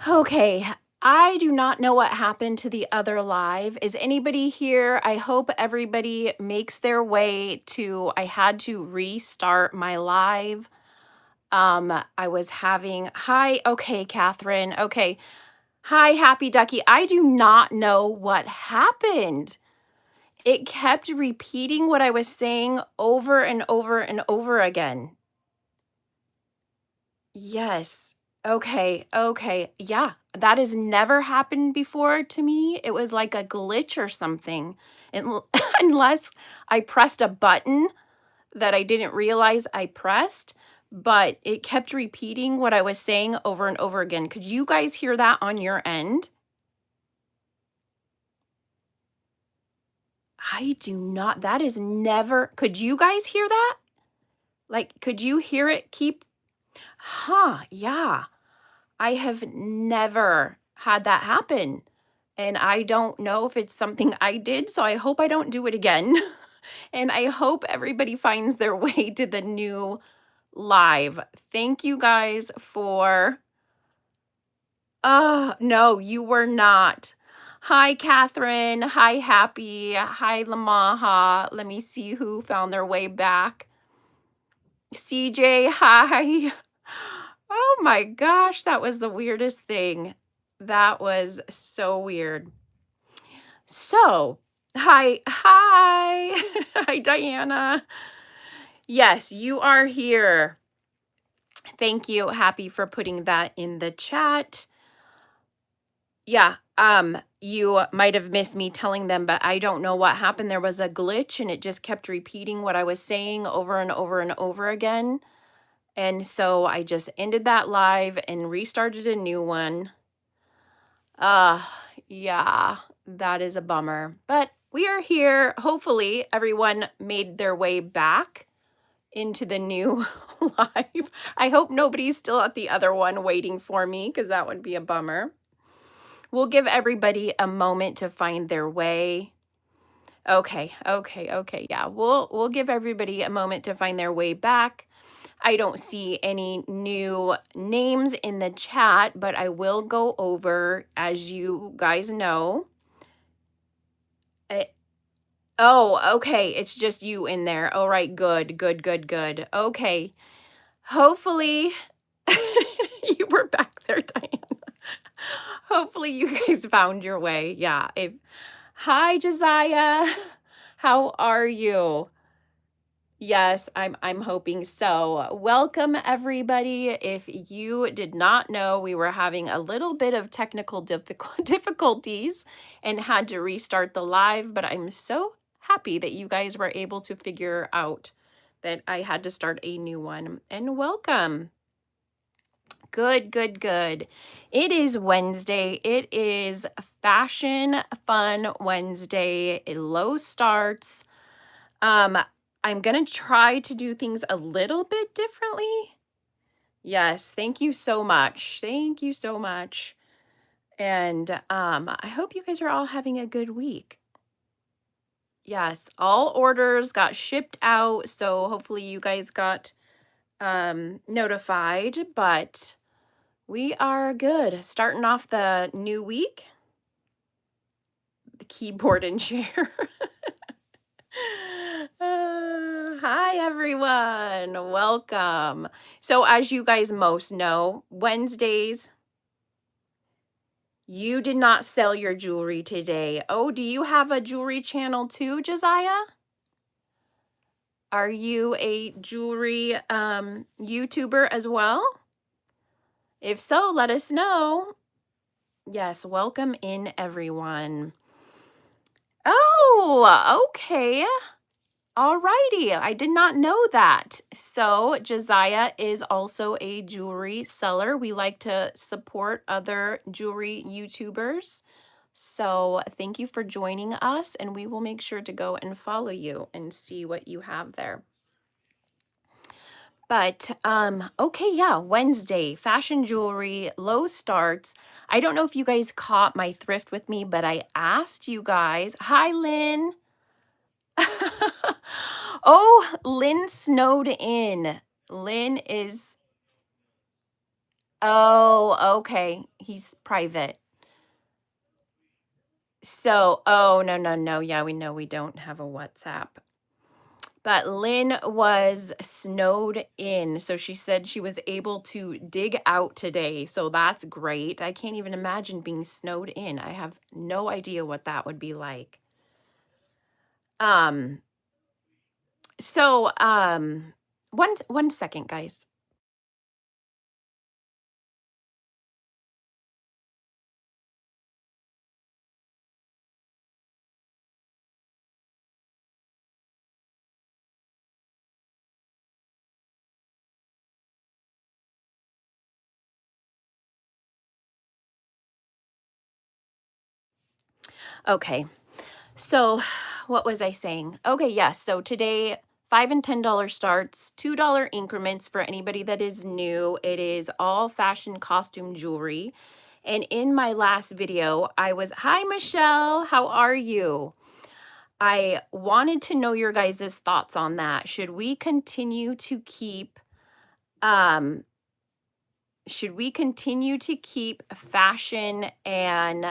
Okay, I do not know what happened to the other live. Is anybody here? I hope everybody makes their way to, I had to restart my live. I was having, hi, okay, Catherine, okay. Hi, Happy Ducky. I do not know what happened. It kept repeating what I was saying over and over and over again. Yes. Okay. Okay. Yeah. That has never happened before to me. It was like a glitch or something. Unless I pressed a button that I didn't realize I pressed, but it kept repeating what I was saying over and over again. Could you guys hear that on your end? I do not. That is never. Could you guys hear that? Like, could you hear it keep? Huh. Yeah. I have never had that happen. And I don't know if it's something I did, so I hope I don't do it again. And I hope everybody finds their way to the new live. Thank you guys for. No, you were not. Hi, Catherine. Hi, Happy. Hi, Lamaha. Let me see who found their way back. CJ, hi. Oh my gosh, that was the weirdest thing. That was so weird. So, hi, hi. Hi, Diana. Yes, you are here. Thank you, Happy, for putting that in the chat. Yeah, you might have missed me telling them, but I don't know what happened. There was a glitch and it just kept repeating what I was saying over and over and over again. And so I just ended that live and restarted a new one. Uh, yeah, that is a bummer. But we are here. Hopefully, everyone made their way back into the new live. I hope nobody's still at the other one waiting for me because that would be a bummer. We'll give everybody a moment to find their way. Okay. Yeah, we'll give everybody a moment to find their way back. I don't see any new names in the chat, but I will go over, as you guys know. Oh, okay. It's just you in there. All right. Good. Okay. Hopefully, you were back there, Diana. Hopefully, you guys found your way. Yeah. Hi, Josiah. How are you? Yes, I'm hoping so. Welcome everybody. If you did not know, we were having a little bit of technical difficulties and had to restart the live, but I'm so happy that you guys were able to figure out that I had to start a new one. And welcome. Good. It is Wednesday. It is Fashion Fun Wednesday. Low starts. I'm going to try to do things a little bit differently. Yes, thank you so much. Thank you so much. And I hope you guys are all having a good week. Yes, all orders got shipped out, so hopefully you guys got notified, but we are good. Starting off the new week. The keyboard and chair. Hi, everyone. Welcome. So, as you guys most know, Wednesdays, you did not sell your jewelry today. Oh, do you have a jewelry channel too, Josiah? Are you a jewelry YouTuber as well? If so, let us know. Yes, welcome in, everyone. Oh, okay. Alrighty, I did not know that. So Josiah is also a jewelry seller. We like to support other jewelry YouTubers. So thank you for joining us, and we will make sure to go and follow you and see what you have there. But okay, yeah, Wednesday, fashion jewelry, low starts. I don't know if you guys caught my thrift with me, but I asked you guys. Hi, Lynn. Oh, Lynn snowed in. Lynn is, Oh, okay. He's private. So, oh, no, no, no. Yeah, we know we don't have a WhatsApp. But Lynn was snowed in. So she said she was able to dig out today. So that's great. I can't even imagine being snowed in. I have no idea what that would be like. Um, so one second, guys. Okay. So, what was I saying? Okay, yes. So today, $5 and $10 starts, $2 increments for anybody that is new. It is all fashion costume jewelry. And in my last video, I was, hi, Michelle, how are you? I wanted to know your guys' thoughts on that. Um, should we continue to keep fashion and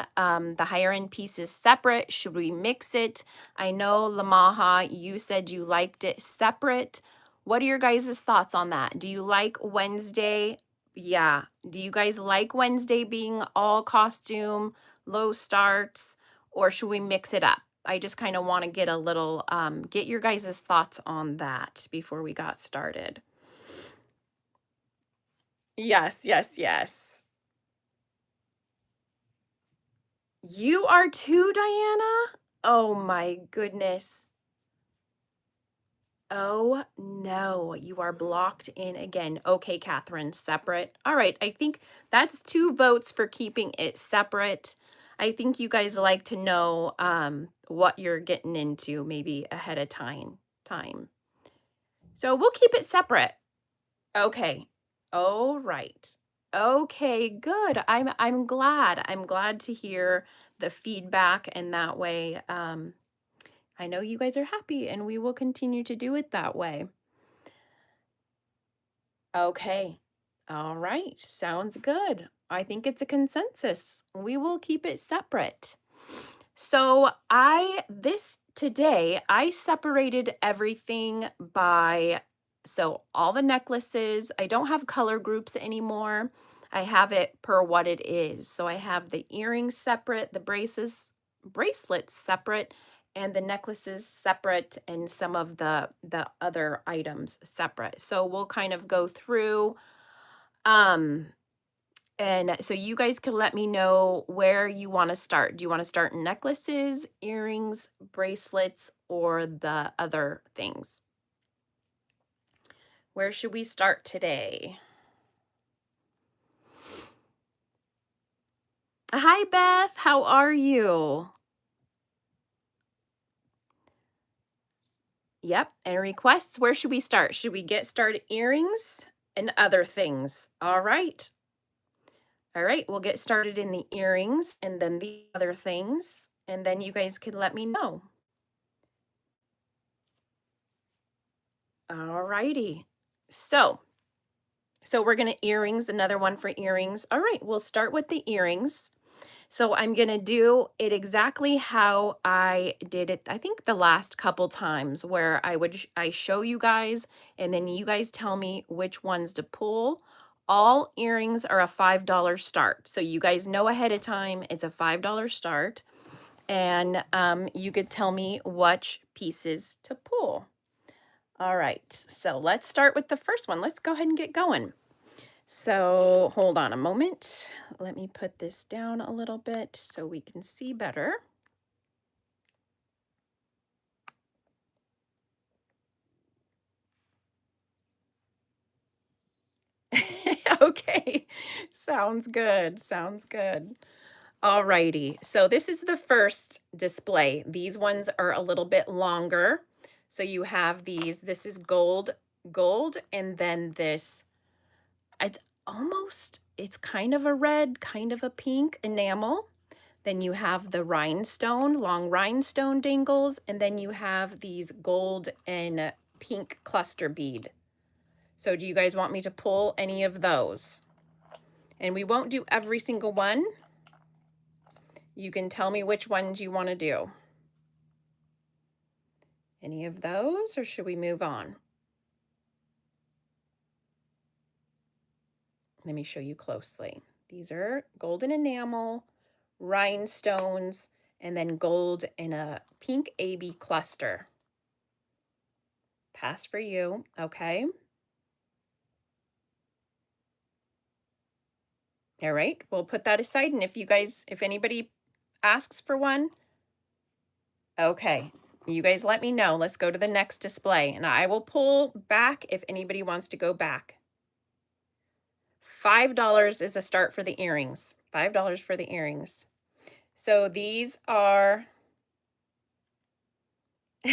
the higher end pieces separate? Should we mix it? I know, Lamaha, you said you liked it separate. What are your guys' thoughts on that? Do you like Wednesday? Yeah. Do you guys like Wednesday being all costume, low starts, or should we mix it up? I just kind of want to get a little, get your guys' thoughts on that before we got started. Yes, yes, yes. You are too, Diana? Oh my goodness. Oh no, you are blocked in again. Okay, Catherine, separate. All right, I think that's 2 votes for keeping it separate. I think you guys like to know what you're getting into maybe ahead of time. So we'll keep it separate. Okay. All right. Okay, good. I'm glad. I'm glad to hear the feedback, and that way I know you guys are happy and we will continue to do it that way. Okay. All right. Sounds good. I think it's a consensus. We will keep it separate. So today I separated everything by, so all the necklaces, I don't have color groups anymore. I have it per what it is. So I have the earrings separate, the bracelets separate, and the necklaces separate, and some of the other items separate. So we'll kind of go through um and so you guys can let me know where you want to start. Do you want to start necklaces, earrings, bracelets, or the other things? Where should we start today? Hi, Beth. How are you? Yep. And requests. Where should we start? Should we get started earrings and other things? All right. All right. We'll get started in the earrings and then the other things. And then you guys can let me know. All righty. So we're going to earrings, another one for earrings. All right, we'll start with the earrings. So I'm going to do it exactly how I did it, I think the last couple times, where I show you guys and then you guys tell me which ones to pull. All earrings are a $5 start. So you guys know ahead of time it's a $5 start, and you could tell me which pieces to pull. All right, so let's start with the first one. Let's go ahead and get going. So hold on a moment. Let me put this down a little bit so we can see better. Okay, sounds good. Sounds good. All righty. So this is the first display. These ones are a little bit longer. So you have these. This is gold, and then this, it's it's kind of a red, kind of a pink enamel. Then you have the rhinestone, long rhinestone dangles, and then you have these gold and pink cluster bead. So do you guys want me to pull any of those? And we won't do every single one. You can tell me which ones you want to do. Any of those, or should we move on? Let me show you closely. These are golden enamel, rhinestones, and then gold in a pink AB cluster. Pass for you, okay? All right, we'll put that aside, and if anybody asks for one, okay, you guys let me know. Let's go to the next display, and I will pull back if anybody wants to go back. $5 is a start for the earrings. $5 for the earrings. So these are I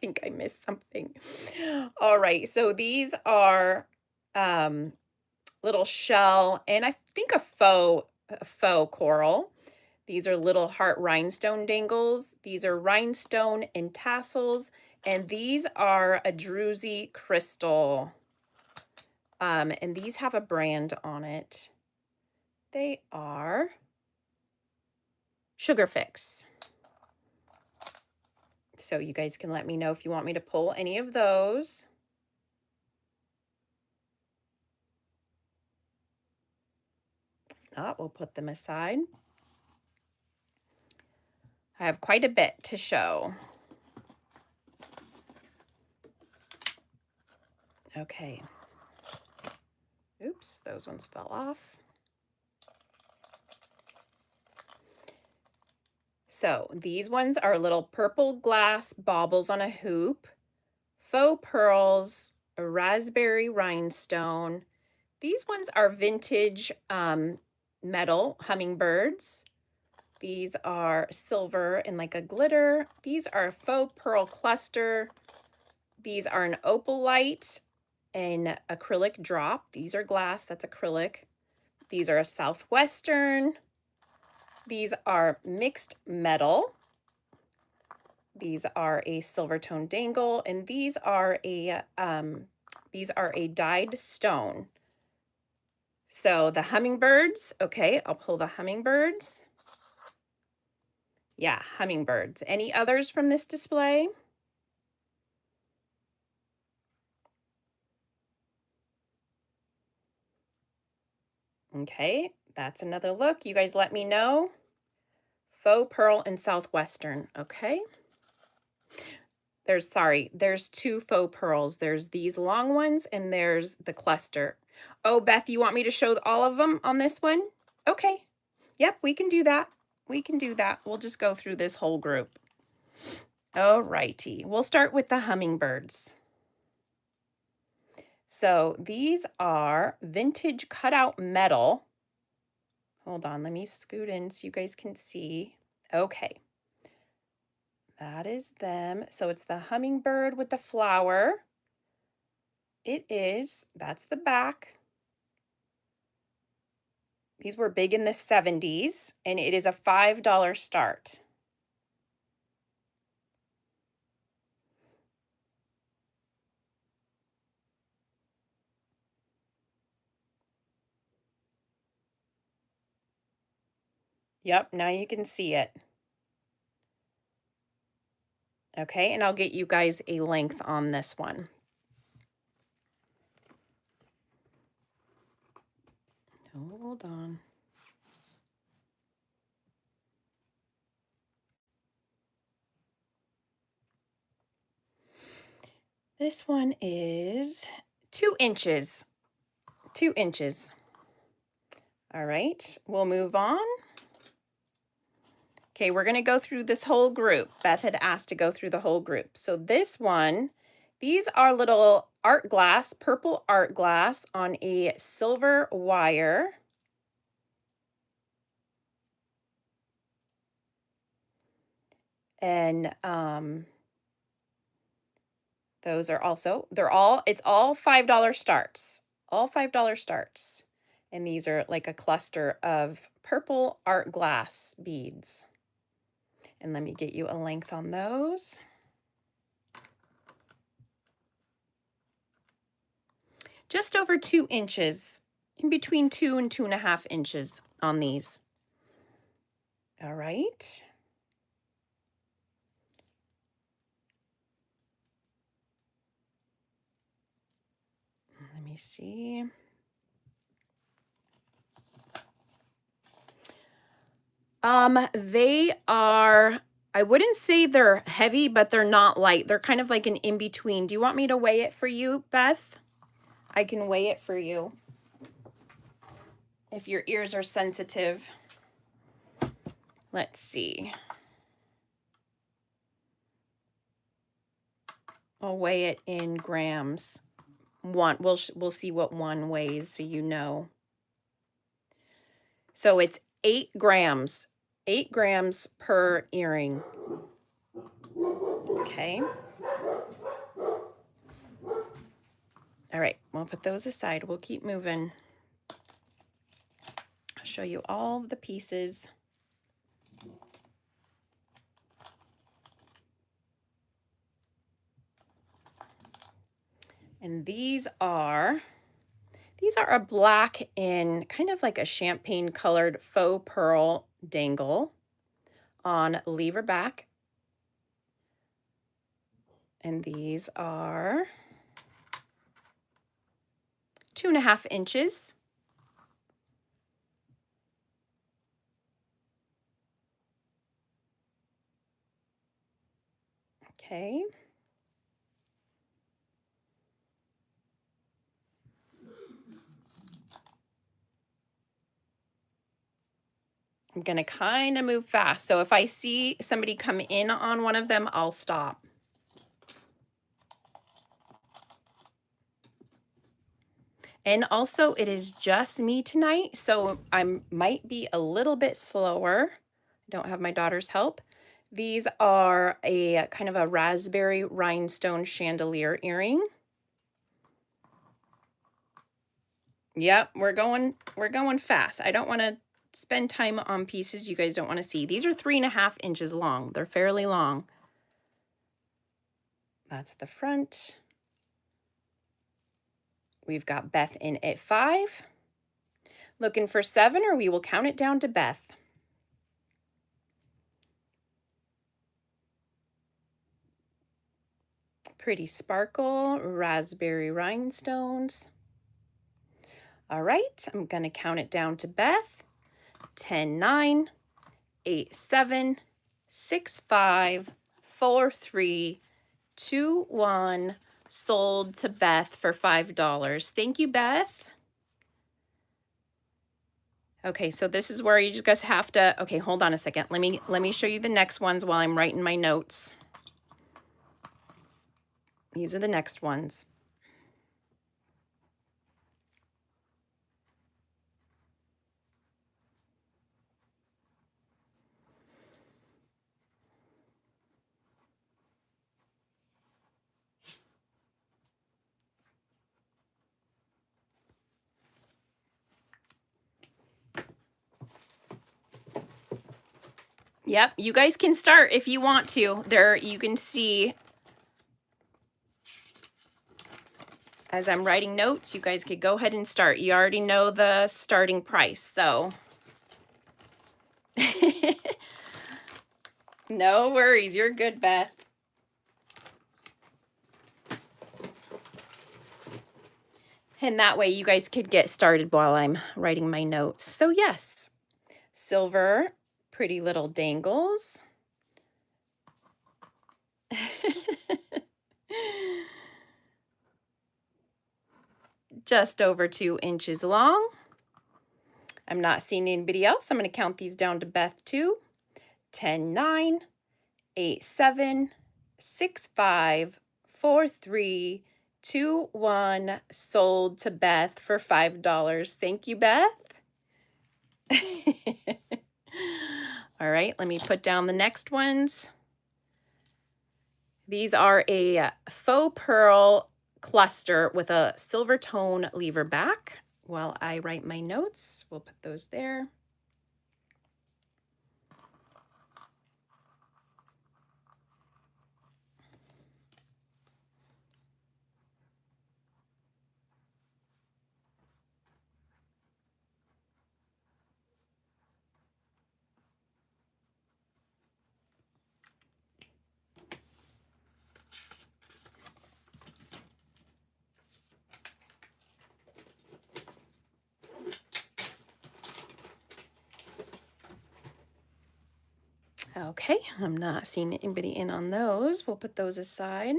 think I missed something. All right, so these are little shell and I think a faux coral. These are little heart rhinestone dangles. These are rhinestone and tassels, and these are a druzy crystal. And these have a brand on it. They are Sugar Fix. So you guys can let me know if you want me to pull any of those. If not, we'll put them aside. I have quite a bit to show. Okay. Oops, those ones fell off. So these ones are little purple glass baubles on a hoop, faux pearls, a raspberry rhinestone. These ones are vintage metal hummingbirds. These are silver and like a glitter. These are faux pearl cluster. These are an opalite and acrylic drop. These are glass, that's acrylic. These are a southwestern. These are mixed metal. These are a silver tone dangle, and these are a dyed stone. So the hummingbirds, okay, I'll pull the hummingbirds. Yeah, hummingbirds. Any others from this display? Okay, that's another look. You guys let me know. Faux pearl and southwestern, okay? There's two faux pearls. There's these long ones and there's the cluster. Oh, Beth, you want me to show all of them on this one? Okay. Yep, we can do that. We can do that. We'll just go through this whole group. All righty. We'll start with the hummingbirds. So these are vintage cutout metal. Hold on, let me scoot in so you guys can see. Okay. That is them. So it's the hummingbird with the flower. That's the back. These were big in the 70s, and it is a $5 start. Yep, now you can see it. Okay, and I'll get you guys a length on this one. Hold on. This one is 2 inches. 2 inches. All right, we'll move on. Okay, we're going to go through this whole group. Beth had asked to go through the whole group. So this one, these are little art glass, purple art glass on a silver wire. And those are also, it's all $5 starts. All $5 starts. And these are like a cluster of purple art glass beads. And let me get you a length on those. just over 2 inches, in between 2 and 2.5 inches on these. All right. Let me see. They are, I wouldn't say they're heavy, but they're not light. They're kind of like an in-between. Do you want me to weigh it for you, Beth? I can weigh it for you if your ears are sensitive. Let's see. I'll weigh it in grams. We'll see what one weighs so you know. So it's 8 grams. 8 grams per earring. Okay. All right, we'll put those aside. We'll keep moving. I'll show you all of the pieces. And these are a black and kind of like a champagne colored faux pearl dangle on lever back. And these are 2.5 inches. Okay. I'm going to kind of move fast. So if I see somebody come in on one of them, I'll stop. And also it is just me tonight, so I might be a little bit slower. I don't have my daughter's help. These are a kind of a raspberry rhinestone chandelier earring. Yep, we're going fast. I don't want to spend time on pieces you guys don't want to see. These are 3.5 inches long. They're fairly long. That's the front. We've got Beth in at 5. Looking for 7, or we will count it down to Beth. Pretty sparkle, raspberry rhinestones. All right, I'm going to count it down to Beth. 10, 9, 8, 7, 6, 5, 4, 3, 2, 1. Sold to Beth for $5. Thank you, Beth. Okay, so this is where you just guys have to, okay, hold on a second. Let me show you the next ones while I'm writing my notes. These are the next ones. Yep, you guys can start if you want to. There, you can see as I'm writing notes, you guys could go ahead and start. You already know the starting price, so. No worries, you're good, Beth. And that way you guys could get started while I'm writing my notes. So yes, silver, pretty little dangles. Just over 2 inches long. I'm not seeing anybody else. I'm going to count these down to Beth too. 10, 9, 8, 7, 6, 5, 4, 3, 2, 1. Sold to Beth for $5. Thank you, Beth. All right, let me put down the next ones. These are a faux pearl cluster with a silver tone lever back. While I write my notes, we'll put those there. Okay, I'm not seeing anybody in on those. We'll put those aside.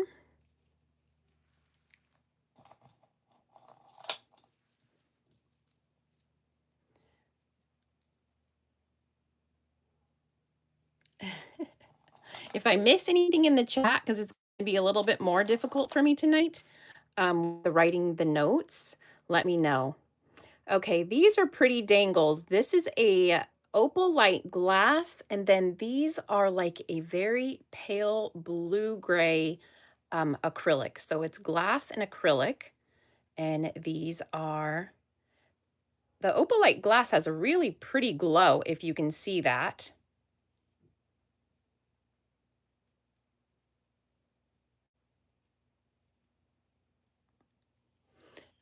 If I miss anything in the chat, because it's going to be a little bit more difficult for me tonight, the writing the notes, let me know. Okay, these are pretty dangles. This is a opal light glass, and then these are like a very pale blue-gray acrylic. So it's glass and acrylic, and these are, the opal light glass has a really pretty glow, if you can see that.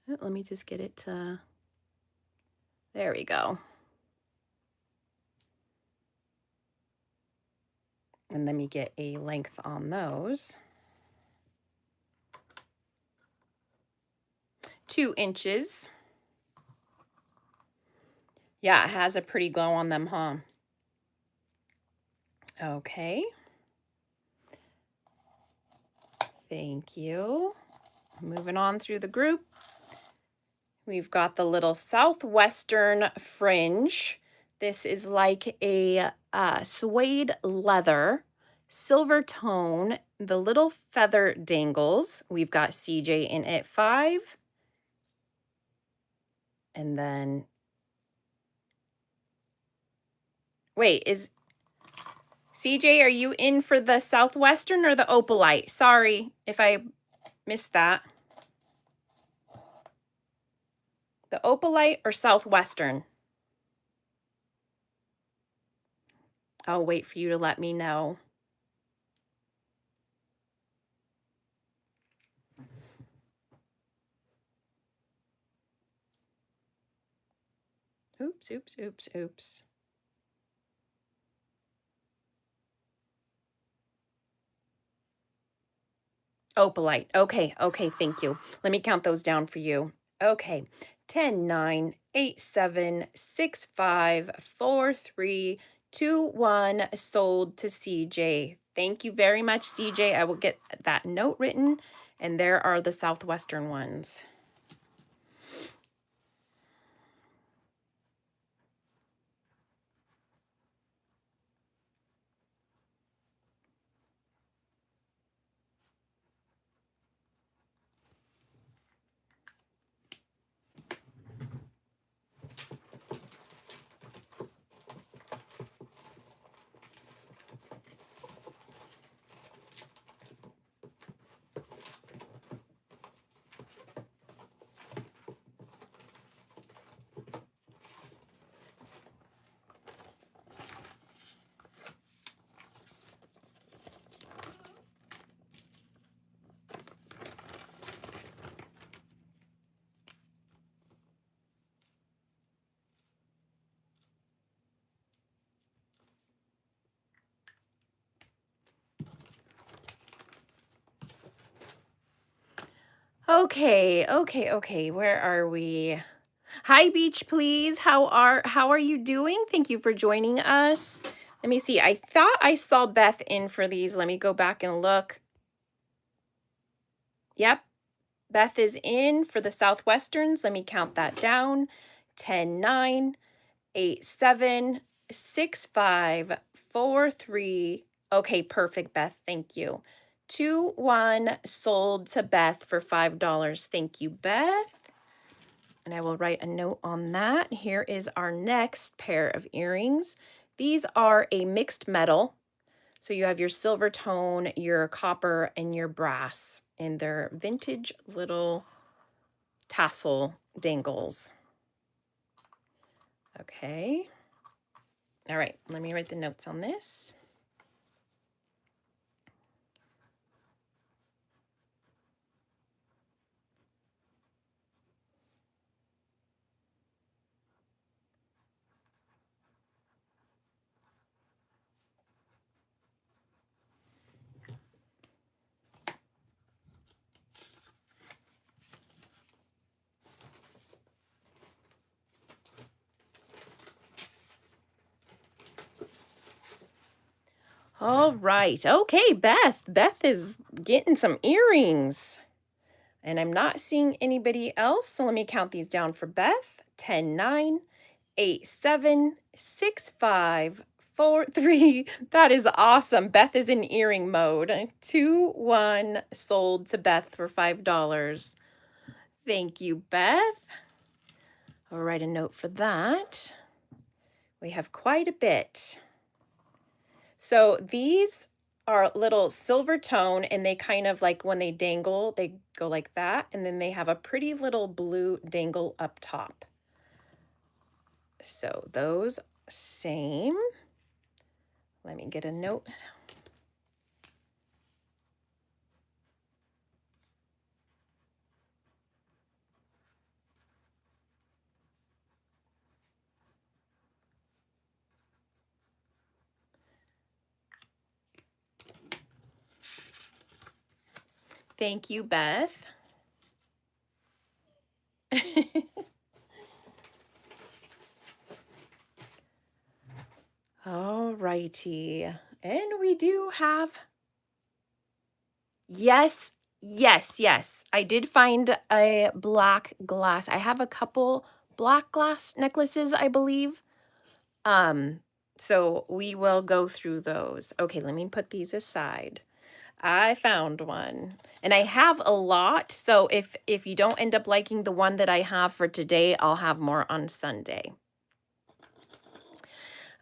Let me just get it to, there we go. And let me get a length on those. 2 inches. Yeah, it has a pretty glow on them, huh? Okay. Thank you. Moving on through the group. We've got the little Southwestern fringe. This is like a suede leather, silver tone, the little feather dangles. We've got CJ in at 5. And then, wait, is CJ, are you in for the Southwestern or the Opalite? Sorry if I missed that. The Opalite or Southwestern? I'll wait for you to let me know. Oops, oops, oops, oops. Opalite. Okay, okay, thank you. Let me count those down for you. Okay, 10, 9, 8, 7, 6, 5, 4, 3, 2, 1, sold to CJ. Thank you very much, CJ. I will get that note written, and there are the Southwestern ones. Okay. Where are we? Hi, Beach, please. How are you doing? Thank you for joining us. Let me see. I thought I saw Beth in for these. Let me go back and look. Yep, Beth is in for the Southwesterns. Let me count that down. 10, 9, 8, 7, 6, 5, 4, 3. Okay, perfect, Beth. Thank you. 2, 1 sold to Beth for $5. Thank you, Beth. And I will write a note on that. Here is our next pair of earrings. These are a mixed metal. So you have your silver tone, your copper, and your brass. And they're vintage little tassel dangles. Okay. All right, let me write the notes on this. All right. Okay, Beth. Beth is getting some earrings. And I'm not seeing anybody else. So let me count these down for Beth. 10, 9, 8, 7, 6, 5, 4, 3. That is awesome. Beth is in earring mode. 2, 1 sold to Beth for $5. Thank you, Beth. I'll write a note for that. We have quite a bit. So these are little silver tone, and they kind of like when they dangle, they go like that. And then they have a pretty little blue dangle up top. So those same. Let me get a note. Thank you, Beth. All righty. And we do have, yes, yes. I did find a black glass. I have a couple black glass necklaces, I believe. So we will go through those. Okay, let me put these aside. I found one. And I have a lot, so if you don't end up liking the one that I have for today, I'll have more on Sunday.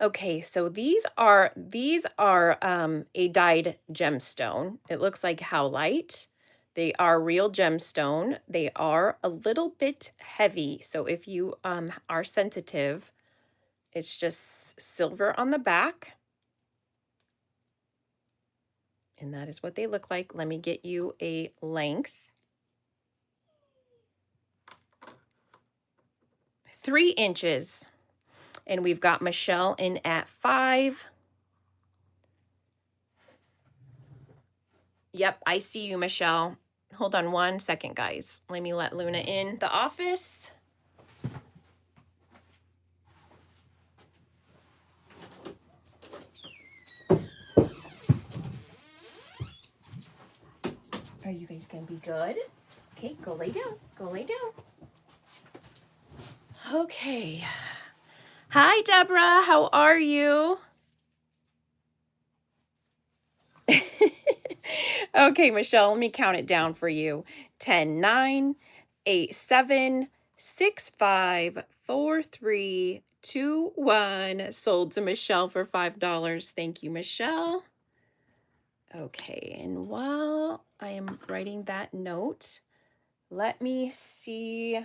Okay, so these are a dyed gemstone. It looks like howlite. They are real gemstone. They are a little bit heavy, so if you are sensitive, it's just silver on the back. And that is what they look like. Let me get you a length. 3 inches. And we've got Michelle in at 5. Yep, I see you, Michelle. Hold on 1 second, guys. Let me let Luna in the office. Are you guys gonna be good? Okay, go lay down. Go lay down. Okay. Hi, Deborah. How are you? Okay, Michelle, let me count it down for you. 10, 9, 8, 7, 6, 5, 4, 3, 2, 1. Sold to Michelle for $5. Thank you, Michelle. Okay, and while I am writing that note, let me see.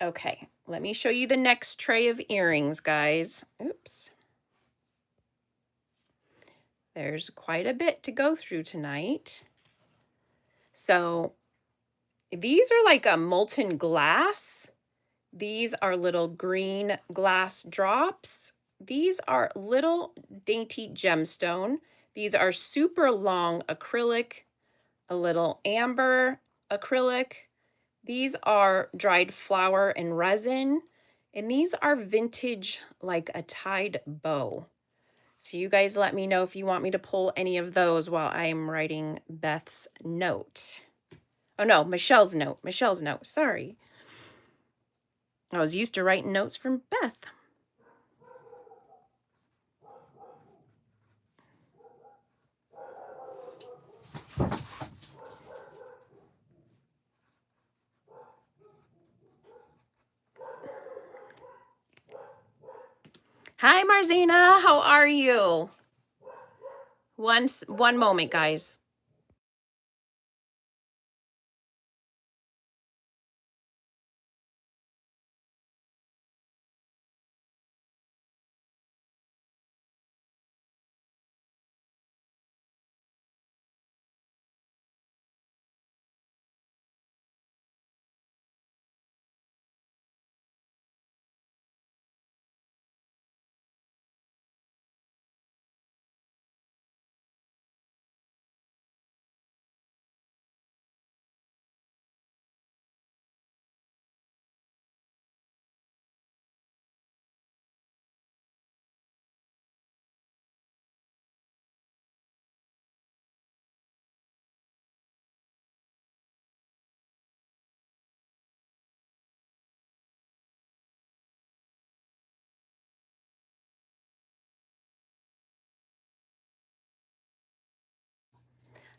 Okay, let me show you the next tray of earrings, guys. Oops. There's quite a bit to go through tonight. So these are like a molten glass. These are little green glass drops. These are little dainty gemstone. These are super long acrylic, a little amber acrylic. These are dried flower and resin. And these are vintage, like a tied bow. So you guys let me know if you want me to pull any of those while I'm writing Beth's note. Oh no, Michelle's note. Michelle's note. Sorry. I was used to writing notes from Beth. Hi, Marzina. How are you? One moment, guys.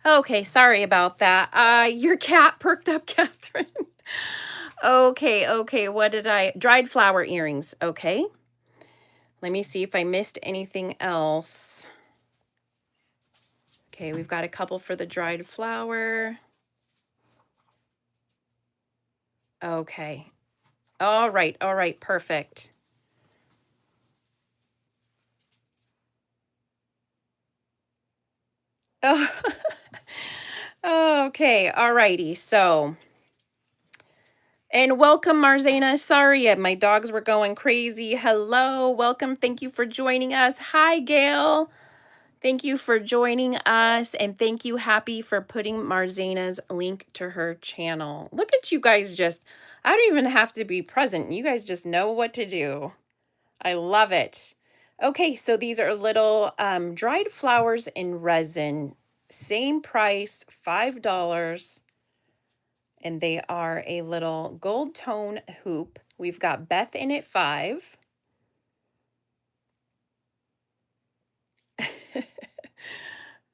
Okay, sorry about that. Your cat perked up, Catherine. Okay, okay, what did dried flower earrings, okay. Let me see if I missed anything else. Okay, we've got a couple for the dried flower. Okay. All right, perfect. Oh, okay, all righty, so. And welcome, Marzana. Sorry, my dogs were going crazy. Hello, welcome. Thank you for joining us. Hi, Gail. Thank you for joining us. And thank you, Happy, for putting Marzana's link to her channel. Look at you guys just, I don't even have to be present. You guys just know what to do. I love it. Okay, so these are little dried flowers in resin. Same price, $5. And they are a little gold tone hoop. We've got Beth in at 5.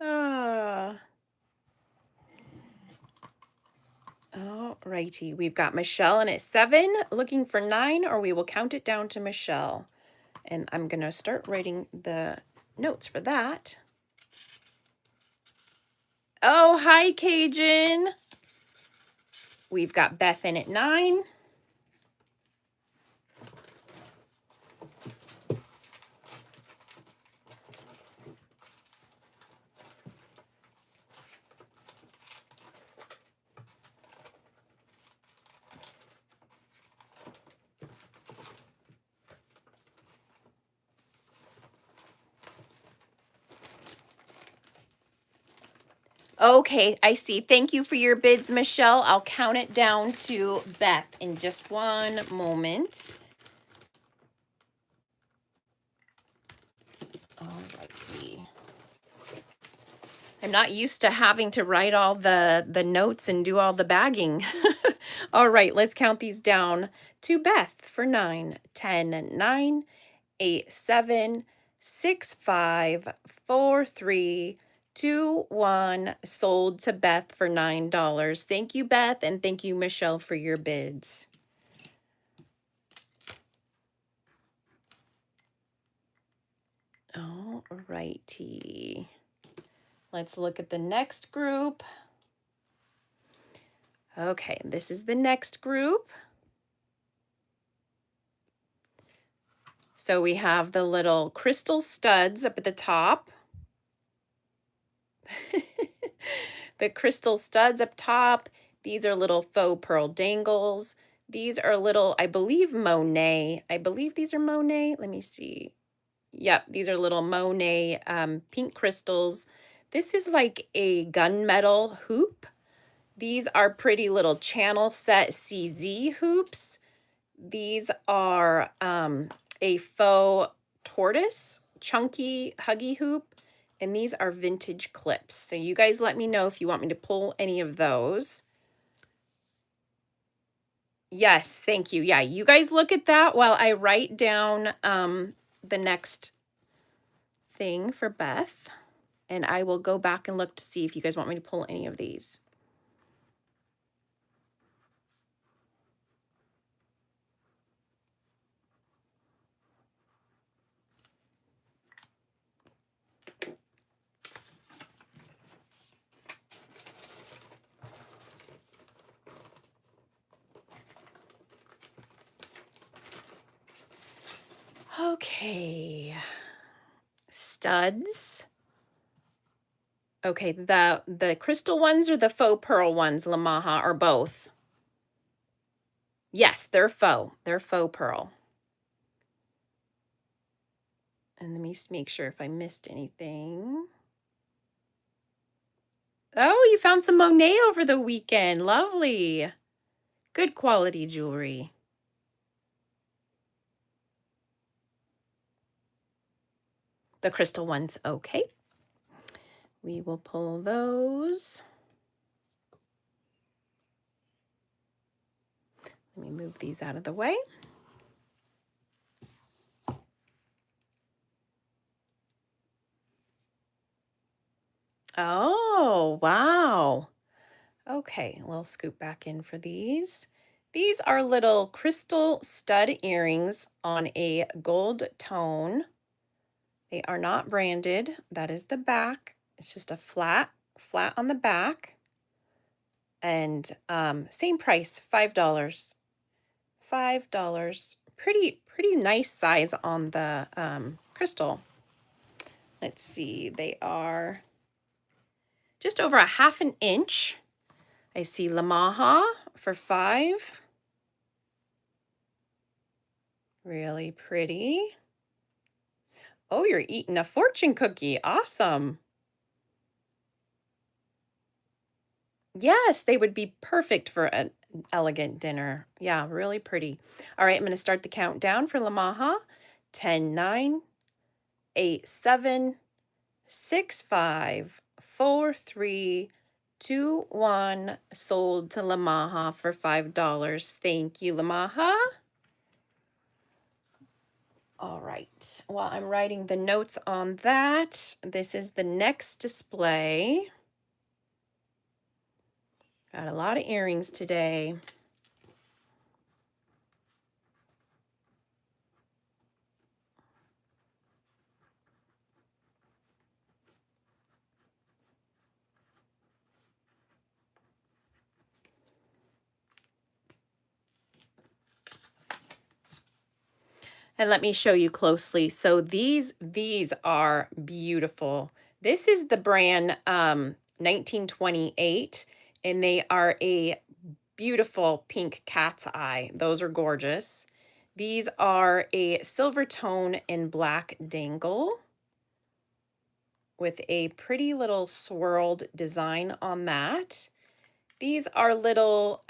Ah. All righty. We've got Michelle in at 7, looking for 9, or we will count it down to Michelle. And I'm going to start writing the notes for that. Oh, hi, Cajun. We've got Beth in at 9. Okay, I see. Thank you for your bids, Michelle. I'll count it down to Beth in just one moment. All righty. I'm not used to having to write all the notes and do all the bagging. All right, let's count these down to Beth for 9, 10, 9, 8, 7, 6, 5, 4, 3, 2, 1. Sold to Beth for $9. Thank you, Beth, and thank you, Michelle, for your bids. All righty. Let's look at the next group. Okay, this is the next group. So we have the little crystal studs up at the top. The crystal studs up top. These are little faux pearl dangles. These are little, I believe, Monet. I believe these are Monet. Let me see. Yep, these are little Monet pink crystals. This is like a gunmetal hoop. These are pretty little channel set CZ hoops. These are a faux tortoise, chunky, huggy hoop. And these are vintage clips. So you guys let me know if you want me to pull any of those. Yes, thank you. Yeah, you guys look at that while I write down the next thing for Beth. And I will go back and look to see if you guys want me to pull any of these. Okay. Studs. Okay, the crystal ones or the faux pearl ones, Lamaha, or both? Yes, they're faux. They're faux pearl. And let me make sure if I missed anything. Oh, you found some Monet over the weekend. Lovely. Good quality jewelry. The crystal ones, okay. We will pull those. Let me move these out of the way. Oh, wow. Okay, we'll scoop back in for these. These are little crystal stud earrings on a gold tone. They are not branded. That is the back. It's just a flat on the back. And same price, $5. $5. Pretty nice size on the crystal. Let's see, they are just over a half an inch. I see Lamaha for $5. Really pretty. Oh, you're eating a fortune cookie. Awesome. Yes, they would be perfect for an elegant dinner. Yeah, really pretty. All right, I'm going to start the countdown for Lamaha. 10, 9, 8, 7, 6, 5, 4, 3, 2, 1. Sold to Lamaha for $5. Thank you, Lamaha. All right, while I'm writing the notes on that, this is the next display. Got a lot of earrings today. And let me show you closely. So these are beautiful. This is the brand 1928, and they are a beautiful pink cat's eye. Those are gorgeous. These are a silver tone and black dangle with a pretty little swirled design on that. These are little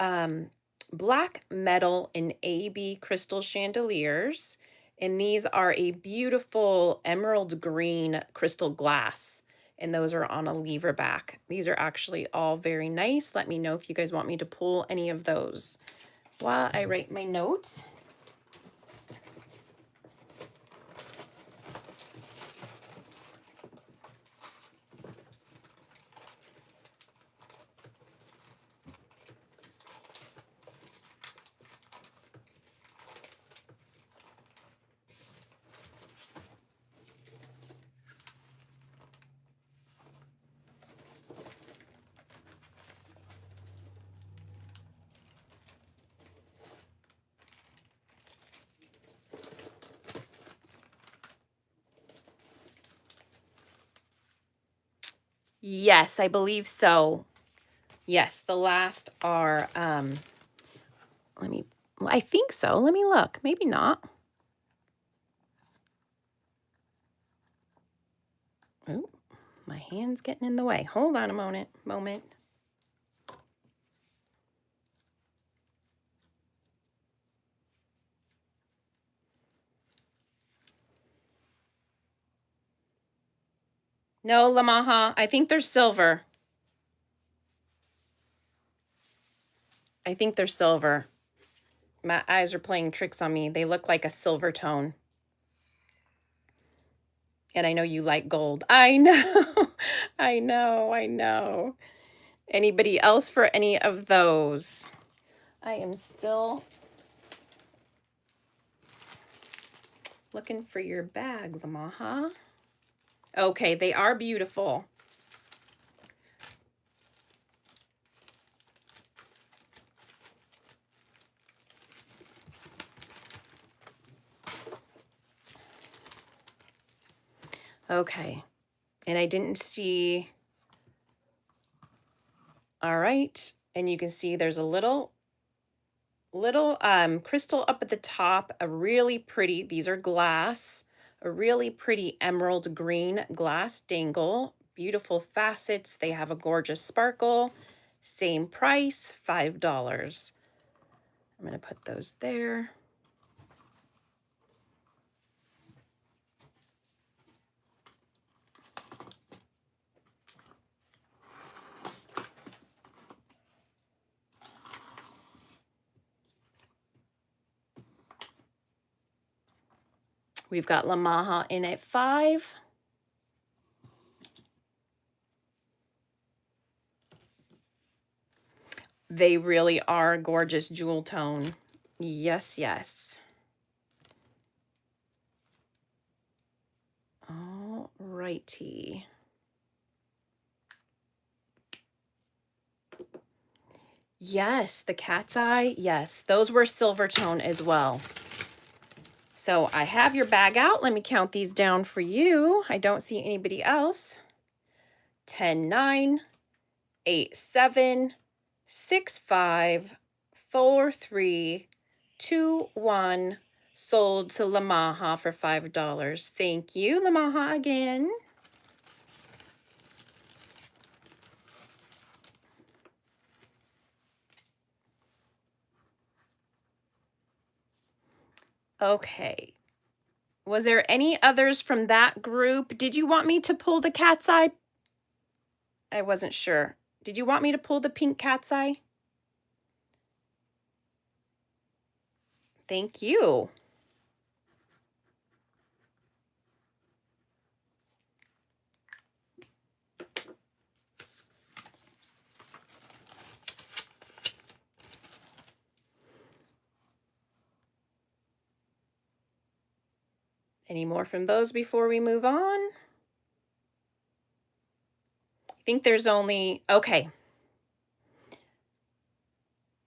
black metal and AB crystal chandeliers. And these are a beautiful emerald green crystal glass. And those are on a lever back. These are actually all very nice. Let me know if you guys want me to pull any of those while I write my notes. Yes, I believe so. Yes, the last are, I think so. Let me look. Maybe not. Oh, my hand's getting in the way. Hold on a moment. No, Lamaha. I think they're silver. I think they're silver. My eyes are playing tricks on me. They look like a silver tone. And I know you like gold. I know. I know. Anybody else for any of those? I am still looking for your bag, Lamaha. Okay, they are beautiful. Okay. And I didn't see. All right. And you can see there's a little crystal up at the top, a really pretty, these are glass, a really pretty emerald green glass dangle, beautiful facets. They have a gorgeous sparkle. Same price, $5. I'm going to put those there. We've got Lamaha in at $5. They really are gorgeous jewel tone. Yes, yes. All righty. Yes, the cat's eye. Yes, those were silver tone as well. So I have your bag out. Let me count these down for you. I don't see anybody else. 10, 9, 8, 7, 6, 5, 4, 3, 2, 1. Sold to Lamaha for $5. Thank you, Lamaha, again. Okay. Was there any others from that group? Did you want me to pull the cat's eye? I wasn't sure. Did you want me to pull the pink cat's eye? Thank you. Any more from those before we move on? I think there's only, okay.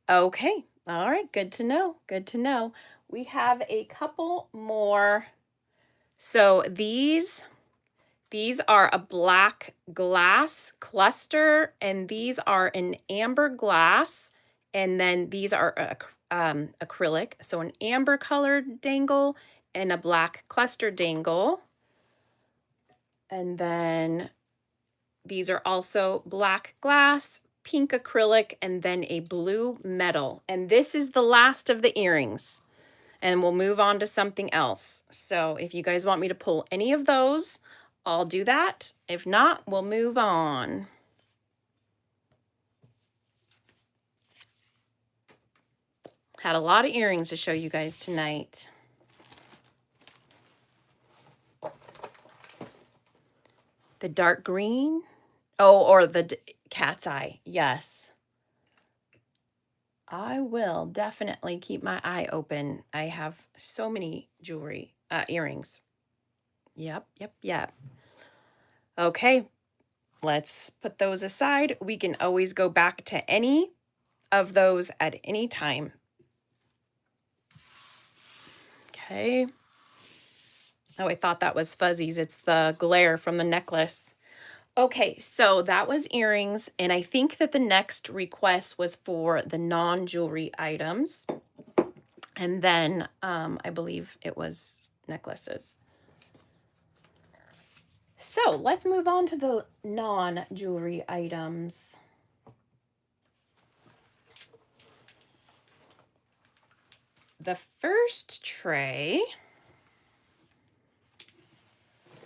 Okay. All right. Good to know. Good to know. We have a couple more. So these are a black glass cluster, and these are an amber glass, and then these are acrylic. So an amber colored dangle and a black cluster dangle. And then these are also black glass, pink acrylic, and then a blue metal. And this is the last of the earrings. And we'll move on to something else. So if you guys want me to pull any of those, I'll do that. If not, we'll move on. Had a lot of earrings to show you guys tonight. The dark green. Oh, or the cat's eye. Yes. I will definitely keep my eye open. I have so many jewelry, earrings. Yep. Okay, let's put those aside. We can always go back to any of those at any time. Okay. Oh, I thought that was fuzzies. It's the glare from the necklace. Okay, so that was earrings, and I think that the next request was for the non-jewelry items. And then I believe it was necklaces. So let's move on to the non-jewelry items. The first tray,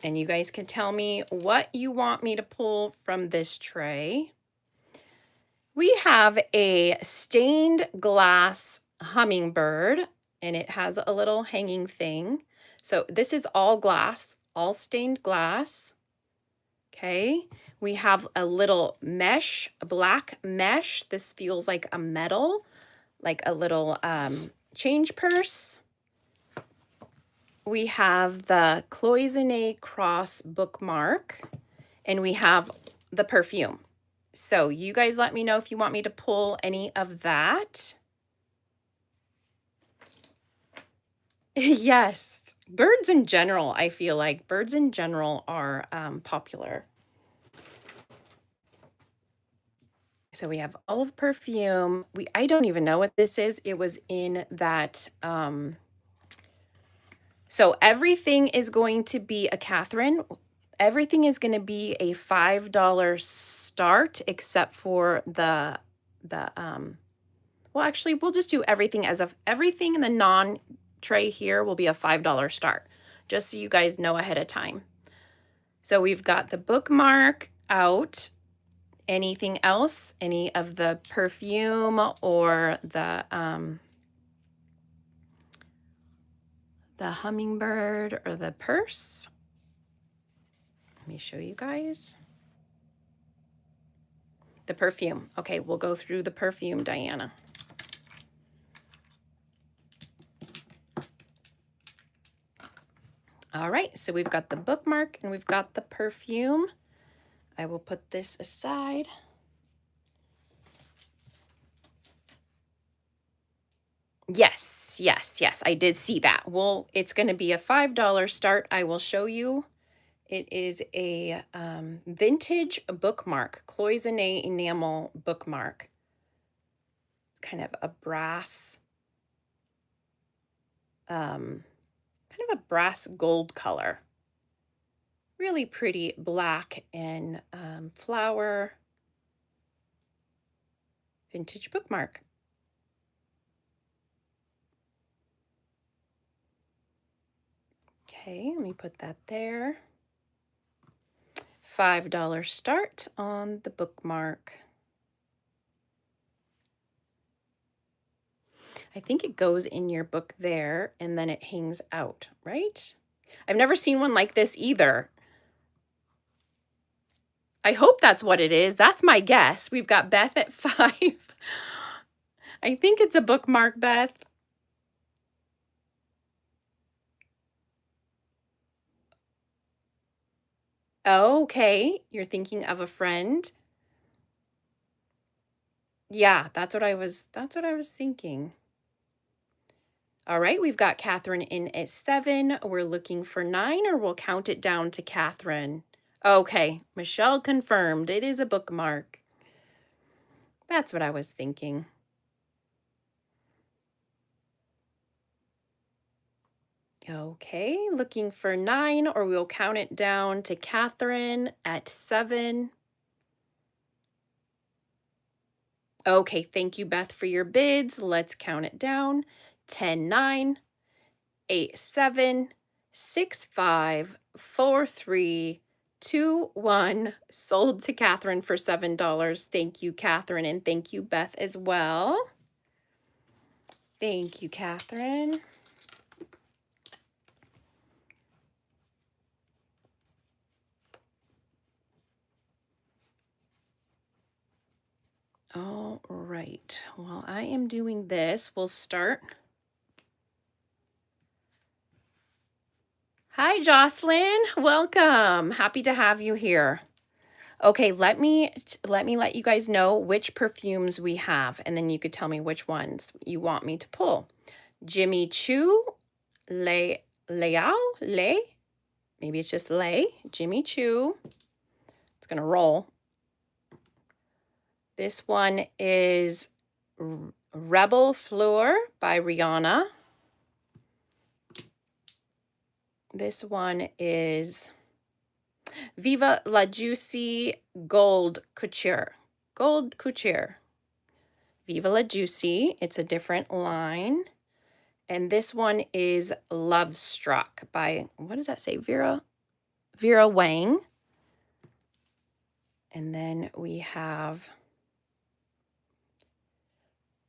and you guys can tell me what you want me to pull from this tray. We have a stained glass hummingbird, and it has a little hanging thing. So this is all glass, all stained glass. Okay, we have a little mesh, a black mesh. This feels like a metal, like a little change purse. We have the cloisonne cross bookmark, and we have the perfume. So you guys let me know if you want me to pull any of that. Yes, birds in general, I feel like birds in general are popular. So we have all of perfume. I don't even know what this is. It was in that. So everything is going to be a Catherine. Everything is going to be a $5 start, except for the well, actually, we'll just do everything everything in the non-tray here will be a $5 start, just so you guys know ahead of time. So we've got the bookmark out. Anything else? Any of the perfume or the hummingbird or the purse? Let me show you guys. The perfume. Okay, we'll go through the perfume, Diana. All right, so we've got the bookmark and we've got the perfume. I will put this aside. Yes, yes, yes, I did see that. Well, it's going to be a $5 start. I will show you. It is a vintage bookmark, cloisonné enamel bookmark. It's kind of a brass, kind of a brass gold color. Really pretty black and flower vintage bookmark. Okay, let me put that there. $5 start on the bookmark. I think it goes in your book there and then it hangs out, right? I've never seen one like this either. I hope that's what it is. That's my guess. We've got Beth at 5. I think it's a bookmark, Beth. Oh, okay. You're thinking of a friend. Yeah, that's what I was thinking. All right, we've got Catherine in at 7. We're looking for 9, or we'll count it down to Catherine. Okay, Michelle confirmed. It is a bookmark. That's what I was thinking. Okay, looking for 9, or we'll count it down to Catherine at 7. Okay, thank you, Beth, for your bids. Let's count it down. 10, 9, 8, 7, 6, 5, 4, 3, 2, 1. Sold to Catherine for $7. Thank you, Catherine, and thank you, Beth, as well. Thank you, Catherine. All right, while I am doing this, we'll start. Hi, Jocelyn. Welcome. Happy to have you here. Okay, let me let you guys know which perfumes we have, and then you could tell me which ones you want me to pull. Jimmy Choo, Maybe it's just Lay, Jimmy Choo. It's gonna roll. This one is Rebel Fleur by Rihanna. This one is Viva La Juicy Gold Couture. Gold Couture. Viva La Juicy. It's a different line. And this one is Love Struck by, what does that say? Vera Wang. And then we have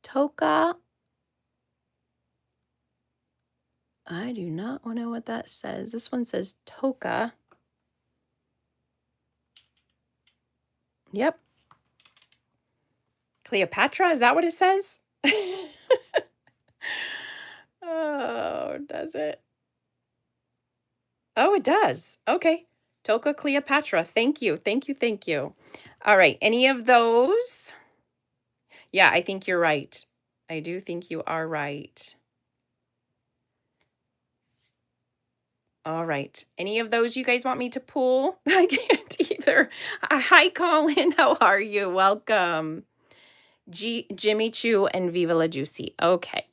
Toka. I do not know what that says. This one says Toka. Yep. Cleopatra, is that what it says? Oh, does it? Oh, it does. Okay. Toka Cleopatra. Thank you. Thank you. Thank you. All right. Any of those? Yeah, I think you're right. I do think you are right. All right. Any of those you guys want me to pull? I can't either. Hi, Colin. How are you? Welcome. Jimmy Choo and Viva La Juicy. Okay.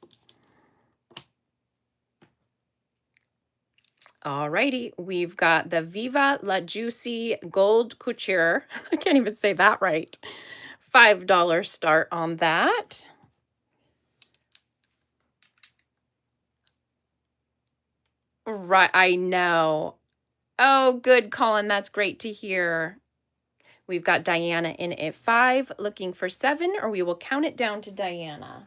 All righty. We've got the Viva La Juicy Gold Couture. I can't even say that right. $5 start on that. Right, I know. Oh, good, Colin. That's great to hear. We've got Diana in at 5, looking for 7, or we will count it down to Diana.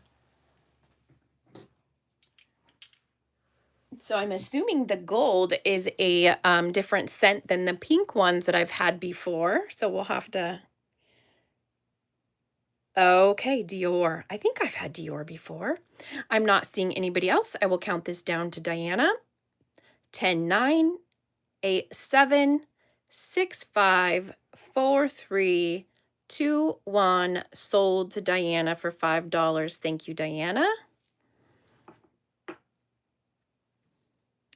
So I'm assuming the gold is a different scent than the pink ones that I've had before. So we'll have to, Okay, Dior. I think I've had Dior before. I'm not seeing anybody else. I will count this down to Diana. 10, 9, 8, 7, 6, 5, 4, 3, 2, 1. Sold to Diana for $5. Thank you, Diana.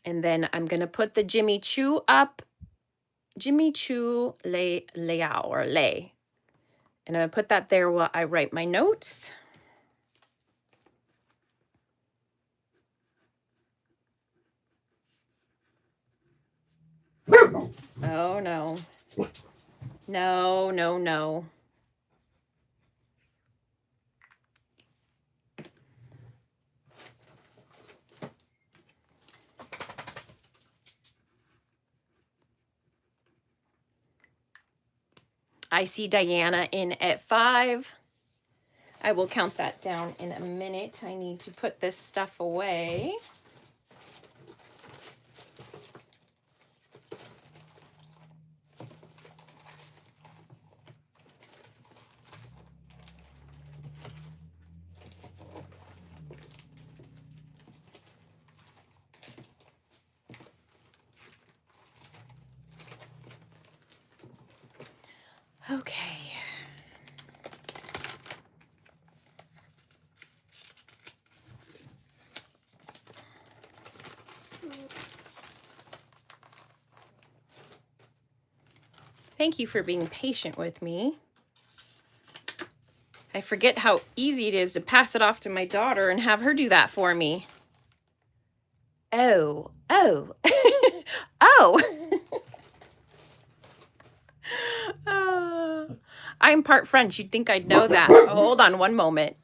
And then I'm going to put the Jimmy Choo up. Jimmy Choo Liao or Lay. And I'm going to put that there while I write my notes. Oh, no. No, no, no. I see Diana in at 5. I will count that down in a minute. I need to put this stuff away. Okay. Thank you for being patient with me. I forget how easy it is to pass it off to my daughter and have her do that for me. Oh, oh, oh. I'm part French. You'd think I'd know that. Oh, hold on one moment.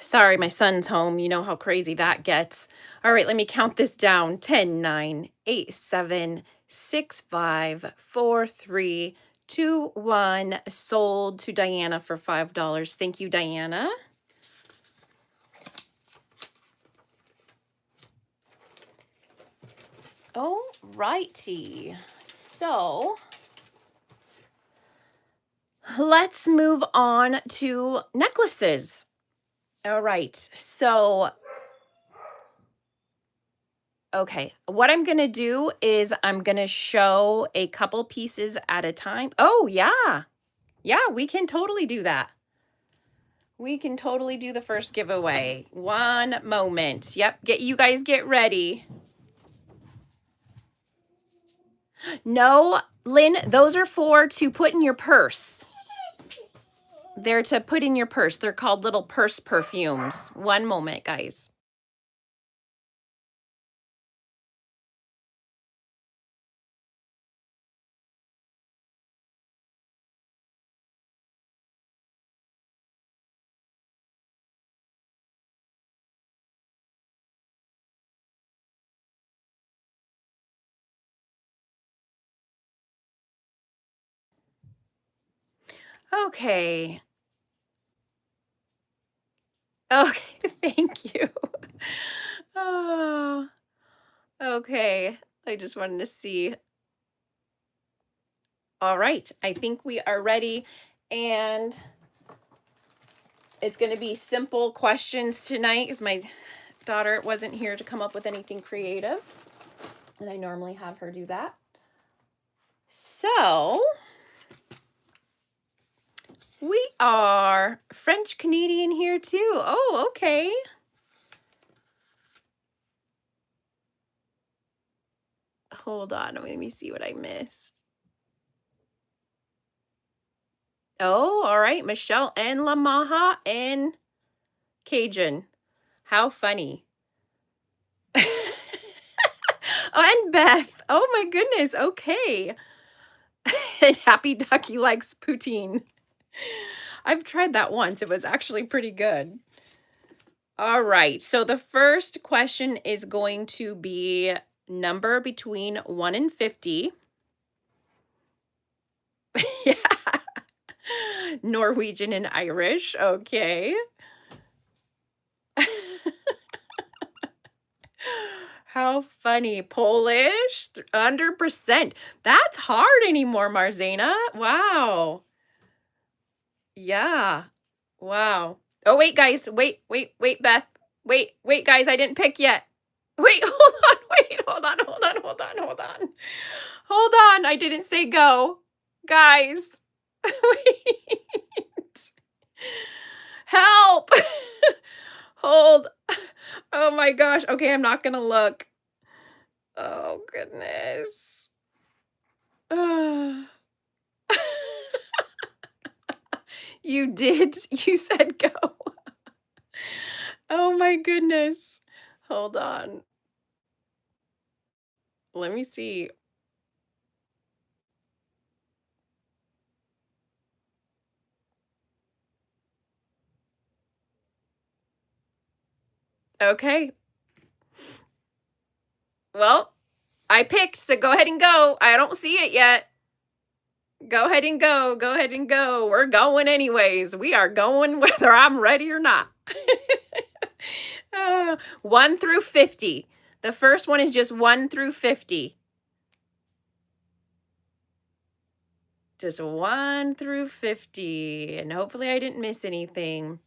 Sorry, my son's home. You know how crazy that gets. All right, let me count this down. 10, 9, 8, 7, 6, 5, 4, 3, 2, 1. Sold to Diana for $5. Thank you, Diana. All righty. So let's move on to necklaces. All right. So okay, what I'm gonna do is I'm gonna show a couple pieces at a time. Oh, yeah. Yeah, we can totally do that. We can totally do the first giveaway. One moment. Yep, you guys get ready. No, Lynn, those are to put in your purse. They're to put in your purse. They're called little purse perfumes. One moment, guys. Okay. Okay, thank you. Oh, okay. I just wanted to see. All right, I think we are ready, and it's going to be simple questions tonight because my daughter wasn't here to come up with anything creative, and I normally have her do that. So we are French Canadian here too. Oh, okay. Hold on, let me see what I missed. Oh, all right, Michelle and Lamaha and Cajun. How funny. And Beth. Oh my goodness. Okay. And Happy Ducky likes poutine. I've tried that once. It was actually pretty good. All right. So the first question is going to be number between 1 and 50. Yeah. Norwegian and Irish. Okay. How funny. Polish, 100%. That's hard anymore, Marzena. Wow. Yeah. Wow. Oh, wait, guys. Wait, Beth. Wait, guys. I didn't pick yet. Wait, hold on. Wait, hold on. Hold on. I didn't say go. Guys. Wait. Help. Hold. Oh my gosh. Okay, I'm not gonna look. Oh goodness. You did. You said go. Oh my goodness. Hold on. Let me see. Okay. Well, I picked, so go ahead and go. I don't see it yet. Go ahead and go. Go ahead and go. We're going anyways. We are going whether I'm ready or not. 1 through 50. The first one is just 1 through 50. Just 1 through 50. And hopefully I didn't miss anything.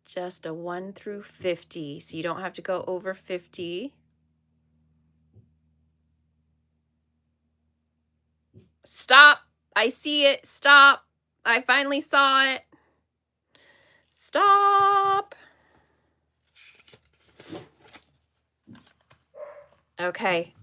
Just a 1 through 50. So you don't have to go over 50. Stop. I see it. Stop. I finally saw it. Stop. Okay.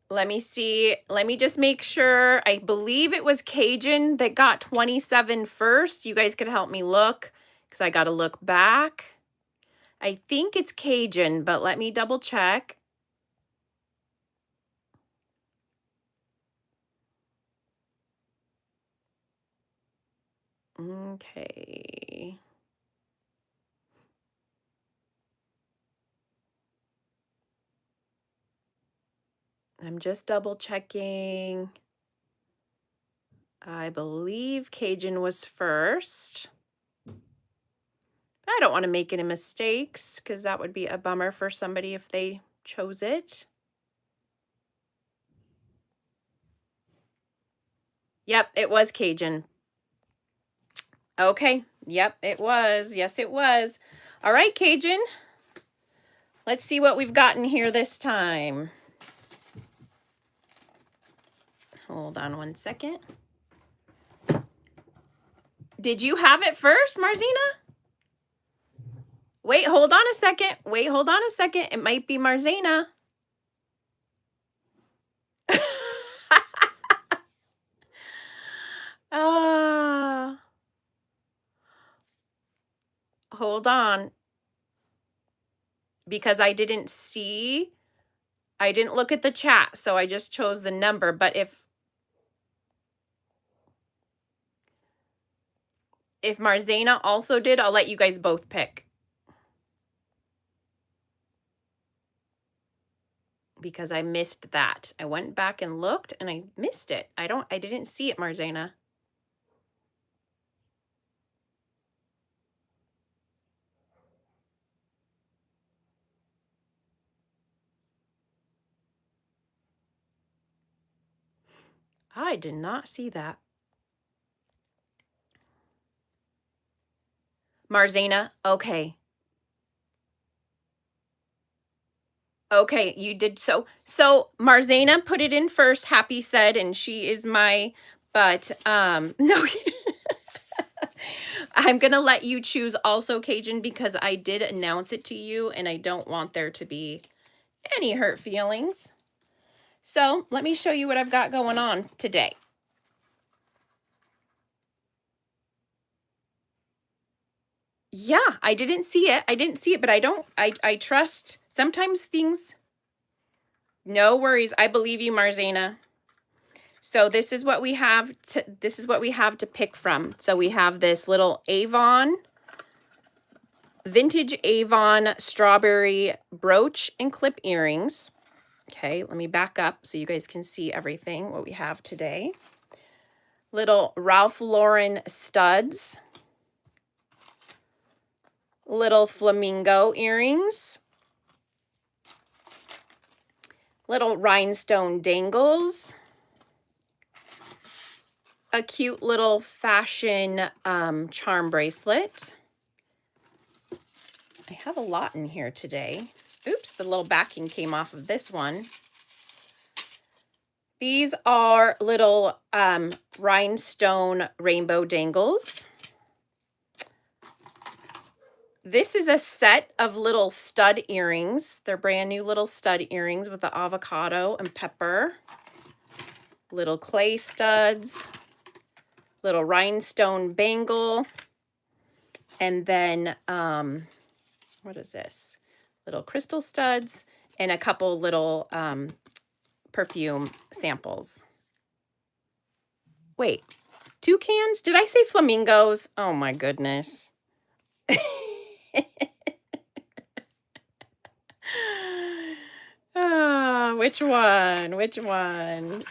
Let me see. Let me just make sure. I believe it was Cajun that got 27 first. You guys could help me look because I got to look back. I think it's Cajun, but let me double check. Okay. I'm just double checking. I believe Cajun was first. I don't want to make any mistakes because that would be a bummer for somebody if they chose it. Yep, it was Cajun. Okay. Yep, it was. Yes, it was. All right, Cajun. Let's see what we've gotten here this time. Hold on one second. Did you have it first, Marzena? Wait, hold on a second. Wait, hold on a second. It might be Marzena. Hold on. Because I didn't look at the chat, so I just chose the number. But if Marzena also did, I'll let you guys both pick. Because I missed that. I went back and looked and I missed it. I didn't see it, Marzena. I did not see that. Marzena, okay. Okay, you did so Marzena put it in first, Happy said, and she is but no. I'm going to let you choose also Cajun because I did announce it to you and I don't want there to be any hurt feelings. So, let me show you what I've got going on today. Yeah, I didn't see it. I didn't see it, but I trust sometimes things. No worries. I believe you, Marzana. So this is what we have to pick from. So we have this little Avon, vintage Avon strawberry brooch and clip earrings. Okay, let me back up so you guys can see everything, what we have today. Little Ralph Lauren studs. Little flamingo earrings. Little rhinestone dangles. A cute little fashion charm bracelet. I have a lot in here today. Oops, the little backing came off of this one. These are little rhinestone rainbow dangles. This is a set of little stud earrings. They're brand new little stud earrings with the avocado and pepper. Little clay studs. Little rhinestone bangle. And then, what is this? Little crystal studs and a couple little perfume samples. Wait, toucans? Did I say flamingos? Oh my goodness. Which one? Which one?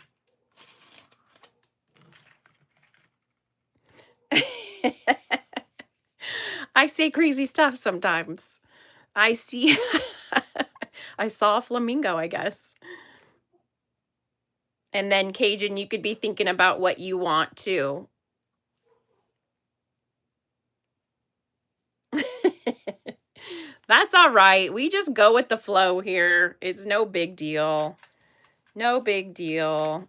I say crazy stuff sometimes. I see. I saw a flamingo, I guess. And then Cajun, you could be thinking about what you want too. That's all right. We just go with the flow here. It's no big deal. No big deal.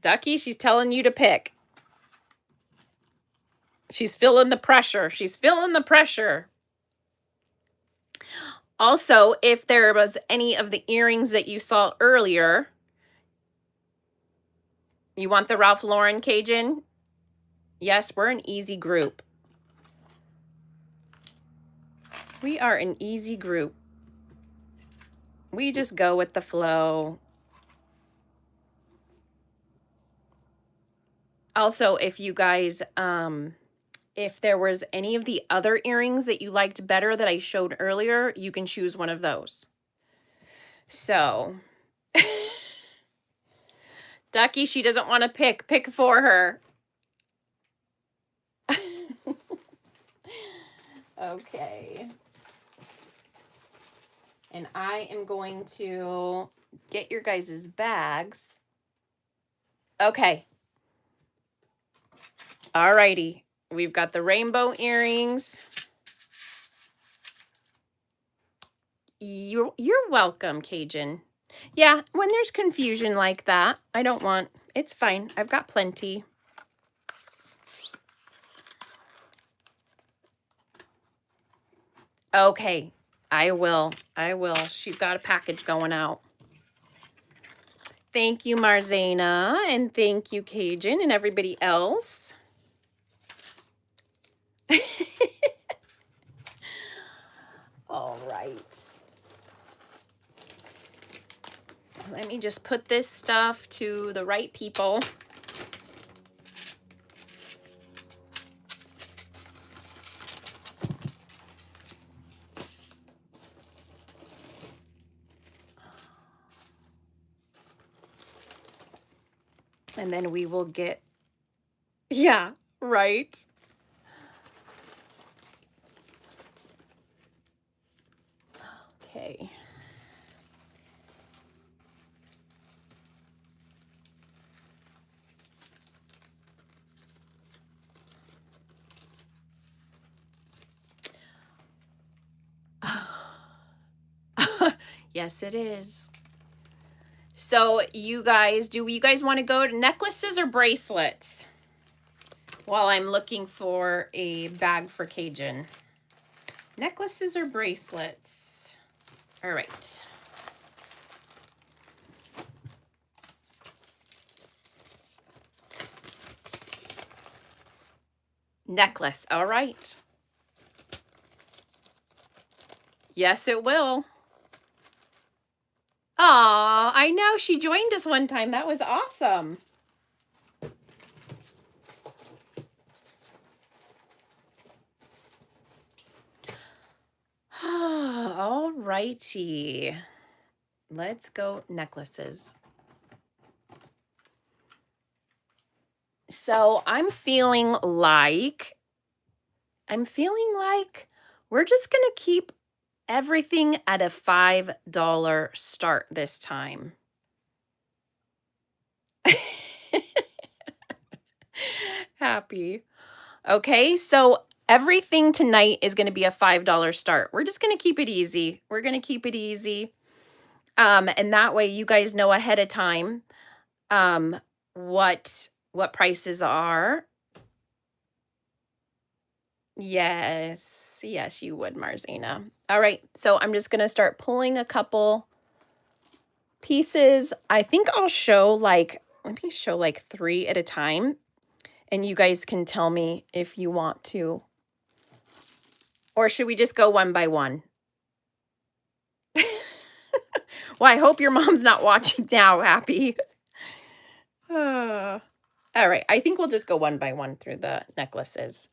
Ducky, she's telling you to pick. She's feeling the pressure. She's feeling the pressure. Also, if there was any of the earrings that you saw earlier, you want the Ralph Lauren Cajun? Yes, we're an easy group. We are an easy group. We just go with the flow. Also, if you guys, if there was any of the other earrings that you liked better that I showed earlier, you can choose one of those. So, Ducky, she doesn't want to pick. Pick for her. Okay. And I am going to get your guys' bags. Okay. Alrighty. We've got the rainbow earrings. You're welcome, Cajun. Yeah, when there's confusion like that, I don't want, it's fine. I've got plenty. Okay, I will. She's got a package going out. Thank you, Marzana, and thank you, Cajun, and everybody else. All right. Let me just put this stuff to the right people. And then we will get, yeah, right. Okay. Yes, it is. So you guys, do you guys want to go to necklaces or bracelets? While I'm looking for a bag for Cajun. Necklaces or bracelets? All right. Necklace. All right. Yes, it will. Aw, I know. She joined us one time. That was awesome. All righty. Let's go necklaces. So I'm feeling like we're just going to keep everything at a $5 start this time. Happy. Okay, so everything tonight is going to be a $5 start. We're just going to keep it easy. We're going to keep it easy. And that way you guys know ahead of time what prices are. Yes, yes, you would, Marzina. All right, so I'm just gonna start pulling a couple pieces. I think I'll show like, let me show like 3 at a time, and you guys can tell me if you want to, or should we just go one by one? Well, I hope your mom's not watching now, Happy. All right, I think we'll just go one by one through the necklaces.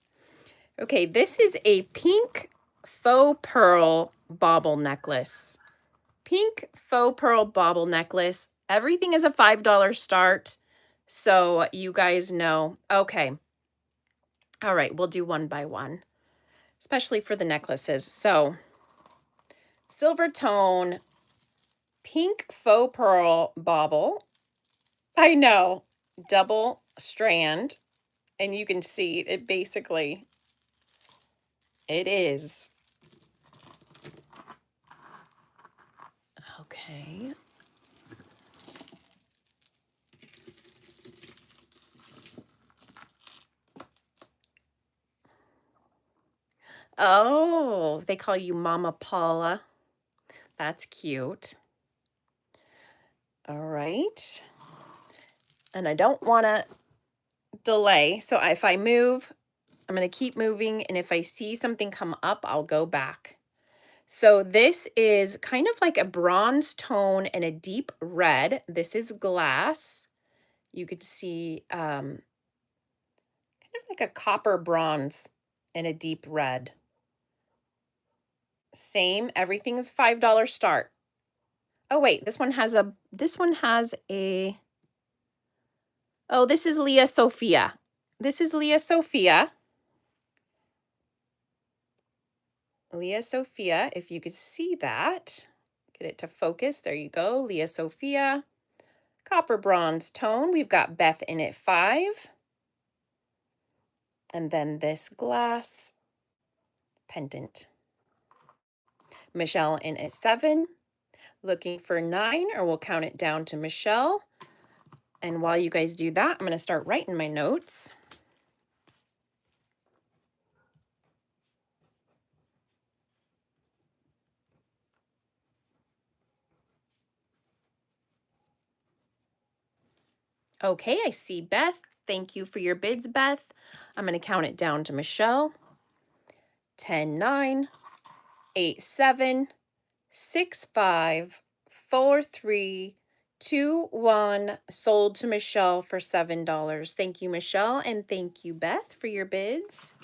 Okay, this is a pink faux pearl bauble necklace. Pink faux pearl bauble necklace. Everything is a $5 start, so you guys know. Okay. All right, we'll do one by one, especially for the necklaces. So, silver tone, pink faux pearl bauble. I know, double strand, and you can see it basically, it is. Okay. Oh, they call you Mama Paula. That's cute. All right. And I don't want to delay. So if I move, I'm going to keep moving. And if I see something come up, I'll go back. So this is kind of like a bronze tone and a deep red. This is glass. You could see kind of like a copper bronze and a deep red. Same, everything is $5 start. Oh wait, this one has a, oh, this is Leah Sophia. This is Leah Sophia. Leah Sophia, if you could see that, get it to focus. There you go, Leah Sophia. Copper bronze tone. We've got Beth in at 5. And then this glass pendant. Michelle in at 7. Looking for 9, or we'll count it down to Michelle. And while you guys do that, I'm going to start writing my notes. Okay, I see Beth. Thank you for your bids, Beth. I'm going to count it down to Michelle. 10, 9, 8, 7, 6, 5, 4, 3, 2, 1. Sold to Michelle for $7. Thank you, Michelle, and thank you, Beth, for your bids.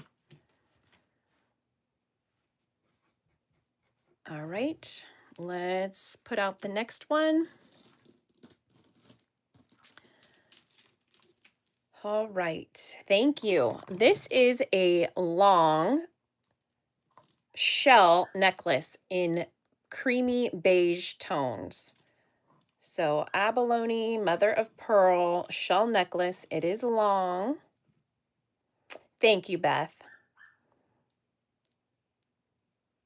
All right, let's put out the next one. All right, thank you. This is a long shell necklace in creamy beige tones. So abalone, mother of pearl, shell necklace. It is long. Thank you, Beth.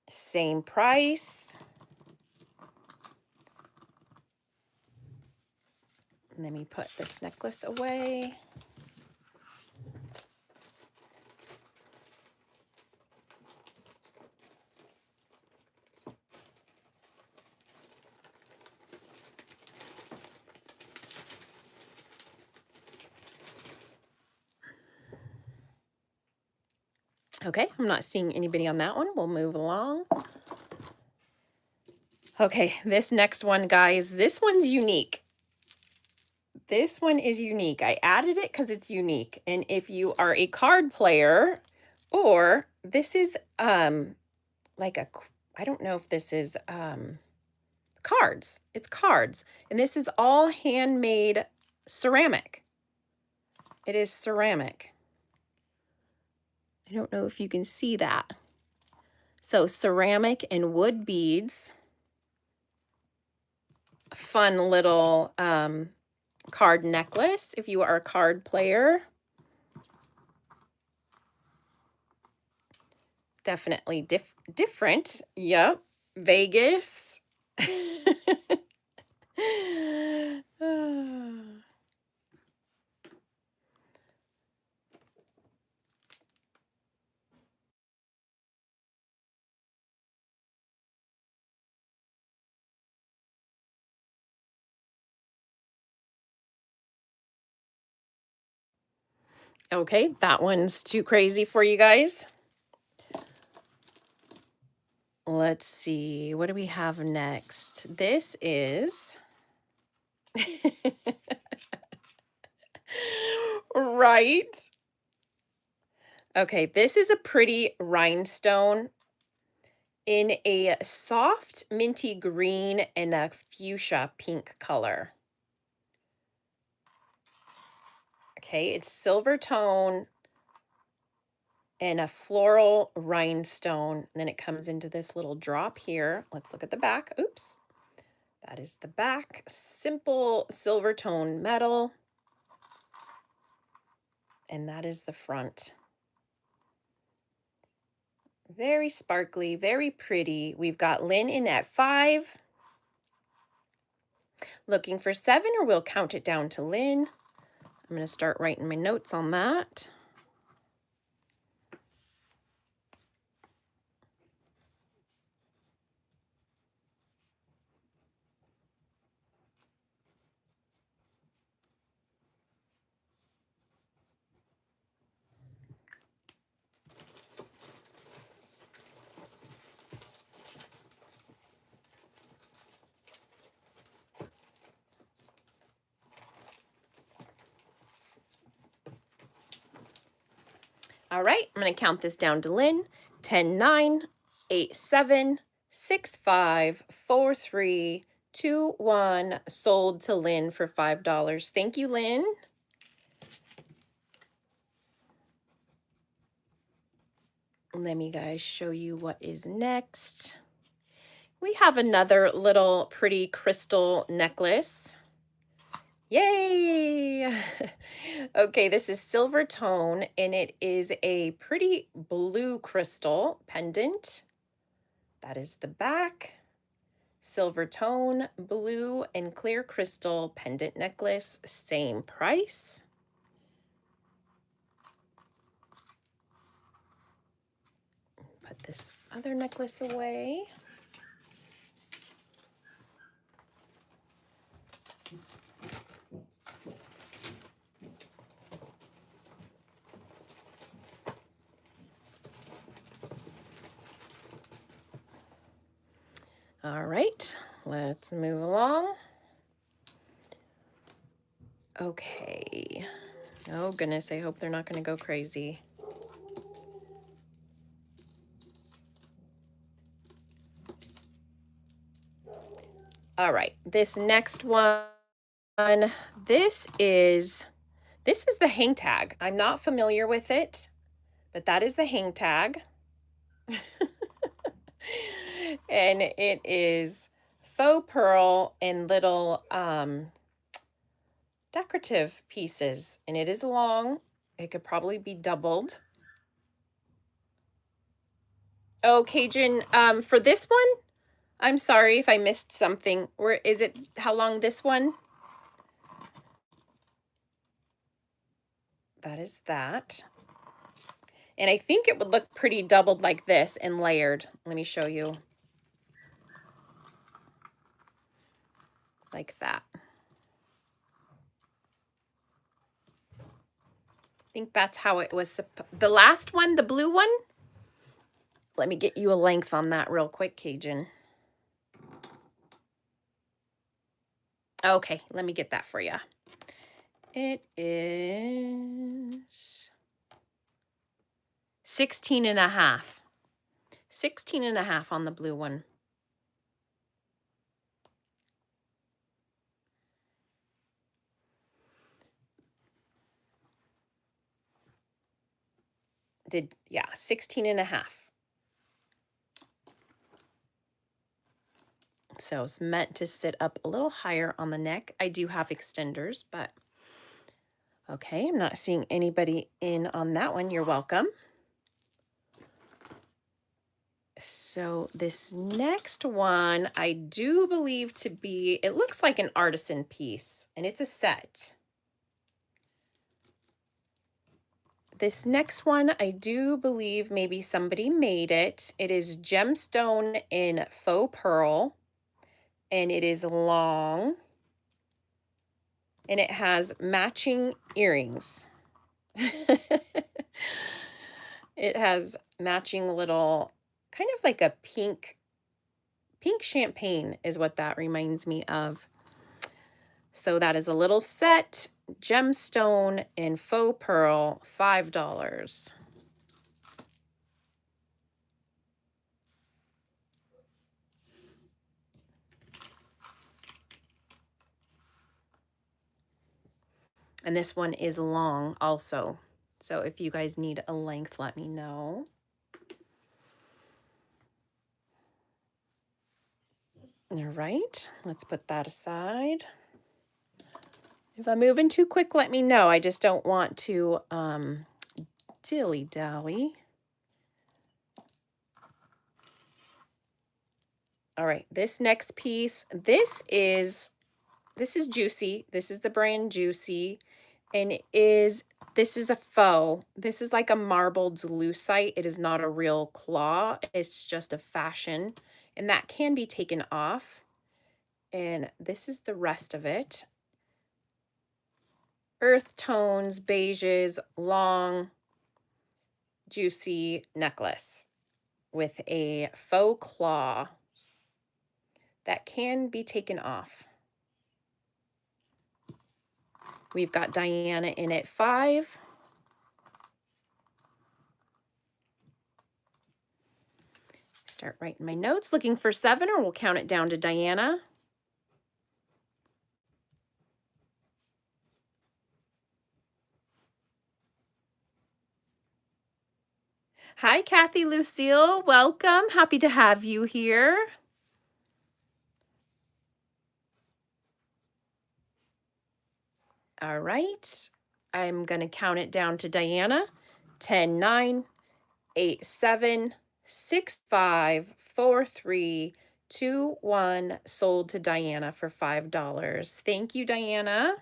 Same price. Let me put this necklace away. Okay, I'm not seeing anybody on that one. We'll move along. Okay, this next one, guys, this one's unique. This one is unique. I added it because it's unique. And if you are a card player, or this is like a, I don't know if this is cards. It's cards. And this is all handmade ceramic. It is ceramic. I don't know if you can see that. So ceramic and wood beads. Fun little card necklace if you are a card player. Definitely different. Yep. Vegas. Okay, that one's too crazy for you guys. Let's see. What do we have next? This is right. Okay, this is a pretty rhinestone in a soft minty green and a fuchsia pink color. Okay, it's silver tone and a floral rhinestone. And then it comes into this little drop here. Let's look at the back. Oops. That is the back. Simple silver tone metal. And that is the front. Very sparkly, very pretty. We've got Lynn in at 5. Looking for 7, or we'll count it down to Lynn. I'm going to start writing my notes on that. All right, I'm going to count this down to Lynn. 10, 9, 8, 7, 6, 5, 4, 3, 2, 1. Sold to Lynn for $5. Thank you, Lynn. Let me guys show you what is next. We have another little pretty crystal necklace. Yay! Okay, this is silver tone, and it is a pretty blue crystal pendant. That is the back. Silver tone, blue, and clear crystal pendant necklace, same price. Put this other necklace away. All right, let's move along. Okay. Oh goodness, I hope they're not going to go crazy. All right, this next one, this is the hang tag. I'm not familiar with it, but that is the hang tag. And it is faux pearl and little decorative pieces, and it is long. It could probably be doubled. Oh, Cajun, for this one, I'm sorry if I missed something. Where is it? How long this one? That is that. And I think it would look pretty doubled like this and layered. Let me show you. Like that. I think that's how it was. The last one, the blue one. Let me get you a length on that real quick, Cajun. Okay, let me get that for you. It is 16 and a half. 16 and a half on the blue one. Yeah, 16 and a half. So it's meant to sit up a little higher on the neck. I do have extenders, but okay, I'm not seeing anybody in on that one. You're welcome. So this next one, I do believe to be, it looks like an artisan piece, and it's a set. This next one, I do believe maybe somebody made it. It is gemstone in faux pearl, and it is long, and it has matching earrings. It has matching little, kind of like a pink champagne is what that reminds me of. So that is a little set, gemstone in faux pearl, $5. And this one is long also. So if you guys need a length, let me know. All right, let's put that aside. If I'm moving too quick, let me know. I just don't want to dilly-dally. All right, this next piece, this is Juicy. This is the brand Juicy, and this is a faux. This is like a marbled lucite. It is not a real claw. It's just a fashion, and that can be taken off. And this is the rest of it. Earth tones, beiges, long, juicy necklace with a faux claw that can be taken off. We've got Diana in at 5. Start writing my notes. Looking for 7, or we'll count it down to Diana. Hi, Kathy Lucille. Welcome. Happy to have you here. All right. I'm going to count it down to Diana. 10, 9, 8, 7, 6, 5, 4, 3, 2, 1. Sold to Diana for $5. Thank you, Diana.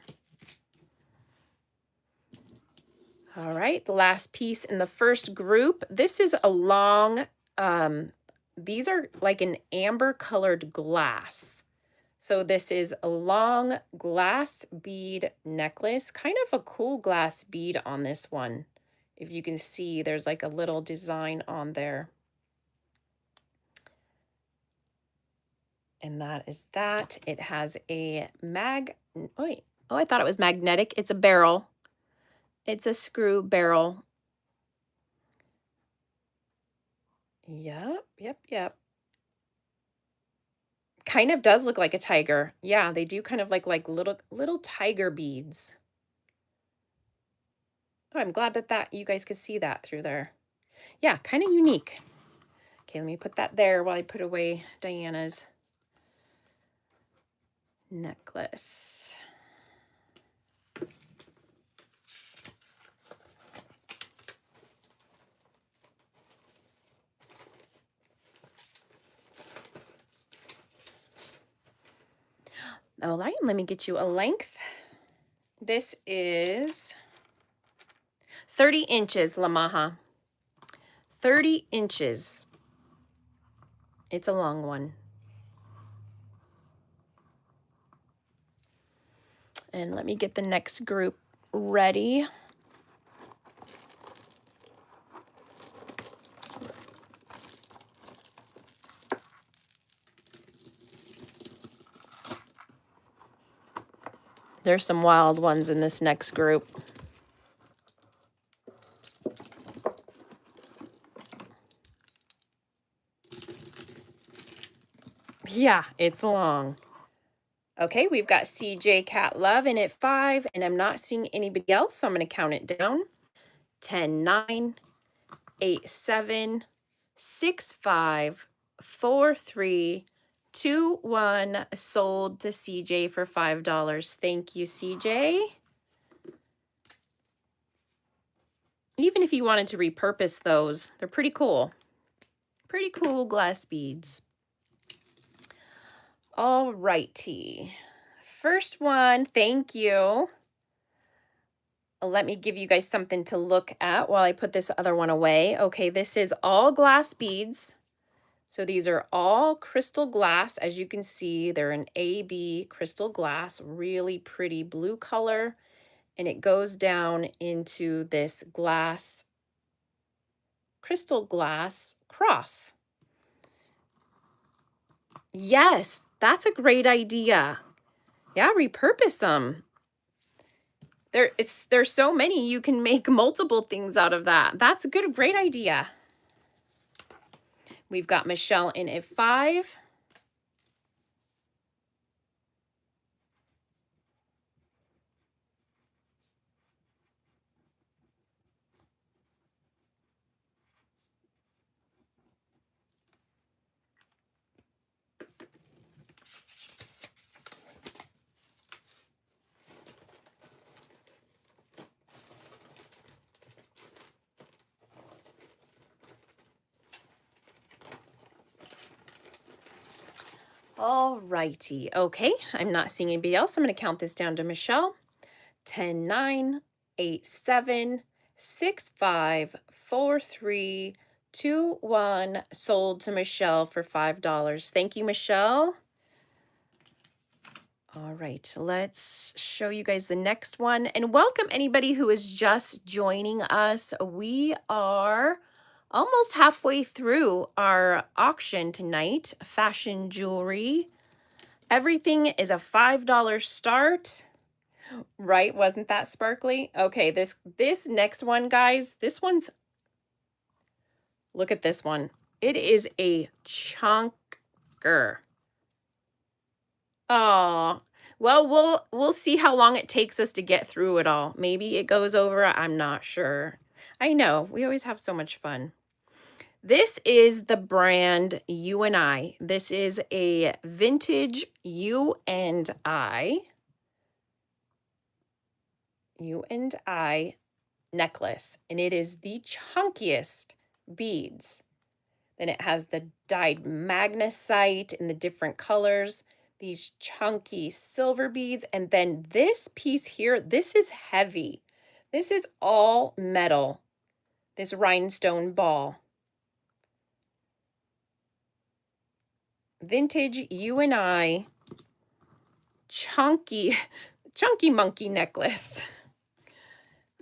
All right, the last piece in the first group. This is a long, these are like an amber colored glass. So this is a long glass bead necklace, kind of a cool glass bead on this one. If you can see, there's like a little design on there. And that is that. It has a I thought it was magnetic. It's a barrel. It's a screw barrel. Yep. Kind of does look like a tiger. Yeah, they do kind of like little tiger beads. Oh, I'm glad that you guys could see that through there. Yeah, kind of unique. Okay, let me put that there while I put away Diana's necklace. All right, let me get you a length. This is 30 inches, Lamaha. 30 inches. It's a long one. And let me get the next group ready. There's some wild ones in this next group. Yeah, it's long. Okay, we've got CJ Cat Love in at 5, and I'm not seeing anybody else, so I'm going to count it down. 10, 9, 8, 7, 6, 5, 4, 3, 2, 1. Sold to CJ for $5. Thank you, CJ. Even if you wanted to repurpose those, they're pretty cool. Pretty cool glass beads. All righty. First one, thank you. Let me give you guys something to look at while I put this other one away. Okay, this is all glass beads. So these are all crystal glass. As you can see, they're an AB crystal glass, really pretty blue color. And it goes down into this glass, crystal glass cross. Yes, that's a great idea. Yeah, repurpose them. There's so many, you can make multiple things out of that. That's a great idea. We've got Michelle in at 5. All righty. Okay, I'm not seeing anybody else. I'm going to count this down to Michelle. 10, 9, 8, 7, 6, 5, 4, 3, 2, 1. Sold to Michelle for $5. Thank you, Michelle. All right, let's show you guys the next one. And welcome anybody who is just joining us. We are almost halfway through our auction tonight, fashion jewelry. Everything is a $5 start. Right? Wasn't that sparkly? Okay, this next one, guys, this one's, look at this one. It is a chunker. Oh, well, we'll see how long it takes us to get through it all. Maybe it goes over, I'm not sure. I know, we always have so much fun. This is the brand You and I. This is a vintage You and I necklace, and it is the chunkiest beads. Then it has the dyed magnesite in the different colors, these chunky silver beads, and then this piece here, this is heavy. This is all metal, this rhinestone ball. Vintage You and I chunky monkey necklace.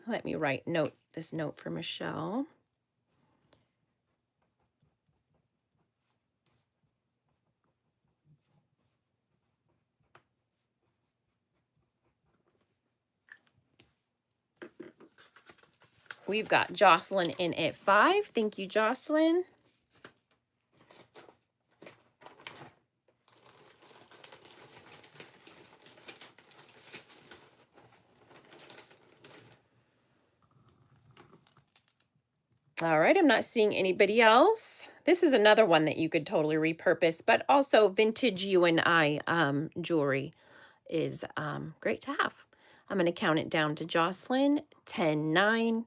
Let me write this note for Michelle. We've got Jocelyn in at 5. Thank you, Jocelyn. All right, I'm not seeing anybody else. This is another one that you could totally repurpose, but also vintage You and I jewelry is great to have. I'm going to count it down to Jocelyn. 10, 9,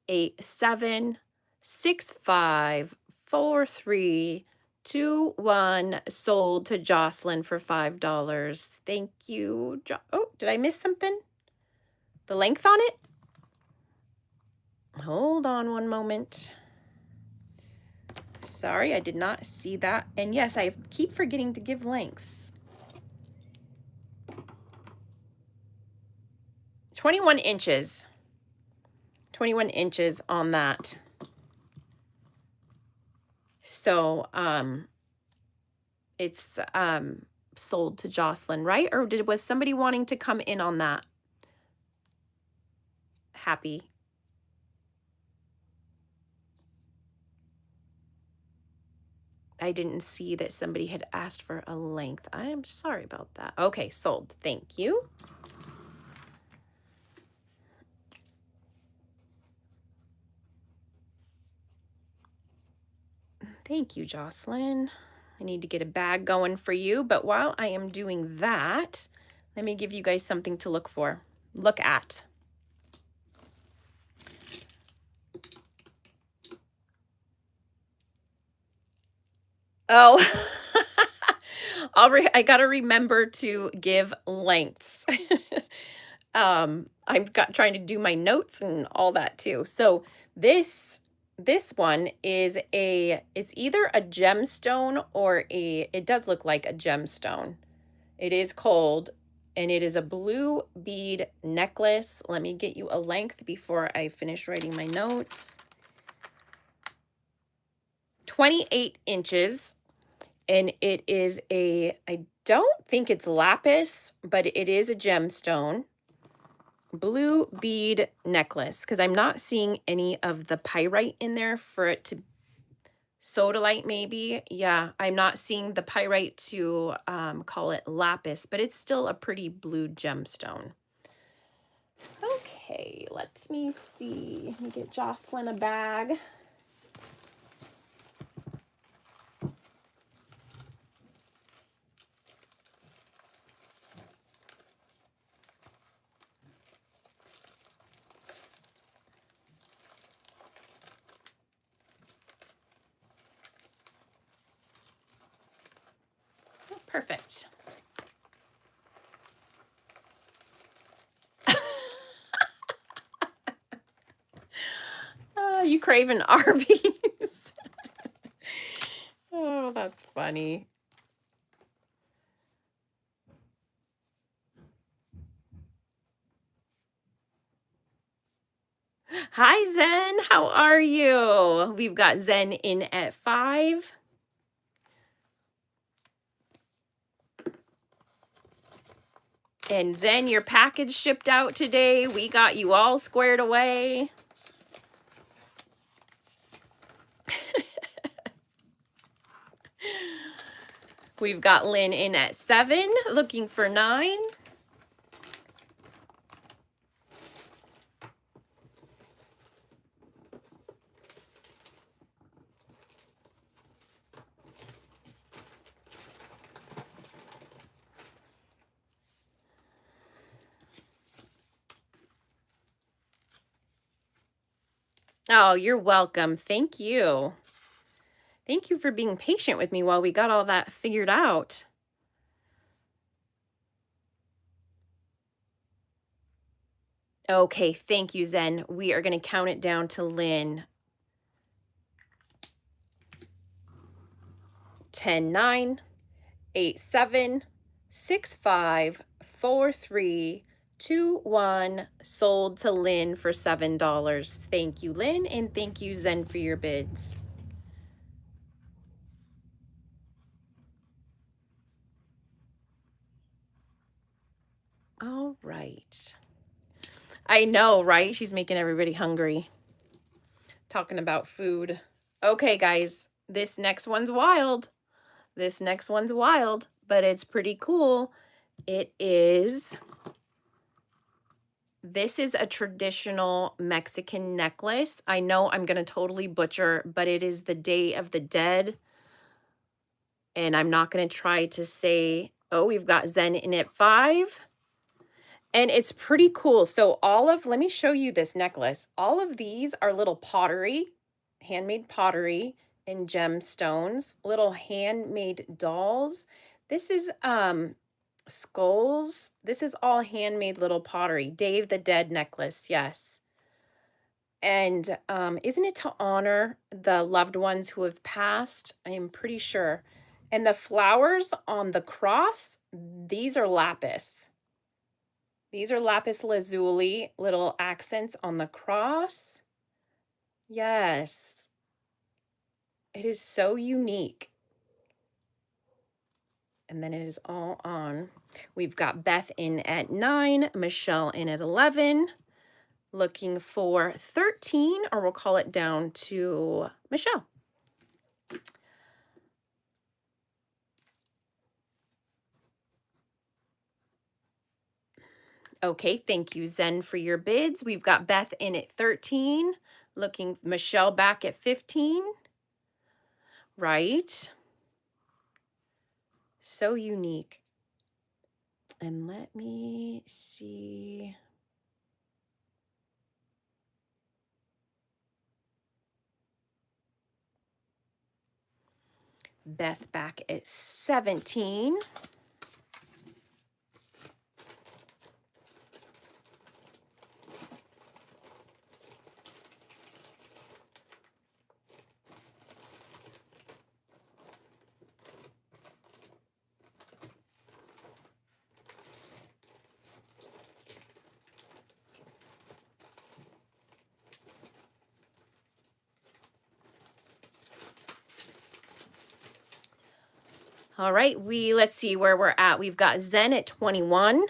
8, 7, 6, 5, 4, 3, 2, 1. Sold to Jocelyn for $5. Thank you. Oh, did I miss something? The length on it? Hold on one moment. Sorry, I did not see that. And yes, I keep forgetting to give lengths. 21 inches. 21 inches on that. So, it's sold to Jocelyn, right? Or was somebody wanting to come in on that? Happy. I didn't see that somebody had asked for a length. I'm sorry about that. Okay, sold. Thank you. Thank you, Jocelyn. I need to get a bag going for you, but while I am doing that, let me give you guys something to look for. Look at. Oh, I gotta remember to give lengths. Trying to do my notes and all that too. So this one is it's either a gemstone or it does look like a gemstone. It is cold and it is a blue bead necklace. Let me get you a length before I finish writing my notes. 28 inches. And it is I don't think it's lapis, but it is a gemstone. Blue bead necklace, because I'm not seeing any of the pyrite in there for it to sodalite maybe. Yeah, I'm not seeing the pyrite to call it lapis, but it's still a pretty blue gemstone. Okay, let me see. Let me get Jocelyn a bag. Perfect. You craving Arby's? Oh, that's funny. Hi, Zen. How are you? We've got Zen in at 5. And Zen, your package shipped out today. We got you all squared away. We've got Lynn in at 7, looking for 9. Oh, you're welcome. Thank you. Thank you for being patient with me while we got all that figured out. Okay, thank you, Zen. We are going to count it down to Lynn. 10, 9, 8, 7, 6, 5, 4, 3, 2, 1. Sold to Lynn for $7. Thank you, Lynn, and thank you, Zen, for your bids. All right. I know, right? She's making everybody hungry. Talking about food. Okay, guys, this next one's wild. This next one's wild, but it's pretty cool. This is a traditional Mexican necklace. I know I'm going to totally butcher, but it is the Day of the Dead. And I'm not going to try to say, oh, we've got Zen in at 5. And it's pretty cool. So let me show you this necklace. All of these are little pottery, handmade pottery and gemstones, little handmade dolls. This is skulls. This is all handmade little pottery. Day of the Dead necklace, yes. And isn't it to honor the loved ones who have passed? I am pretty sure. And the flowers on the cross, these are lapis. These are lapis lazuli, little accents on the cross. Yes. It is so unique. And then it is all on. We've got Beth in at 9, Michelle in at 11, looking for 13, or we'll call it down to Michelle. Okay, thank you, Zen, for your bids. We've got Beth in at 13, looking Michelle back at 15. Right? So unique. And let me see. Beth back at 17. All right, let's see where we're at. We've got Zen at 21,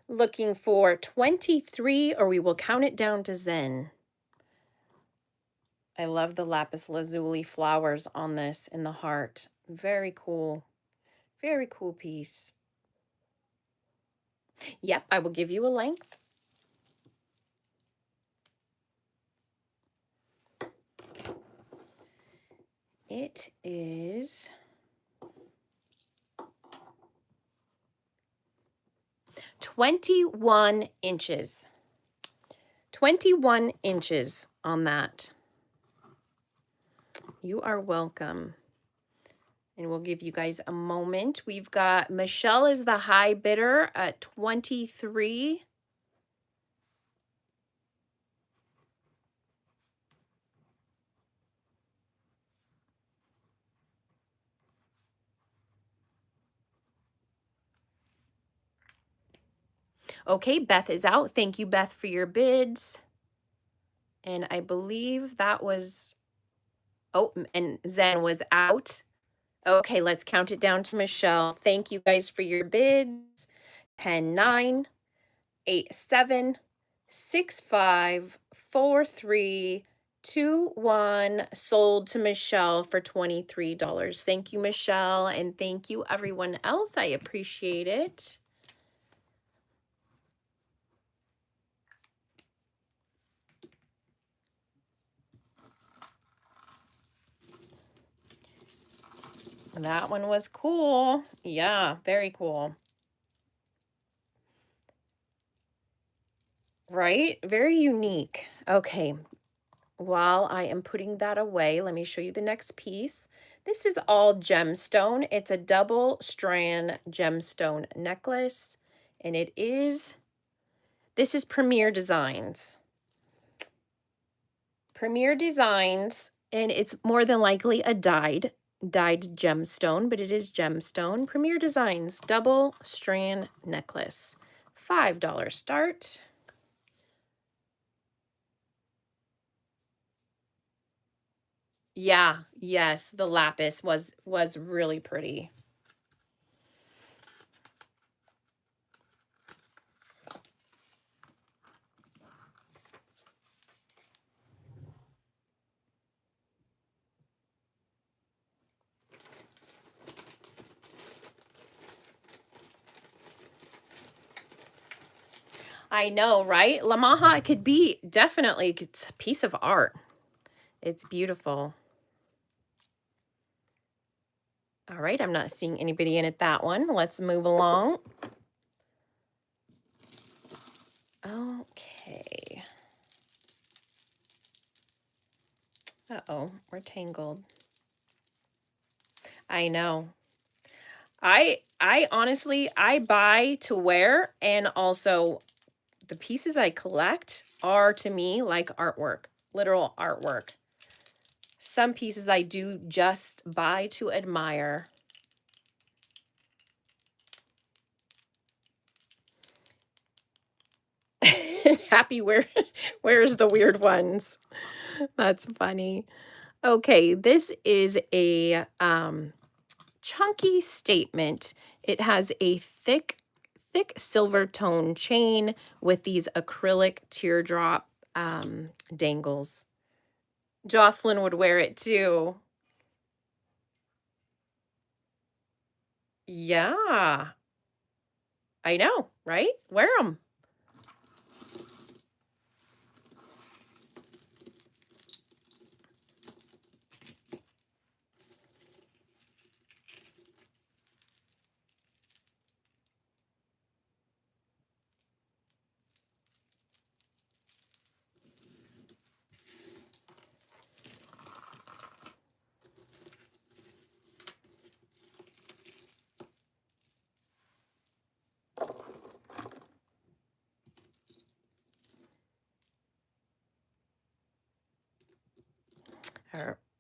looking for 23, or we will count it down to Zen. I love the lapis lazuli flowers on this in the heart. Very cool. Very cool piece. Yep, I will give you a length. It is 21 inches. 21 inches on that. You are welcome. And we'll give you guys a moment. We've got Michelle is the high bidder at 23. Okay, Beth is out. Thank you, Beth, for your bids. And I believe that was, oh, and Zen was out. Okay, let's count it down to Michelle. Thank you guys for your bids. 10, 9, 8, 7, 6, 5, 4, 3, 2, 1. Sold to Michelle for $23. Thank you, Michelle, and thank you, everyone else. I appreciate it. That one was cool. Yeah, very cool. Right? Very unique. Okay. While I am putting that away, let me show you the next piece. This is all gemstone. It's a double strand gemstone necklace, and this is Premier Designs. Premier Designs, and it's more than likely a dyed gemstone, but it is gemstone. Premier Designs double strand necklace. $5 start. Yeah, yes, the lapis was really pretty. I know, right? Lamaha could be definitely, it's a piece of art. It's beautiful. All right, I'm not seeing anybody in at that one. Let's move along. Okay. Uh-oh, we're tangled. I know. I honestly, I buy to wear, and also the pieces I collect are to me like artwork, literal artwork. Some pieces I do just buy to admire. Happy where's the weird ones? That's funny. Okay, this is a chunky statement. It has a thick silver tone chain with these acrylic teardrop dangles. Jocelyn would wear it too. Yeah, I know, right? Wear them.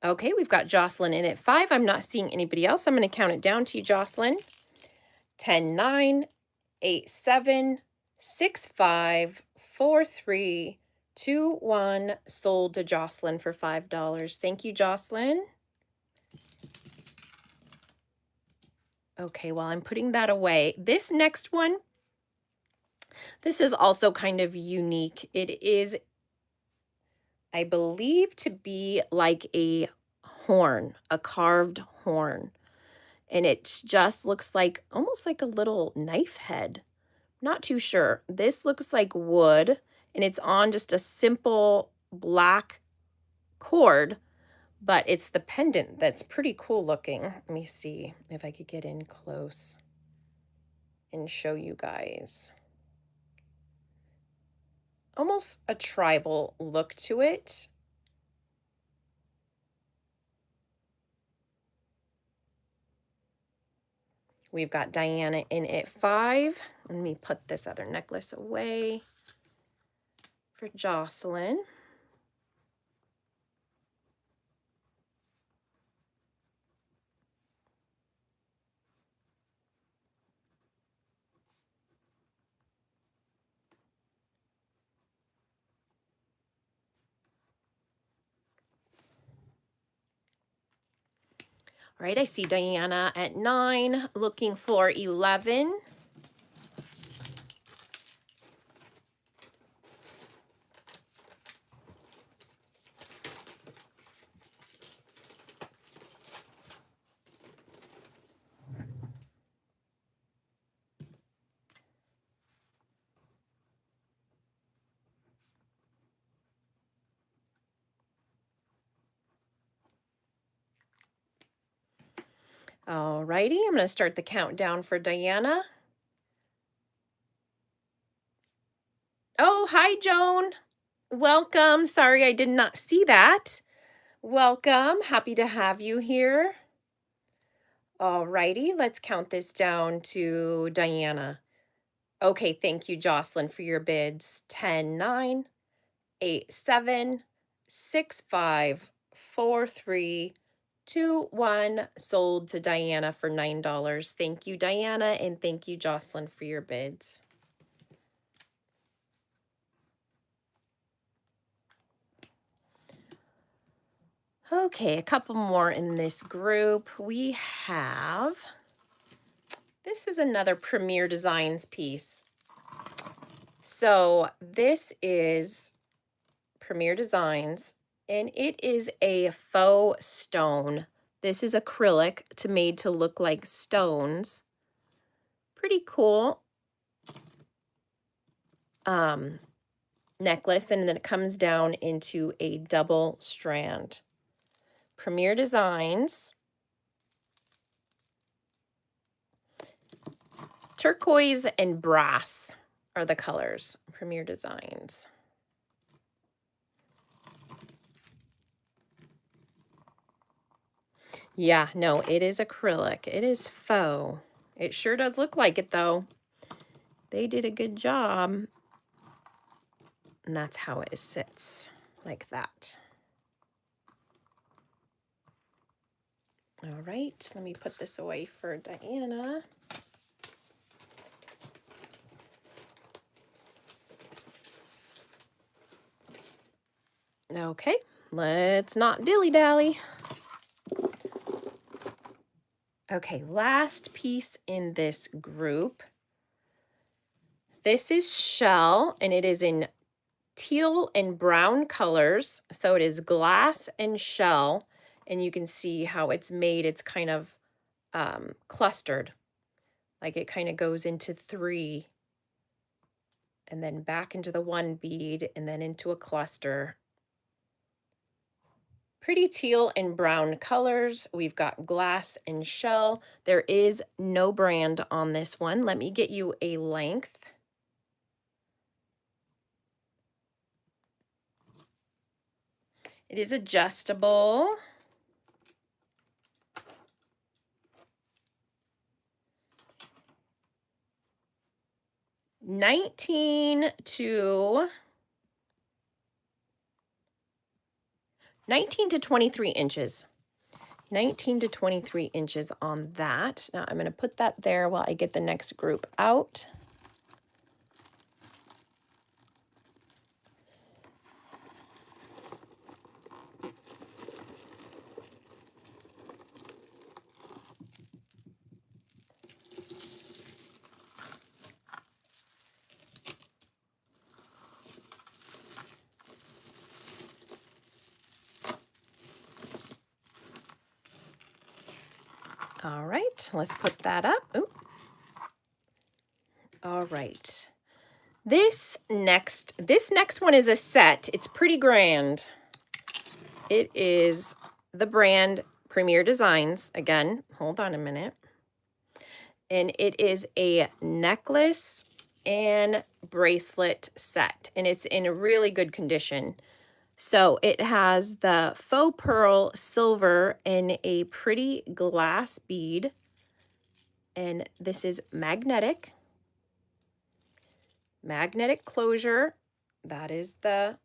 Okay, we've got Jocelyn in at 5. I'm not seeing anybody else. I'm going to count it down to you, Jocelyn. 10, 9, 8, 7, 6, 5, 4, 3, 2, 1. Sold to Jocelyn for $5. Thank you, Jocelyn. Okay, well, I'm putting that away. This next one, this is also kind of unique. It is, I believe, to be like a horn, a carved horn. And it just looks like almost like a little knife head. Not too sure. This looks like wood, and it's on just a simple black cord, but it's the pendant that's pretty cool looking. Let me see if I could get in close and show you guys. Almost a tribal look to it. We've got Diana in at 5. Let me put this other necklace away for Jocelyn. All right, I see Diana at 9, looking for 11. All righty, I'm going to start the countdown for Diana. Oh, hi, Joan. Welcome. Sorry I did not see that. Welcome. Happy to have you here. All righty, let's count this down to Diana. Okay, thank you, Jocelyn, for your bids. 10, 9, 8, 7, 6, 5, 4, 3, 2, 1. Sold to Diana for $9. Thank you, Diana, and thank you, Jocelyn, for your bids. Okay, a couple more in this group. We have, this is another Premier Designs piece. So this is Premier Designs, and it is a faux stone. This is acrylic made to look like stones. Pretty cool necklace, and then it comes down into a double strand. Premier Designs. Turquoise and brass are the colors. Premier Designs. Yeah, no, it is acrylic. It is faux. It sure does look like it, though. They did a good job. And that's how it sits, like that. All right, let me put this away for Diana. Okay, let's not dilly-dally. Okay, last piece in this group. This is Shell, and it is in teal and brown colors. So it is glass and shell, and you can see how it's made. It's kind of clustered, like it kind of goes into 3 and then back into the 1 bead and then into a cluster. Pretty teal and brown colors. We've got glass and shell. There is no brand on this one. Let me get you a length. It is adjustable. Nineteen to 23 inches. 19 to 23 inches on that. Now I'm going to put that there while I get the next group out. All right, let's put that up. Ooh. All right. This next one is a set. It's pretty grand. It is the brand Premier Designs. Again, hold on a minute. And it is a necklace and bracelet set, and it's in a really good condition. So it has the faux pearl silver and a pretty glass bead, and this is magnetic closure. That is the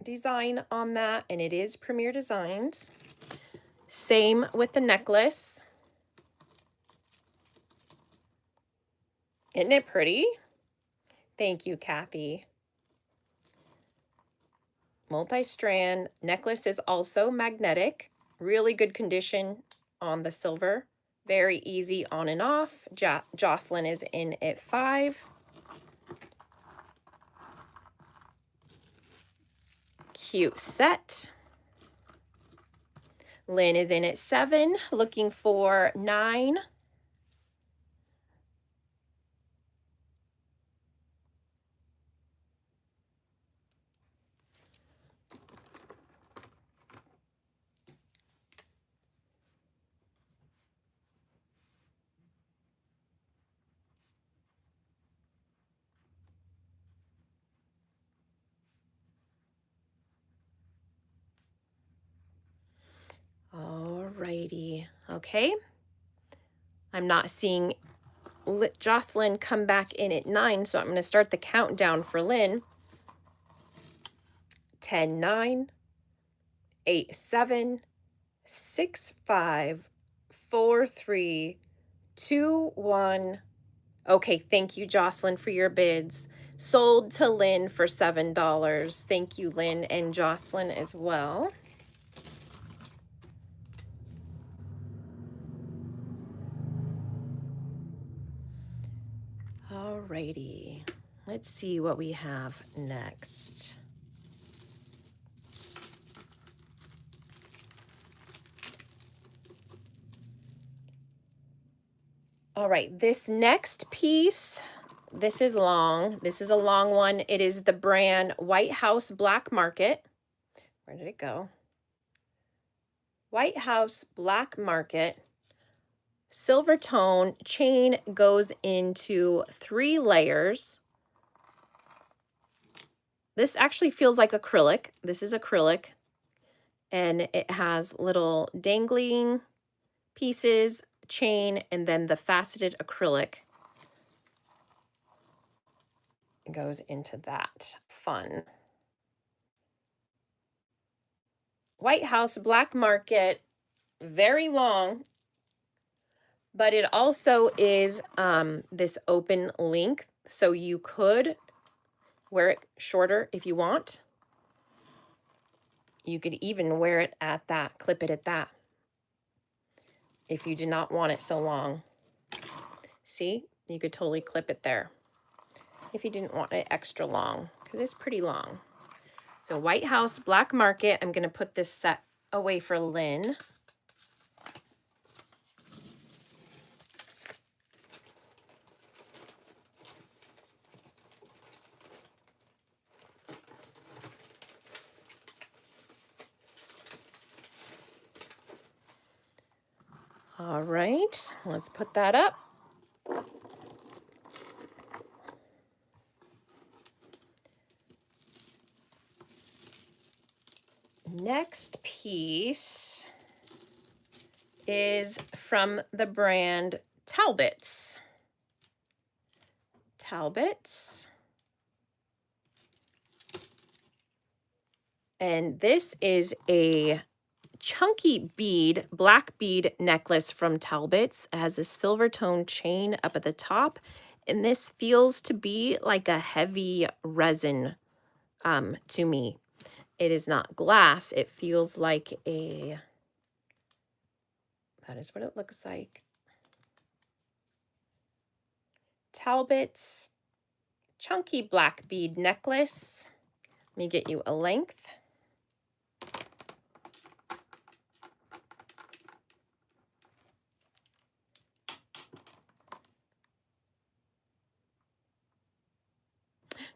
design on that, and it is Premier Designs. Same with the necklace. Isn't it pretty? Thank you, Kathy. Multi-strand necklace is also magnetic. Really good condition on the silver. Very easy on and off. Jocelyn is in at 5. Cute set. Lynn is in at 7, looking for 9. Alrighty, okay. I'm not seeing Jocelyn come back in at 9, so I'm going to start the countdown for Lynn. 10, 9, 8, 7, 6, 5, 4, 3, 2, 1. Okay, thank you, Jocelyn, for your bids. Sold to Lynn for $7. Thank you, Lynn and Jocelyn as well. Alrighty, let's see what we have next. All right, this next piece, this is long. This is a long one. It is the brand White House Black Market. Where did it go? White House Black Market. Silver tone chain goes into 3 layers. This actually feels like acrylic. This is acrylic, and it has little dangling pieces, chain, and then the faceted acrylic goes into that. Fun. White House Black Market, very long, but it also is this open length, so you could wear it shorter if you want. You could even wear it at that, clip it at that. if you did not want it so long. See, you could totally clip it there if you didn't want it extra long, because it's pretty long. So White House Black Market, I'm going to put this set away for Lynn. All right, let's put that up. Next piece is from the brand Talbots. Talbots. And this is a chunky bead, black bead necklace from Talbots. It has a silver tone chain up at the top. And this feels to be like a heavy resin to me. It is not glass. It feels like a, that is what it looks like. Talbots chunky black bead necklace. Let me get you a length.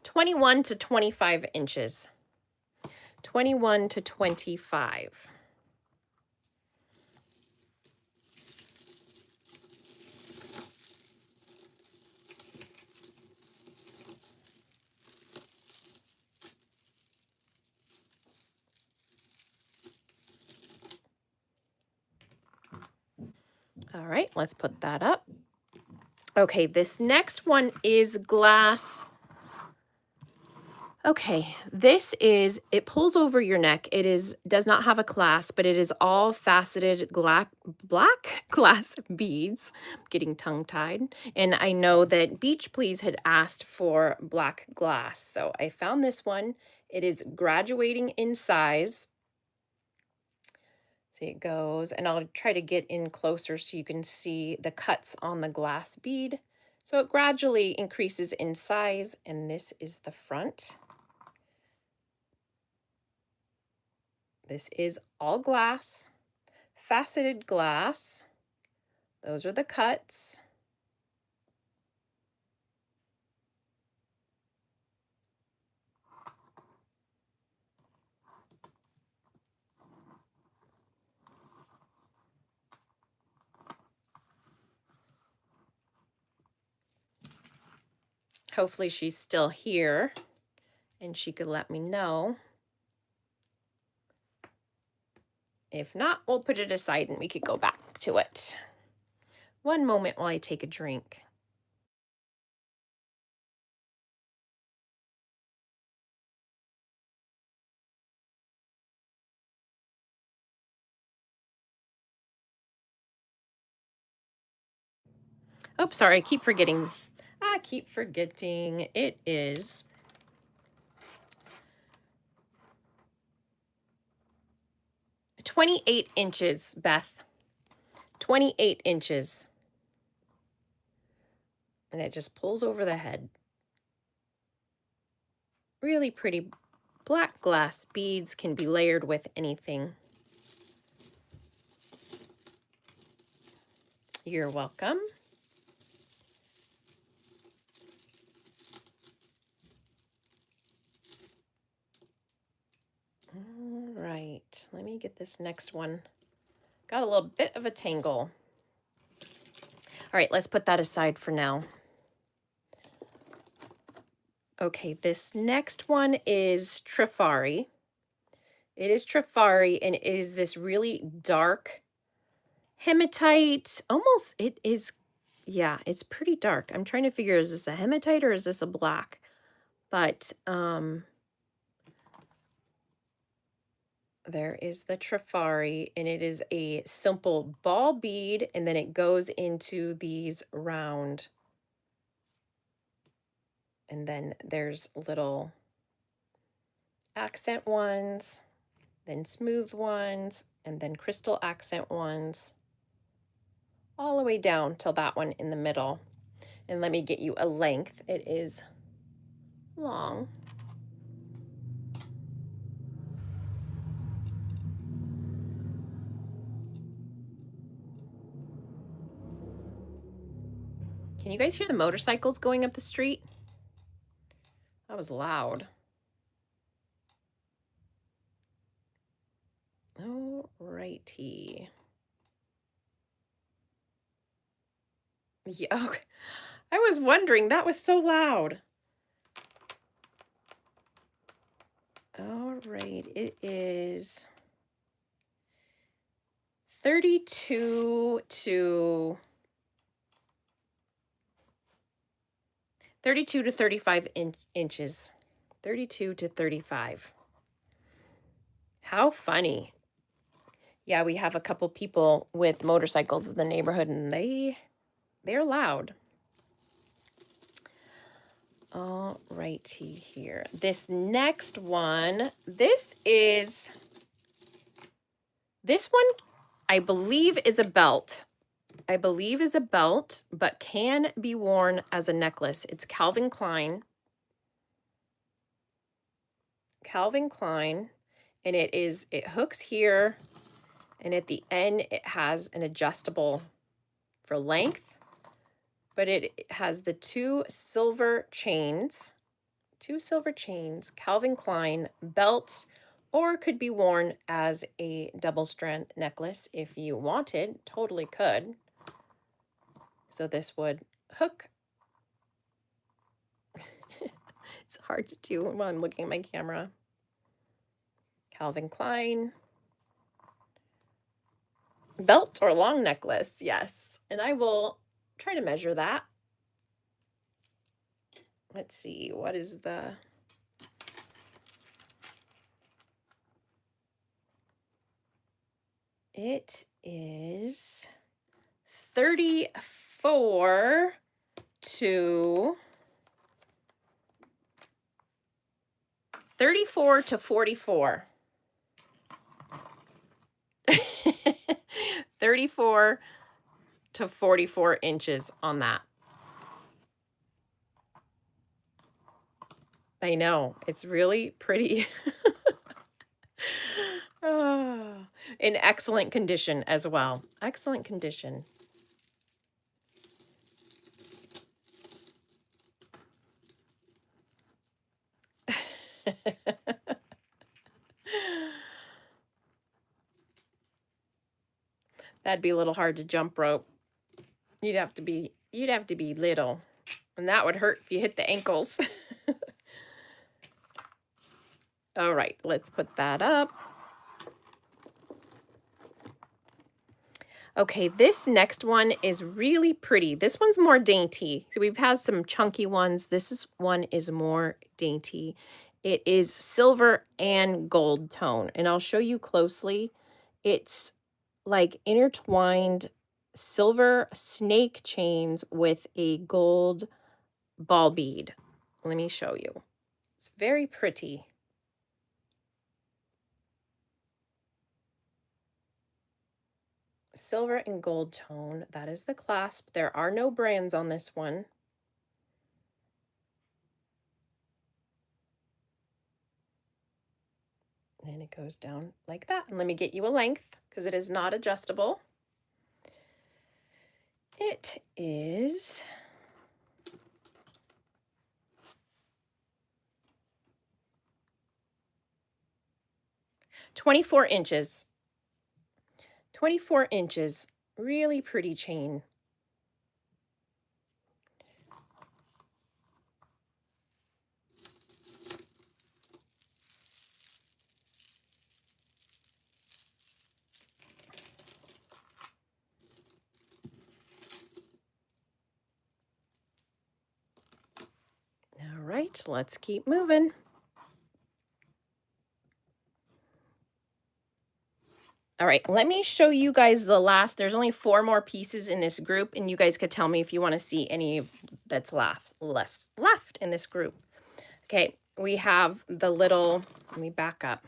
(21 to 25 inches). 21 to 25. All right, let's put that up. Okay, this next one is glass. Okay, this is, it pulls over your neck. It does not have a clasp, but it is all faceted black glass beads. I'm getting tongue-tied. And I know that Beach Please had asked for black glass, so I found this one. It is graduating in size. See, it goes, and I'll try to get in closer so you can see the cuts on the glass bead. So it gradually increases in size, and this is the front. This is all glass, faceted glass. Those are the cuts. Hopefully she's still here and she could let me know. If not, we'll put it aside and we could go back to it. One moment while I take a drink. Oh, sorry, I keep forgetting. It is 28 inches, Beth. 28 inches. And it just pulls over the head. Really pretty black glass beads, can be layered with anything. You're welcome. All right, let me get this next one. Got a little bit of a tangle. All right, let's put that aside for now. Okay, this next one is Trifari. It is Trifari, and it is this really dark hematite. Almost, it is, yeah, it's pretty dark. I'm trying to figure, is this a hematite or is this a black? But there is the Trifari, and it is a simple ball bead, and then it goes into these round. And then there's little accent ones, then smooth ones, and then crystal accent ones. all the way down till that one in the middle. And let me get you a length. It is long. Can you guys hear the motorcycles going up the street? That was loud. All righty. Yeah, okay. I was wondering, that was so loud. All right, it is 32 to 35 inches. 32 to 35. How funny. Yeah, we have a couple people with motorcycles in the neighborhood and they're loud. All righty here. This next one, this one I believe is a belt. I believe is a belt, but can be worn as a necklace. It's Calvin Klein. Calvin Klein, and it hooks here, and at the end it has an adjustable for length, but it has the two silver chains, Calvin Klein belts, or could be worn as a double strand necklace if you wanted, totally could. So this would hook. It's hard to do while I'm looking at my camera. Calvin Klein. Belt or long necklace, yes. And I will try to measure that. Let's see, what is the... It is 34 to 44. 34 to 44 inches on that. I know, it's really pretty. In excellent condition as well. Excellent condition. That'd be a little hard to jump rope. You'd have to be little. And that would hurt if you hit the ankles. All right, let's put that up. Okay, this next one is really pretty. This one's more dainty. So we've had some chunky ones. One is more dainty. It is silver and gold tone, and I'll show you closely. It's like intertwined silver snake chains with a gold ball bead. Let me show you. It's very pretty. Silver and gold tone. That is the clasp. There are no brands on this one. And it goes down like that. And let me get you a length because it is not adjustable. It is 24 inches. 24 inches. Really pretty chain. All right, let's keep moving. All right, let me show you guys the last. There's only 4 more pieces in this group, and you guys could tell me if you want to see any that's left in this group. Okay, we have the little, let me back up.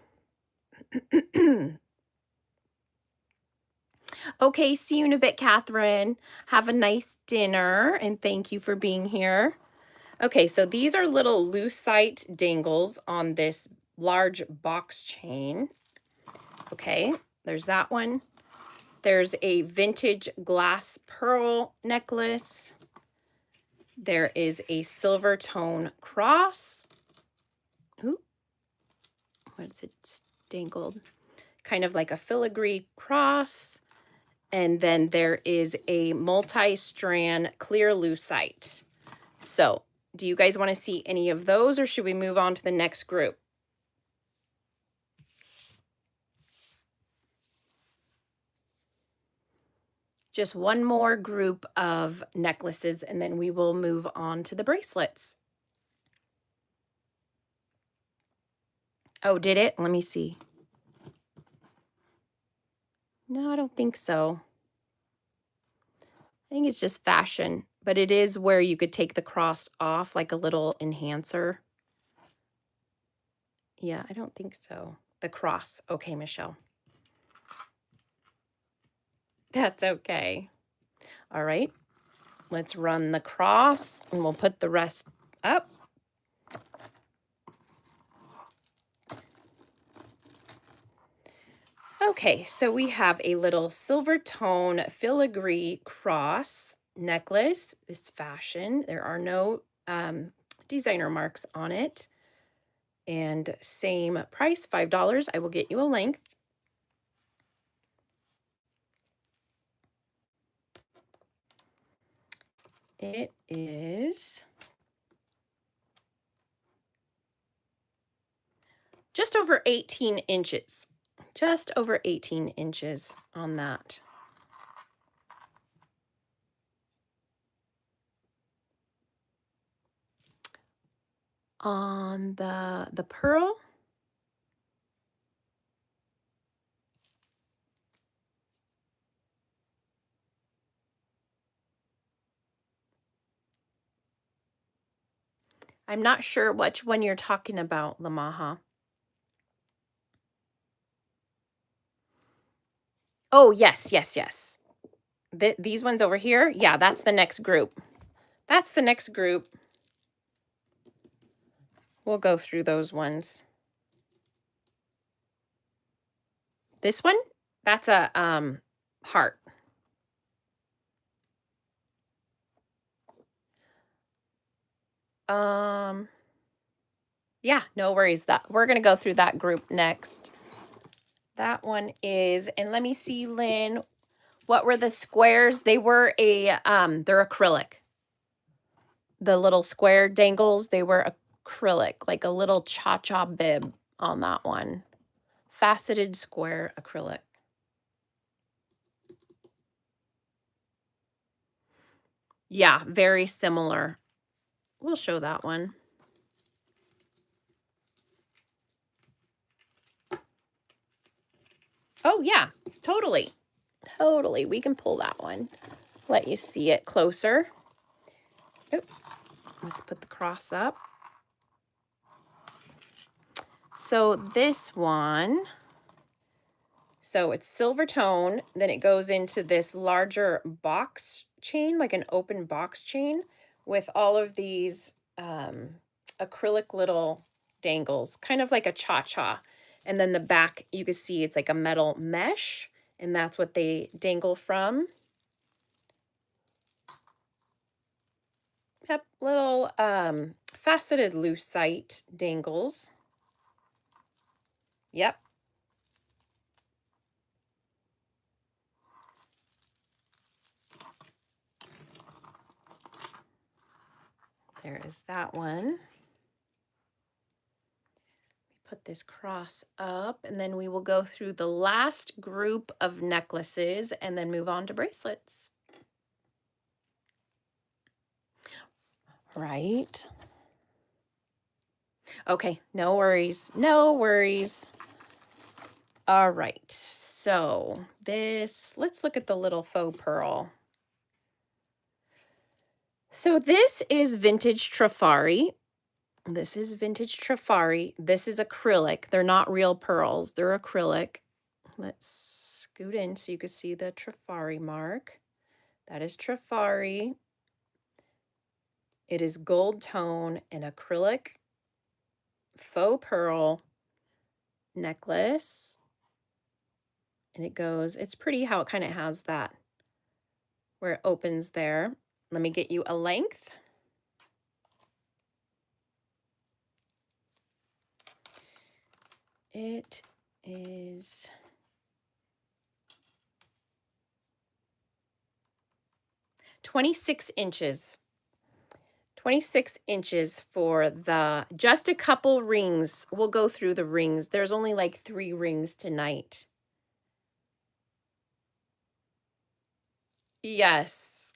Okay, see you in a bit, Catherine. Have a nice dinner, and thank you for being here. Okay, so these are little lucite dangles on this large box chain. Okay, there's that one. There's a vintage glass pearl necklace. There is a silver tone cross. Ooh, what's it dangled? Kind of like a filigree cross. And then there is a multi-strand clear lucite. So, do you guys want to see any of those, or should we move on to the next group? Just one more group of necklaces, and then we will move on to the bracelets. Oh, did it? Let me see. No, I don't think so. I think it's just fashion, but it is where you could take the cross off like a little enhancer. Yeah, I don't think so. The cross. Okay, Michelle. That's okay. All right. Let's run the cross and we'll put the rest up. Okay, so we have a little silver tone filigree cross necklace. This fashion. There are no designer marks on it. And same price, $5. I will get you a length. It is just over 18 inches. Just over 18 inches on that. On the pearl, I'm not sure which one you're talking about, Lamaha. Oh, yes, yes, yes. These ones over here, yeah, that's the next group. That's the next group. We'll go through those ones. This one, that's a heart. Yeah, no worries. That we're gonna go through that group next. That one is, and let me see, Lynn, what were the squares? They were they're acrylic. The little square dangles, they were acrylic, like a little cha-cha bib on that one. Faceted square acrylic. Yeah, very similar. We'll show that one. Oh, yeah, totally. Totally. We can pull that one. Let you see it closer. Oh, let's put the cross up. So this one, so it's silver tone, then it goes into this larger box chain, like an open box chain with all of these acrylic little dangles, kind of like a cha-cha. And then the back, you can see it's like a metal mesh, and that's what they dangle from. Yep, little faceted lucite dangles. Yep. There is that one. Put this cross up, and then we will go through the last group of necklaces and then move on to bracelets. Right. Okay, no worries. No worries. All right, so let's look at the little faux pearl. So this is vintage Trifari. This is vintage Trifari. This is acrylic. They're not real pearls. They're acrylic. Let's scoot in so you can see the Trifari mark. That is Trifari. It is gold tone and acrylic faux pearl necklace. And it goes, it's pretty how it kind of has that where it opens there. Let me get you a length. It is 26 inches. 26 inches for the, just a couple rings. We'll go through the rings. There's only like 3 rings tonight. Yes.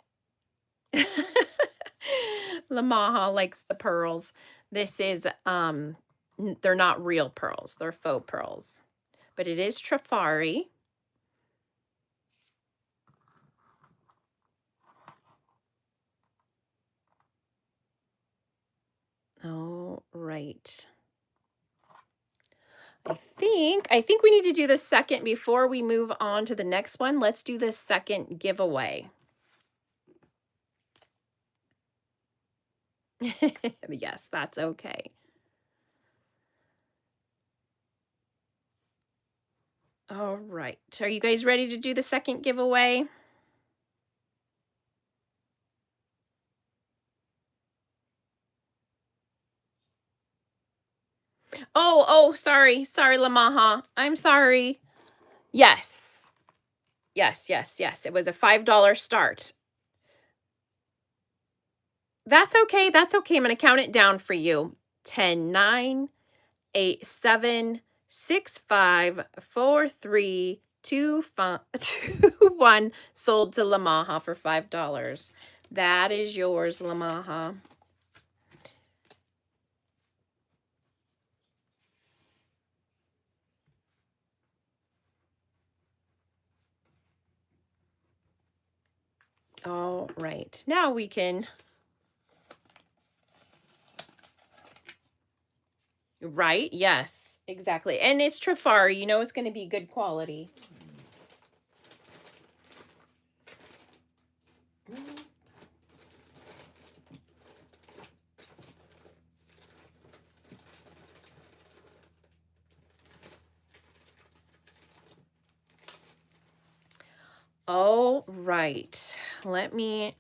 Lamaha likes the pearls. This is, they're not real pearls. They're faux pearls. But it is Trifari. All right. I think we need to do the second before we move on to the next one. Let's do the second giveaway. Yes, that's okay. All right. Are you guys ready to do the second giveaway? Oh, sorry. Sorry, Lamaha. I'm sorry. Yes. Yes. It was a $5 start. That's okay. That's okay. I'm going to count it down for you. 10, 9, 8, 7, 6, 5, 4, 3, 2, 1. Sold to Lamaha for $5. That is yours, Lamaha. All right. Now we can. Right? Yes, exactly. And it's Trifari. You know it's going to be good quality. All right. Let me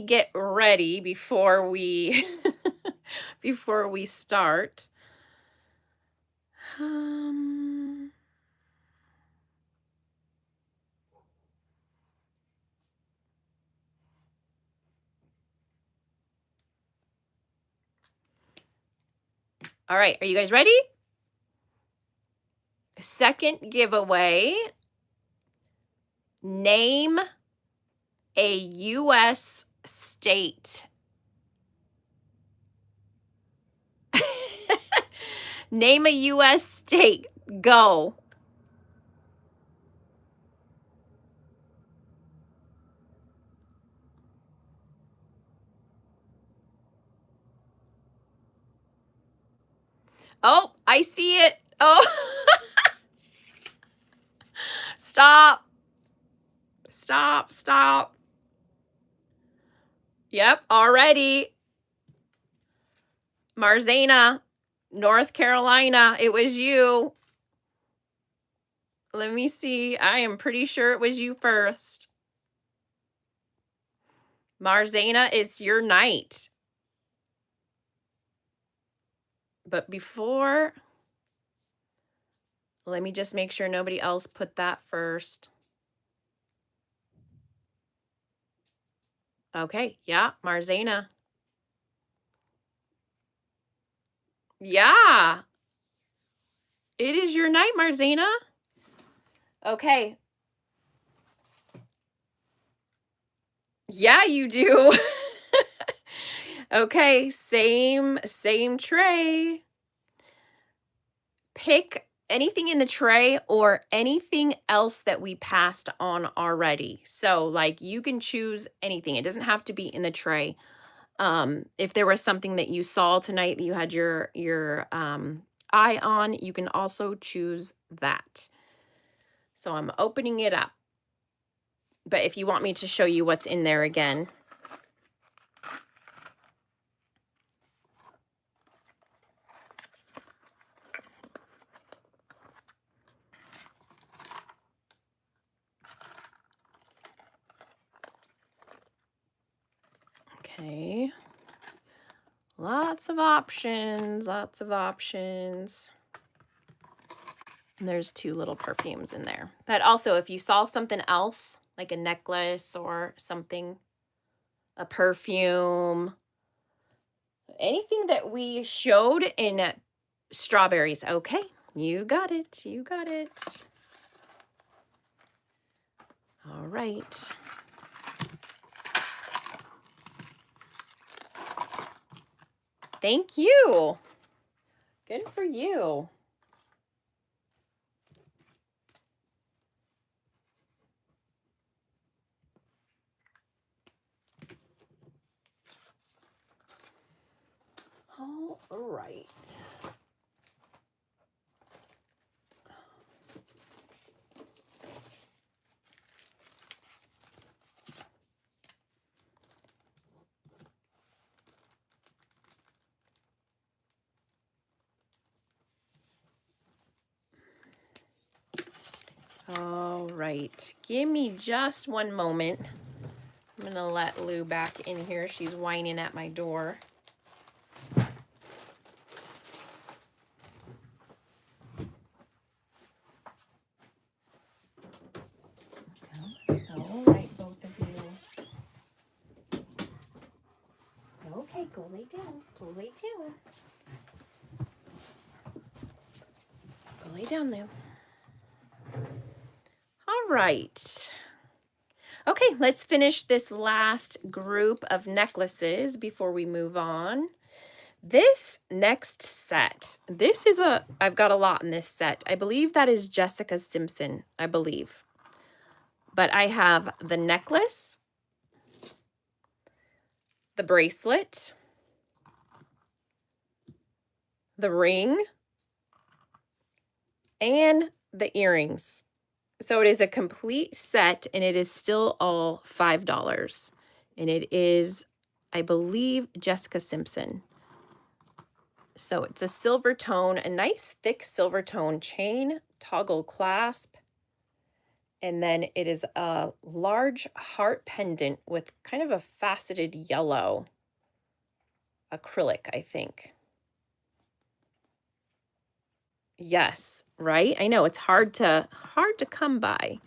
get ready before we before we start. All right, are you guys ready? Second giveaway. Name a US state. Name a US state. Go. Oh, I see it. Oh. Stop. Stop. Yep, already. Marzana, North Carolina. It was you. Let me see. I am pretty sure it was you first. Marzana, it's your night. But before, let me just make sure nobody else put that first. Okay, yeah, Marzana. Yeah. It is your night, Marzana. Okay. Yeah, you do. Okay, same tray. Pick anything in the tray or anything else that we passed on already. So like you can choose anything. It doesn't have to be in the tray. If there was something that you saw tonight that you had your eye on, you can also choose that. So I'm opening it up. But if you want me to show you what's in there again. Okay. Lots of options, lots of options. And there's 2 little perfumes in there. But also, if you saw something else, like a necklace or something, a perfume, anything that we showed in strawberries. Okay, you got it. You got it. All right. Thank you. Good for you. All right. All right. Give me just one moment. I'm going to let Lou back in here. She's whining at my door. All right, both of you. Okay, go lay down. Go lay down. Go lay down, Lou. All right. Okay, let's finish this last group of necklaces before we move on. This next set, I've got a lot in this set. I believe that is Jessica Simpson, I believe. But I have the necklace, the bracelet, the ring, and the earrings. So it is a complete set, and it is still all $5. And it is, I believe, Jessica Simpson. So it's a silver tone, a nice thick silver tone chain, toggle clasp. And then it is a large heart pendant with kind of a faceted yellow acrylic, I think. Yes, right? I know it's hard to come by.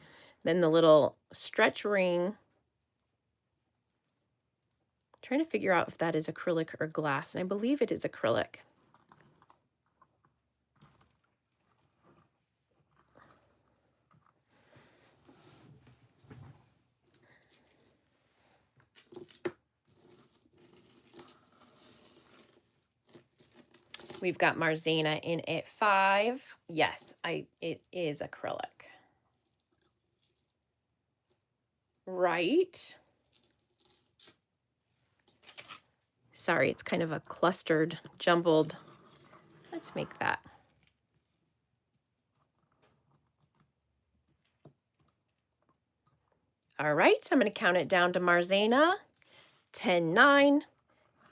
Then the little stretch ring. Trying to figure out if that is acrylic or glass, and I believe it is acrylic. We've got Marzena in at 5. Yes, it is acrylic. Right. Sorry, it's kind of a clustered, jumbled. Let's make that. All right, so I'm going to count it down to Marzena. 10, 9,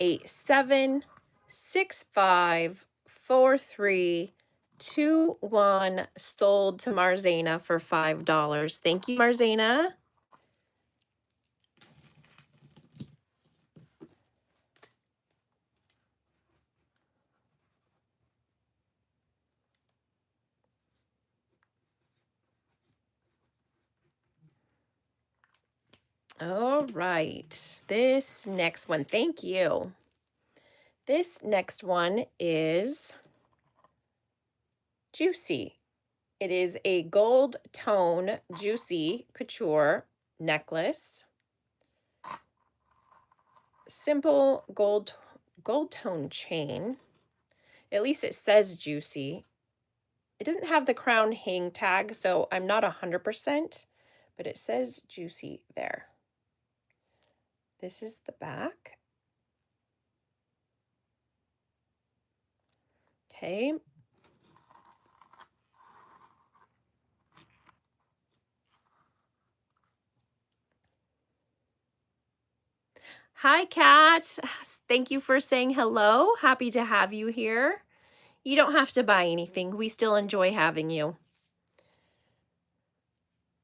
8, 7, 6, 5, 4, 3, 2, 1. Sold to Marzena for $5. Thank you, Marzena. All right, this next one, thank you. This next one is Juicy. It is a gold tone Juicy couture necklace. Simple gold tone chain. At least it says Juicy. It doesn't have the crown hang tag, so I'm not 100%, but it says Juicy there. This is the back. Okay. Hi, Kat. Thank you for saying hello. Happy to have you here. You don't have to buy anything. We still enjoy having you.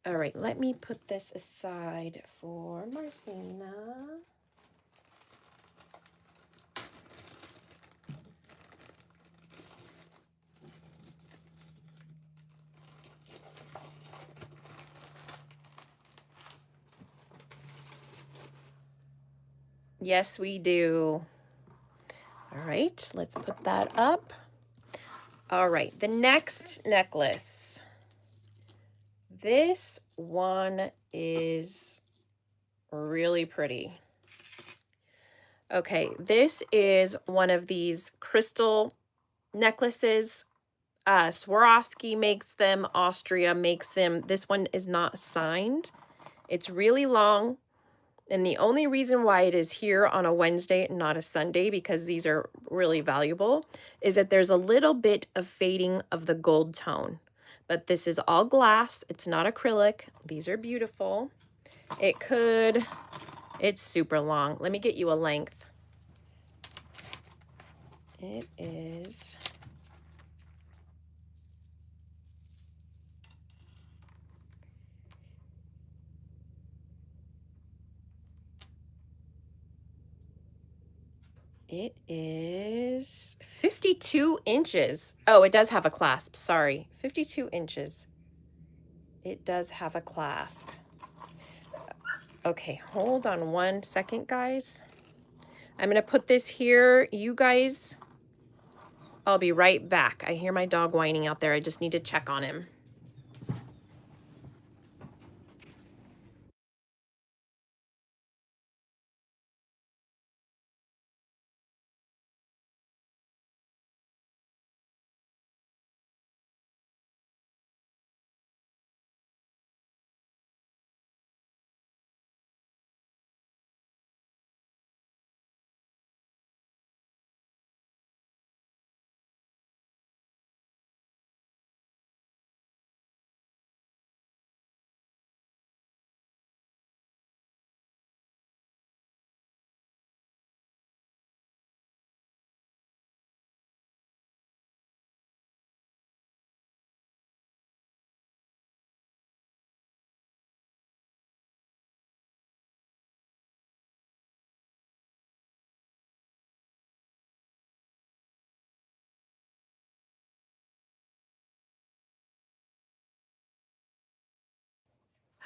All right, let me put this aside for Marcina. Yes, we do. All right, let's put that up. All right, the next necklace. This one is really pretty. Okay, this is one of these crystal necklaces. Swarovski makes them, Austria makes them. This one is not signed. It's really long. And the only reason why it is here on a Wednesday and not a Sunday, because these are really valuable, is that there's a little bit of fading of the gold tone. But this is all glass. It's not acrylic. These are beautiful. It's super long. Let me get you a length. It is... It is 52 inches. Oh, it does have a clasp. Sorry. 52 inches. It does have a clasp. Okay, hold on one second, guys. I'm going to put this here. You guys, I'll be right back. I hear my dog whining out there. I just need to check on him.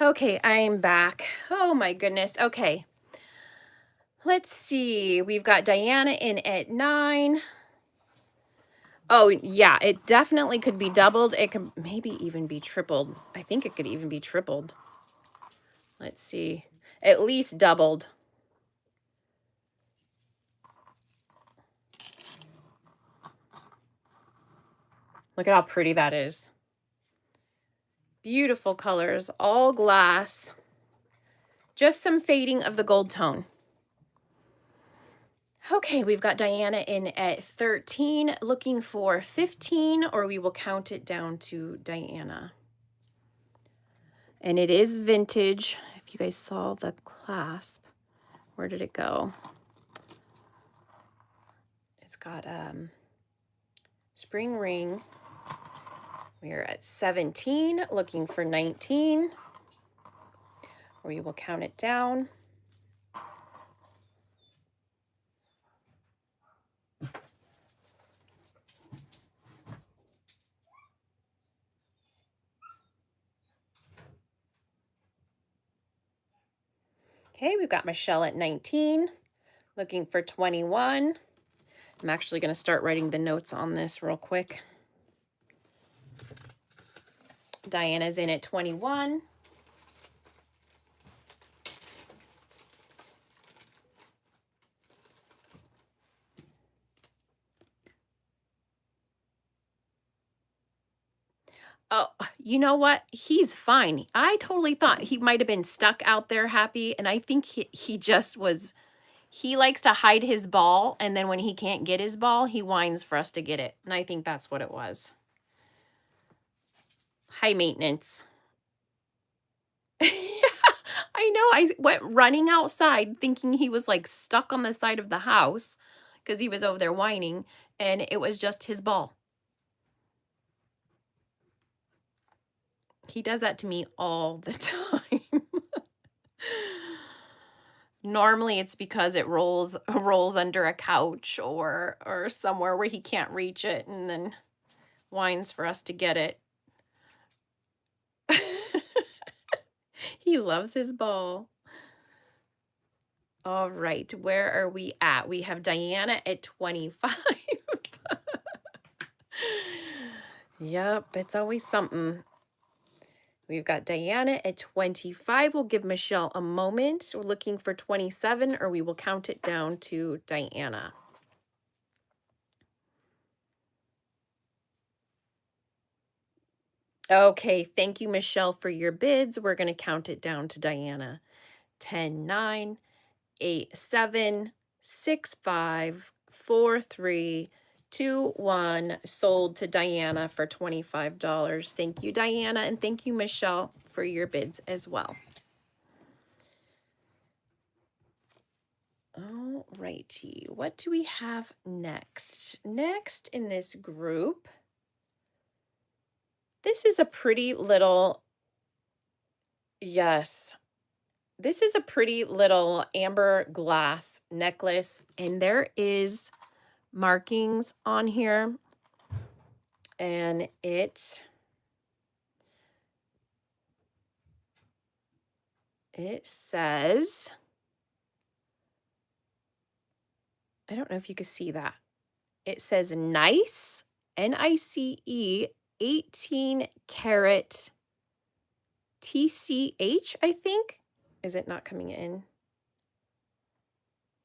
Okay, I'm back. Oh my goodness. Okay. Let's see. We've got Diana in at 9. Oh, yeah, it definitely could be doubled. It could maybe even be tripled. I think it could even be tripled. Let's see. At least doubled. Look at how pretty that is. Beautiful colors, all glass. Just some fading of the gold tone. Okay, we've got Diana in at 13, looking for 15, or we will count it down to Diana. And it is vintage. If you guys saw the clasp, where did it go? It's got spring ring. We are at 17, looking for 19. We will count it down. Okay, we've got Michelle at 19, looking for 21. I'm actually going to start writing the notes on this real quick. Diana's in at 21. Oh, you know what? He's fine. I totally thought he might have been stuck out there happy, and I think he just was, he likes to hide his ball, and then when he can't get his ball, he whines for us to get it. And I think that's what it was. High maintenance. I know, I went running outside thinking he was, like, stuck on the side of the house because he was over there whining, and it was just his ball. He does that to me all the time. Normally, it's because it rolls under a couch or somewhere where he can't reach it and then whines for us to get it. He loves his ball. All right, where are we at? We have Diana at 25. Yep, it's always something. We've got Diana at 25. We'll give Michelle a moment. We're looking for 27, or we will count it down to Diana. Okay, thank you, Michelle, for your bids. We're going to count it down to Diana. 10, 9, 8, 7, 6, 5, 4, 3, 2, 1. Sold to Diana for $25. Thank you, Diana, and thank you, Michelle, for your bids as well. All righty, what do we have next? Next in this group, this is a pretty little, yes, this is a pretty little amber glass necklace, and there is markings on here, and it says, I don't know if you can see that. It says nice, N-I-C-E, 18 karat TCH, I think. Is it not coming in?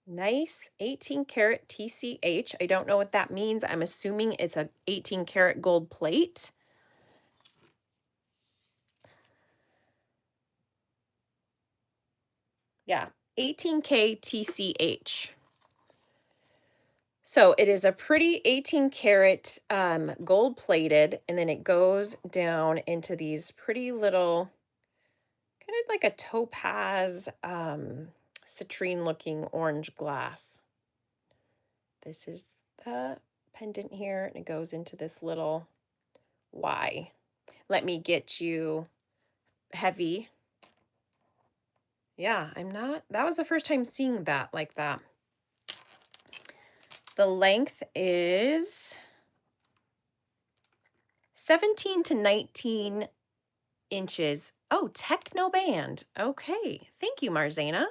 Nice, 18 karat TCH. I don't know what that means. I'm assuming it's a 18 karat gold plate. Yeah, 18K TCH. So it is a pretty 18 karat gold plated, and then it goes down into these pretty little, kind of like a topaz, citrine looking orange glass. This is the pendant here, and it goes into this little Y. Let me get you heavy. Yeah, that was the first time seeing that like that. The length is 17 to 19 inches. Oh, techno band. Okay. Thank you, Marzana.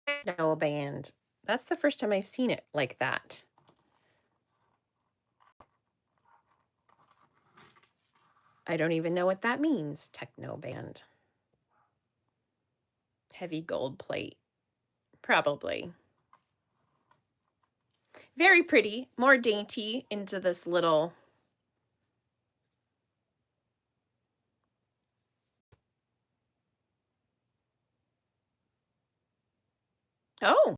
Techno band. That's the first time I've seen it like that. I don't even know what that means, techno band. Heavy gold plate. Probably. Very pretty, more dainty into this little. Oh.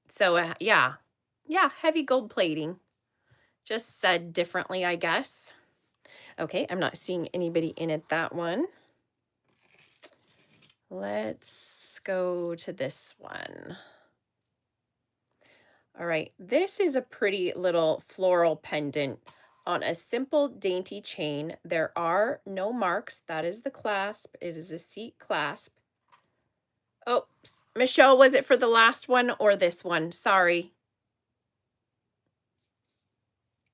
So, yeah. Yeah, heavy gold plating. Just said differently, I guess. Okay, I'm not seeing anybody in it, that one. Let's go to this one. All right, this is a pretty little floral pendant on a simple dainty chain. There are no marks. That is the clasp. It is a seat clasp. Oh, Michelle, was it for the last one or this one? Sorry.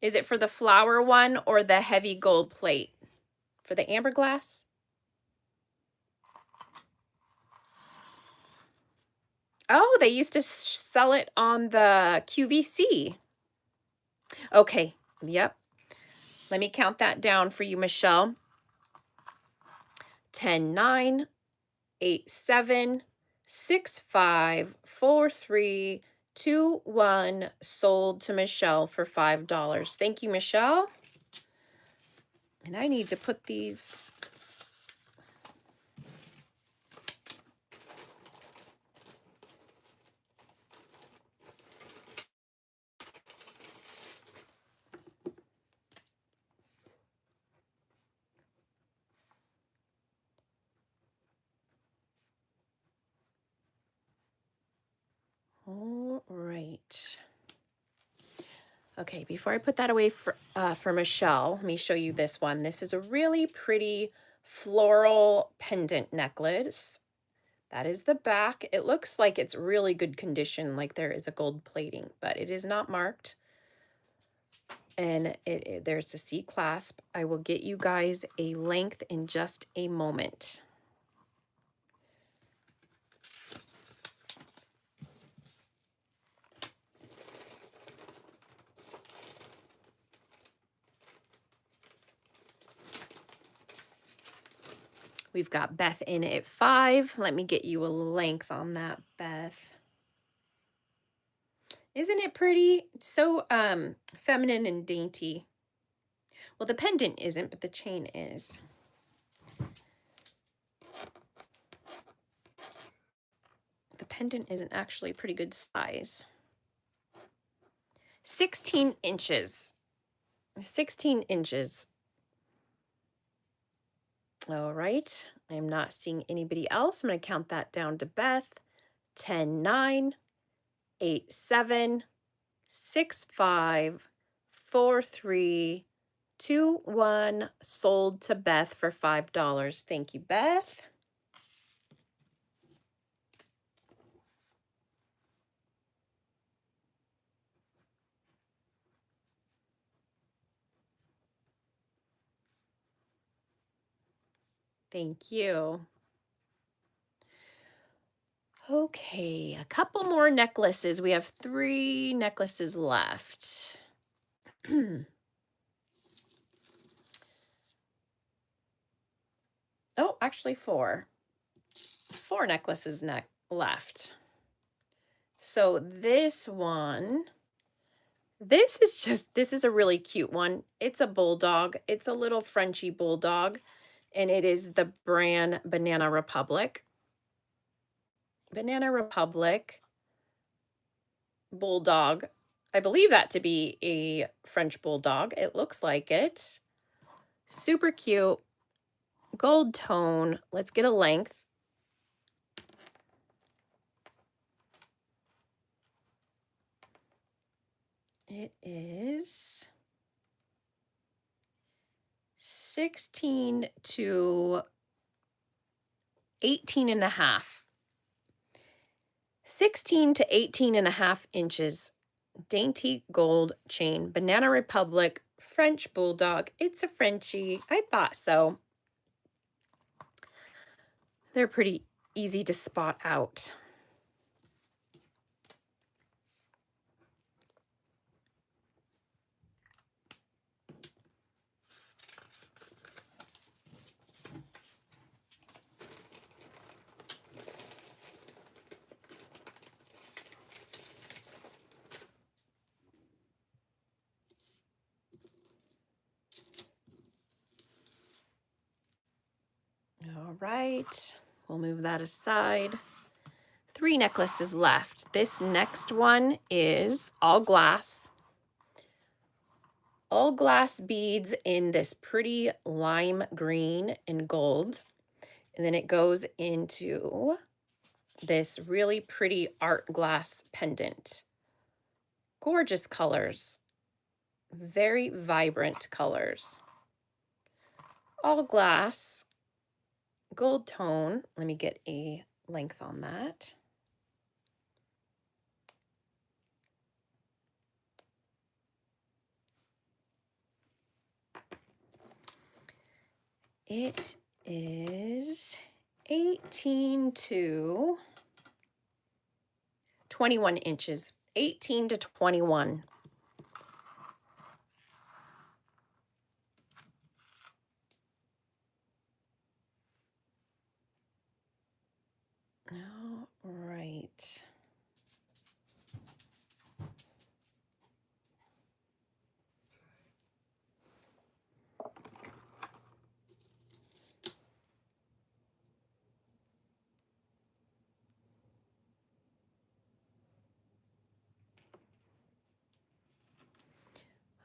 Is it for the flower one or the heavy gold plate? For the amber glass? Oh, they used to sell it on the QVC. Okay, yep. Let me count that down for you, Michelle. 10, 9, 8, 7, 6, 5, 4, 3, 2, 1. Sold to Michelle for $5. Thank you, Michelle. And I need to put these. All right. Okay, before I put that away for Michelle, let me show you this one. This is a really pretty floral pendant necklace. That is the back. It looks like it's really good condition, like there is a gold plating, but it is not marked. And there's a C clasp. I will get you guys a length in just a moment. We've got Beth in at 5. Let me get you a length on that, Beth. Isn't it pretty? It's so feminine and dainty. Well, the pendant isn't, but the chain is. The pendant isn't actually a pretty good size. 16 inches. 16 inches. All right. I'm not seeing anybody else. I'm going to count that down to Beth. 10, 9, 8, 7, 6, 5, 4, 3, 2, 1. Sold to Beth for $5. Thank you, Beth. Thank you. Okay, a couple more necklaces. We have 3 necklaces left. Oh, actually 4. 4 necklaces left. So this one, this is a really cute one. It's a bulldog. It's a little Frenchy bulldog, and it is the brand Banana Republic. Banana Republic bulldog. I believe that to be a French bulldog. It looks like it. Super cute. Gold tone. Let's get a length. It is 16 to 18 and a half. 16 to 18 and a half inches. Dainty gold chain. Banana Republic French bulldog. It's a Frenchie. I thought so. They're pretty easy to spot out. All right, we'll move that aside. 3 necklaces left. This next one is all glass. All glass beads in this pretty lime green and gold. And then it goes into this really pretty art glass pendant. Gorgeous colors. Very vibrant colors. All glass. Gold tone. Let me get a length on that. It is 18 to 21 inches. 18 to 21. All right.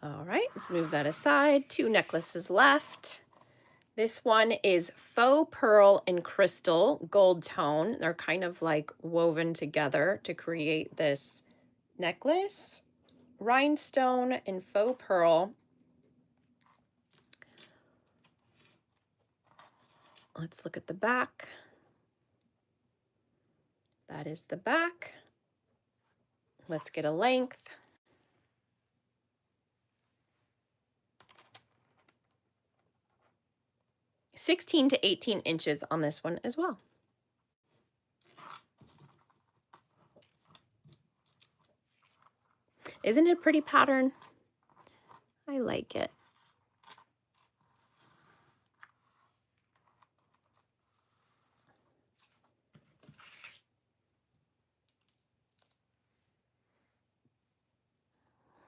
All right, let's move that aside. 2 necklaces left. This one is faux pearl and crystal gold tone. They're kind of like woven together to create this necklace. Rhinestone and faux pearl. Let's look at the back. That is the back. Let's get a length. (16 to 18 inches on this one as well. Isn't it a pretty pattern? I like it.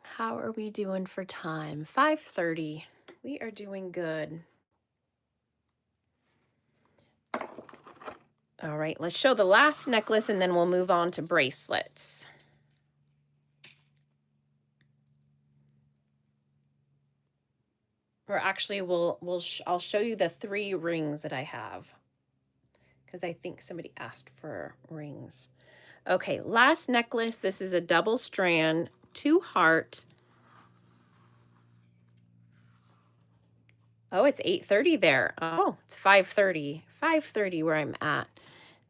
How are we doing for time? 5:30. We are doing good. All right, let's show the last necklace and then we'll move on to bracelets. Or actually, I'll show you the 3 rings that I have because I think somebody asked for rings. Okay, last necklace. This is a double strand, 2 heart. Oh, it's 8:30 there. Oh, it's 5:30. 5:30 where I'm at.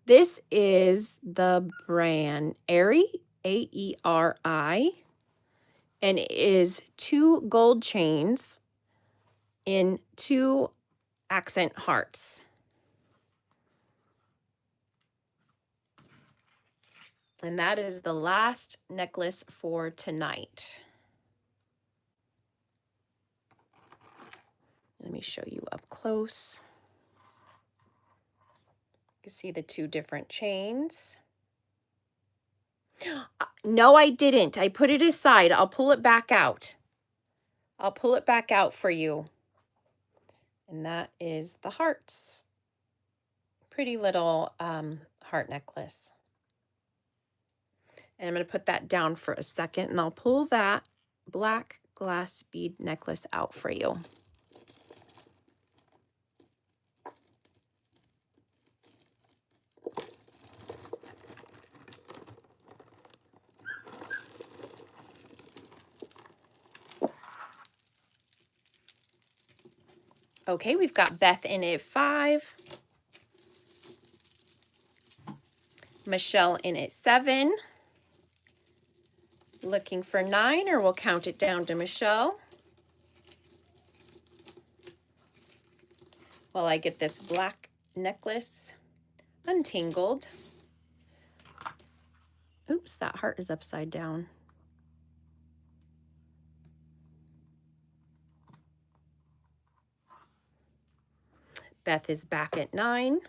This is the brand Aerie, A-E-R-I, and it is 2 gold chains in 2 accent hearts. And that is the last necklace for tonight. Let me show you up close. You can see the 2 different chains. No, I didn't. I put it aside. I'll pull it back out. I'll pull it back out for you. And that is the hearts. Pretty little heart necklace. And I'm going to put that down for a second, and I'll pull that black glass bead necklace out for you. Okay, we've got Beth in at 5. Michelle in at 7. Looking for 9, or we'll count it down to Michelle. While I get this black necklace untangled. Oops, that heart is upside down. Beth is back at 9.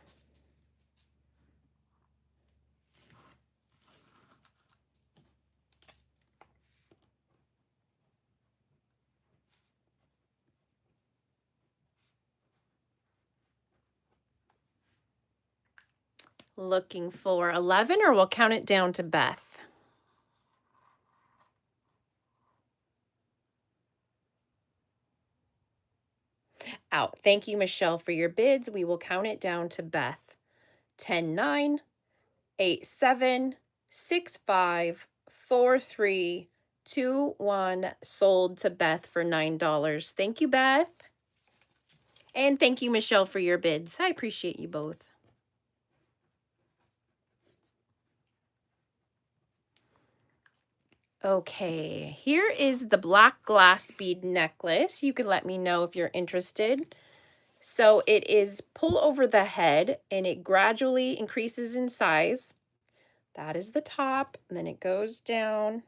Looking for 11, or we'll count it down to Beth. Out. Thank you, Michelle, for your bids. We will count it down to Beth. 10, 9, 8, 7, 6, 5, 4, 3, 2, 1. Sold to Beth for $9. Thank you, Beth. And thank you, Michelle, for your bids. I appreciate you both. Okay, here is the black glass bead necklace. You could let me know if you're interested. So it is pull over the head and it gradually increases in size. That is the top, and then it goes down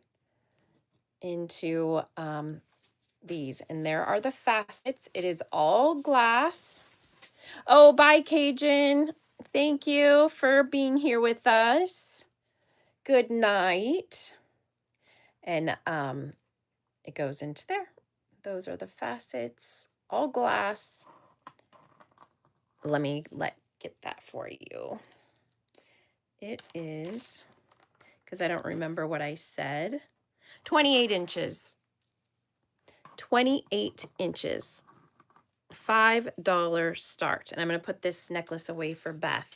into these, and there are the facets. It is all glass. Oh, bye, Cajun. Thank you for being here with us. Good night. And it goes into there. Those are the facets, all glass. Let me get that for you. It is, because I don't remember what I said, 28 inches. 28 inches $5 start. And I'm going to put this necklace away for Beth.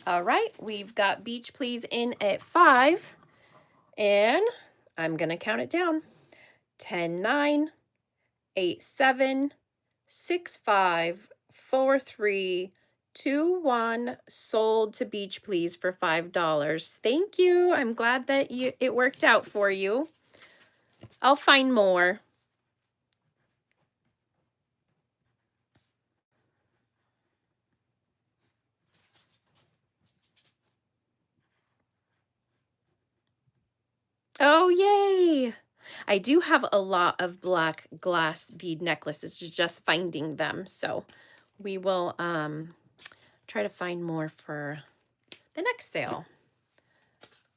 All right, we've got Beach Please in at 5, and I'm going to count it down. 10, 9, 8, 7, 6, 5, 4, 3, 2, 1, sold to Beach Please for $5. Thank you. I'm glad that it worked out for you. I'll find more. Oh, yay. I do have a lot of black glass bead necklaces, just finding them. So we will try to find more for the next sale.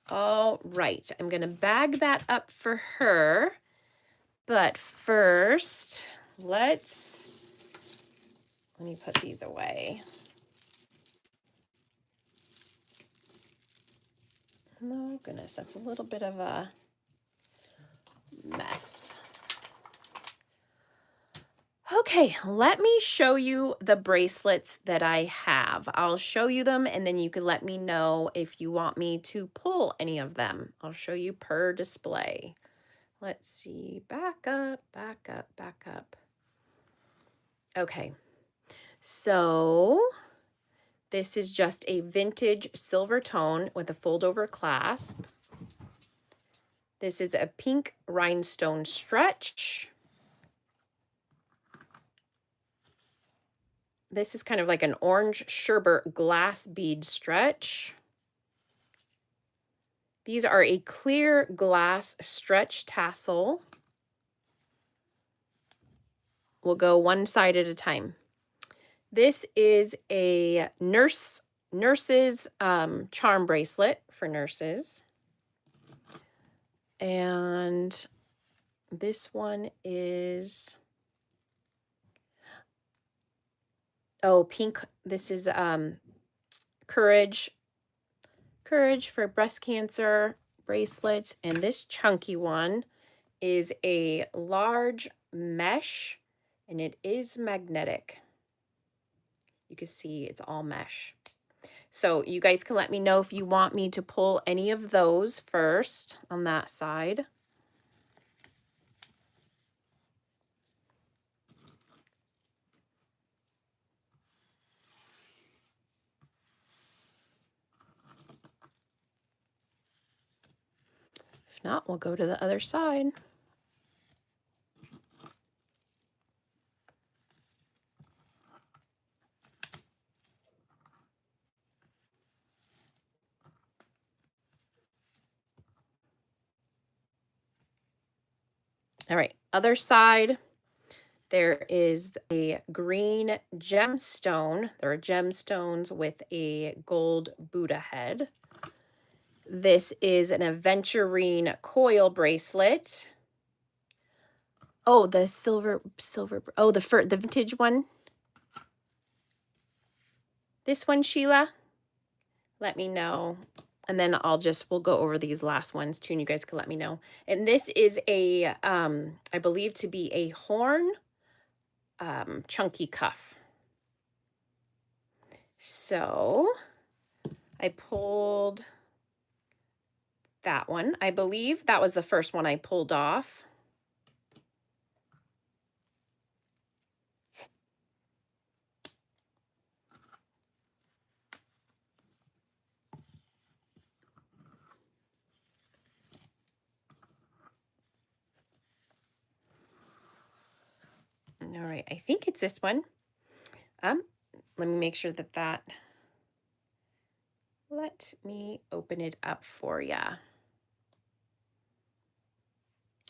All right, I'm going to bag that up for her. But first, let me put these away. Oh goodness, that's a little bit of a mess. Okay, let me show you the bracelets that I have. I'll show you them and then you can let me know if you want me to pull any of them. I'll show you per display. Let's see, back up, back up, back up. Okay, so this is just a vintage silver tone with a fold over clasp. This is a pink rhinestone stretch. This is kind of like an orange sherbet glass bead stretch. These are a clear glass stretch tassel. We'll go one side at a time. This is a nurse's charm bracelet for nurses. And this one is, oh, pink. This is Courage for breast cancer bracelet. And this chunky one is a large mesh, and it is magnetic. You can see it's all mesh. So you guys can let me know if you want me to pull any of those first on that side. If not, we'll go to the other side. All right, other side. There is a green gemstone. There are gemstones with a gold Buddha head. This is an aventurine coil bracelet. Oh, the silver, oh, the vintage one. This one, Sheila, let me know. And then we'll go over these last ones too, and you guys can let me know. And this is a, I believe to be a horn chunky cuff. So I pulled that one. I believe that was the first one I pulled off. All right, I think it's this one. Let me make sure that let me open it up for ya.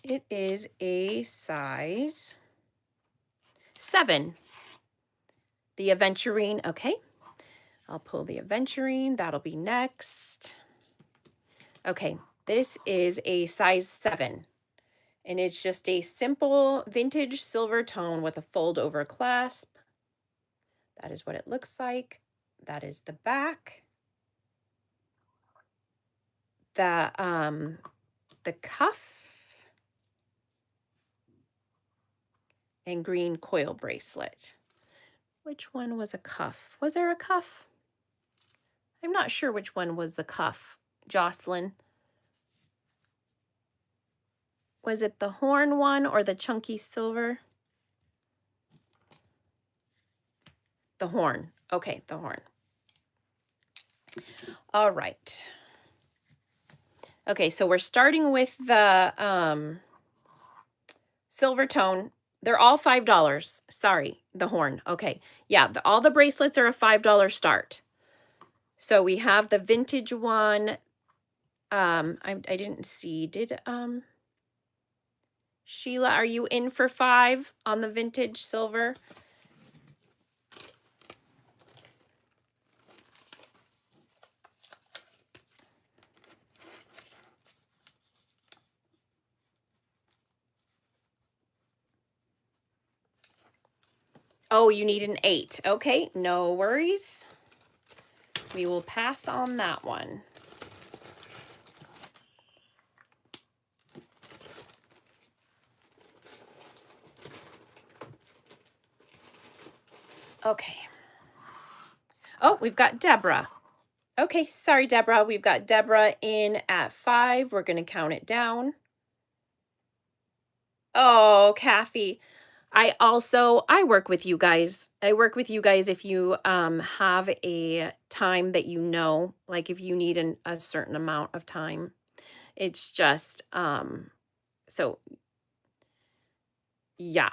It is a size 7. The aventurine, okay. I'll pull the aventurine, that'll be next. Okay, this is a size 7. And it's just a simple vintage silver tone with a fold over clasp. That is what it looks like. That is the back. the cuff and green coil bracelet. Which one was a cuff? Was there a cuff? I'm not sure which one was the cuff, Jocelyn. Was it the horn one or the chunky silver? The horn. Okay, the horn. All right. Okay, so we're starting with the silver tone. They're all $5. Sorry, the horn. Okay, yeah, all the bracelets are a $5 start. So we have the vintage one. I didn't see. Did Sheila, are you in for 5 on the vintage silver? Oh, you need an 8. Okay, no worries. We will pass on that one. Okay. Oh, we've got Deborah. Okay, sorry, Deborah. We've got Deborah in at 5. We're going to count it down. Oh, Kathy. I work with you guys. I work with you guys if you have a time that you know, like if you need a certain amount of time. It's just so yeah.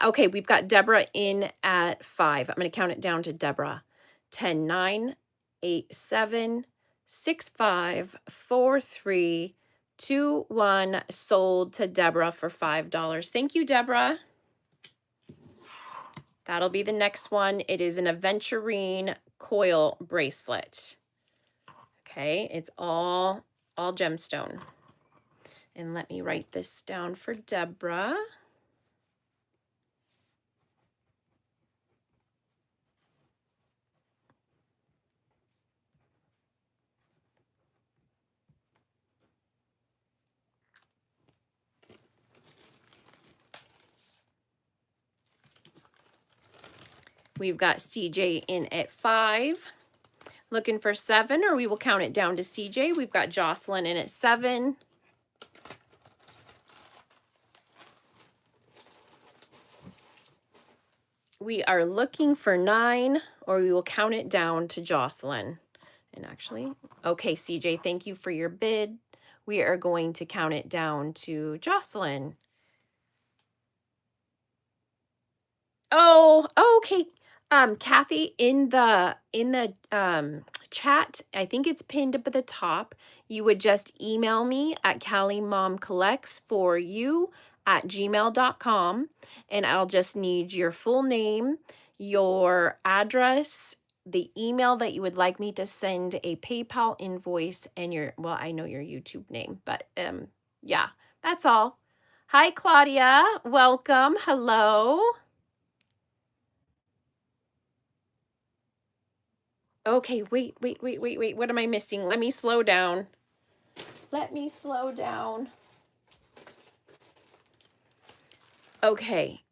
Okay, we've got Deborah in at 5. I'm going to count it down to Deborah. 10, 9, 8, 7, 6, 5, 4, 3, 2, 1. Sold to Deborah for $5. Thank you, Deborah. That'll be the next one. It is an aventurine coil bracelet. Okay, it's all gemstone. And let me write this down for Deborah. We've got CJ in at 5. Looking for 7, or we will count it down to CJ. We've got Jocelyn in at 7. We are looking for 9, or we will count it down to Jocelyn. And actually, okay, CJ, thank you for your bid. We are going to count it down to Jocelyn. Oh, okay. Kathy, in the chat, I think it's pinned up at the top. You would just email me at CallieMomCollectsForYou@gmail.com, and I'll just need your full name, your address, the email that you would like me to send a PayPal invoice, and well, I know your YouTube name, but yeah, that's all. Hi, Claudia. Welcome. Hello. Okay, wait. What am I missing? Let me slow down. Okay.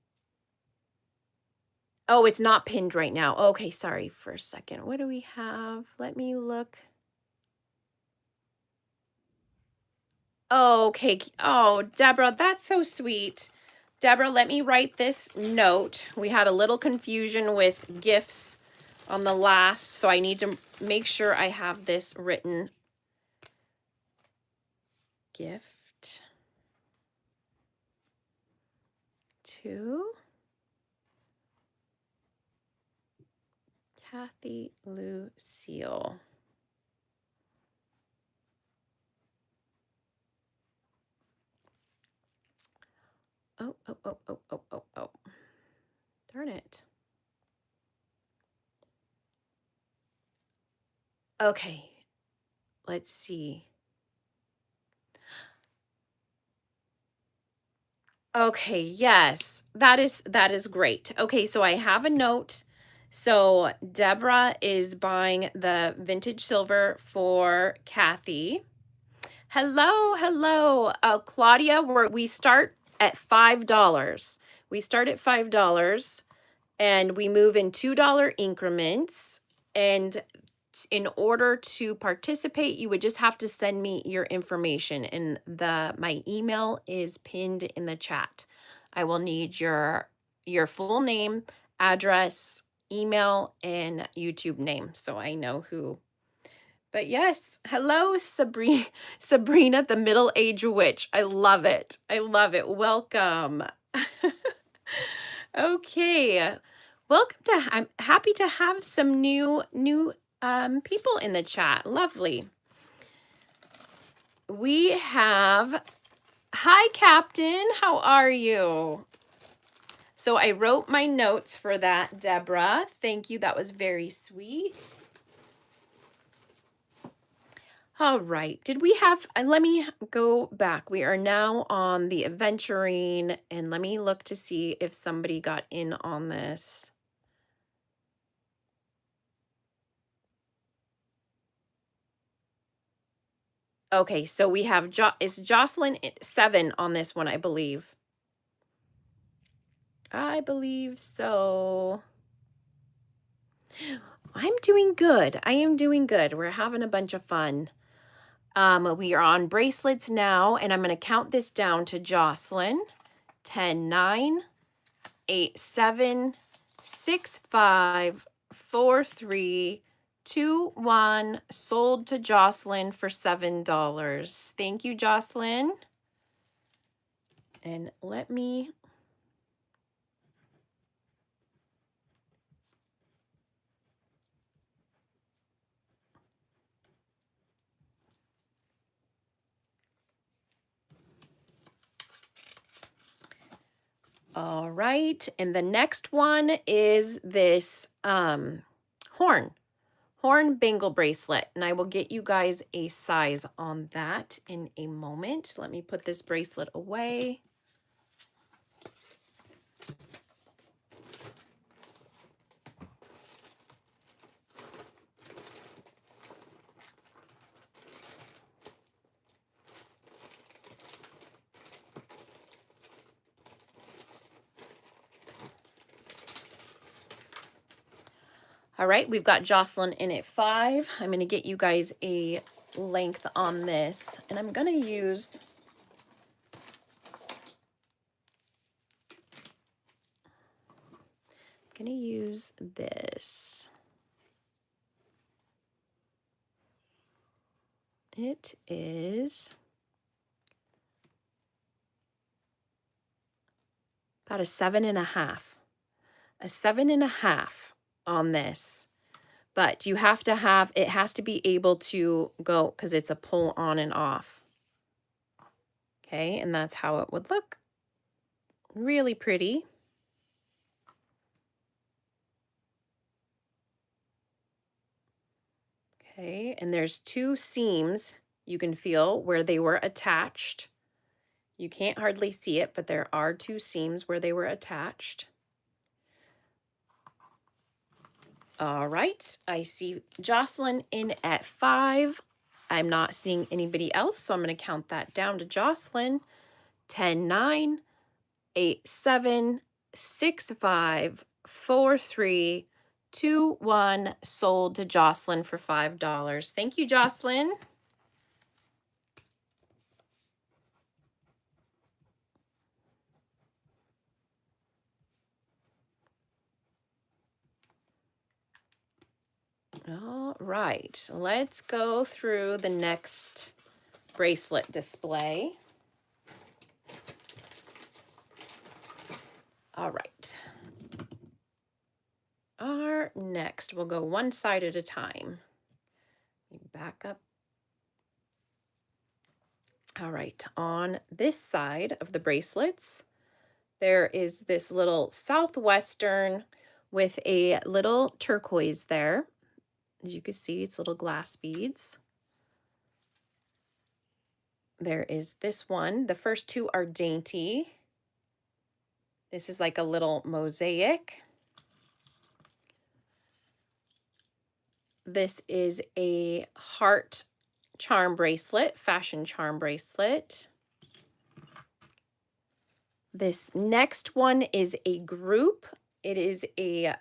Oh, it's not pinned right now. Okay, sorry for a second. What do we have? Let me look. Okay. Oh, Deborah, that's so sweet. Deborah, let me write this note. We had a little confusion with gifts on the last, so I need to make sure I have this written. Gift to Kathy Lucille. Oh. Darn it. Okay, let's see. Okay, yes, that is great. Okay, so I have a note. So Deborah is buying the vintage silver for Kathy. Hello, hello. Claudia, we start at $5. We start at $5 and we move in $2 increments. And in order to participate, you would just have to send me your information, and my email is pinned in the chat. I will need your full name, address, email, and YouTube name so I know who. But yes, hello, Sabrina, Sabrina, the middle-aged witch. I love it. I love it. Welcome. Okay. Welcome to, I'm happy to have some new people in the chat. Lovely. We have, hi, Captain. How are you? So I wrote my notes for that, Deborah. Thank you. That was very sweet. All right. Did we have, let me go back. We are now on the adventuring, and let me look to see if somebody got in on this. Okay, so we have, is Jocelyn 7 on this one, I believe. I believe so. I'm doing good. I am doing good. We're having a bunch of fun. We are on bracelets now, and I'm going to count this down to Jocelyn. 10, 9, 8, 7, 6, 5, 4, 3, 2, 1. Sold to Jocelyn for $7. Thank you, Jocelyn. And let me... All right, and the next one is this horn bangle bracelet, and I will get you guys a size on that in a moment. Let me put this bracelet away. All right, we've got Jocelyn in at 5. I'm going to get you guys a length on this, and I'm going to use... this. It is about a 7.5. A 7.5 on this. But you have to have, it has to be able to go, because it's a pull on and off. Okay, and that's how it would look. Really pretty. Okay, and there's 2 seams you can feel where they were attached. You can't hardly see it, but there are 2 seams where they were attached. All right, I see Jocelyn in at 5. I'm not seeing anybody else, so I'm going to count that down to Jocelyn. 10, 9, 8, 7, 6, 5, 4, 3, 2, 1. Sold to Jocelyn for $5. Thank you, Jocelyn. All right, let's go through the next bracelet display. All right. Our next, we'll go one side at a time. Back up. All right, on this side of the bracelets, there is this little southwestern with a little turquoise there. As you can see, it's little glass beads. There is this one. The first 2 are dainty. This is like a little mosaic. This is a heart charm bracelet, fashion charm bracelet. This next one is a group. It is a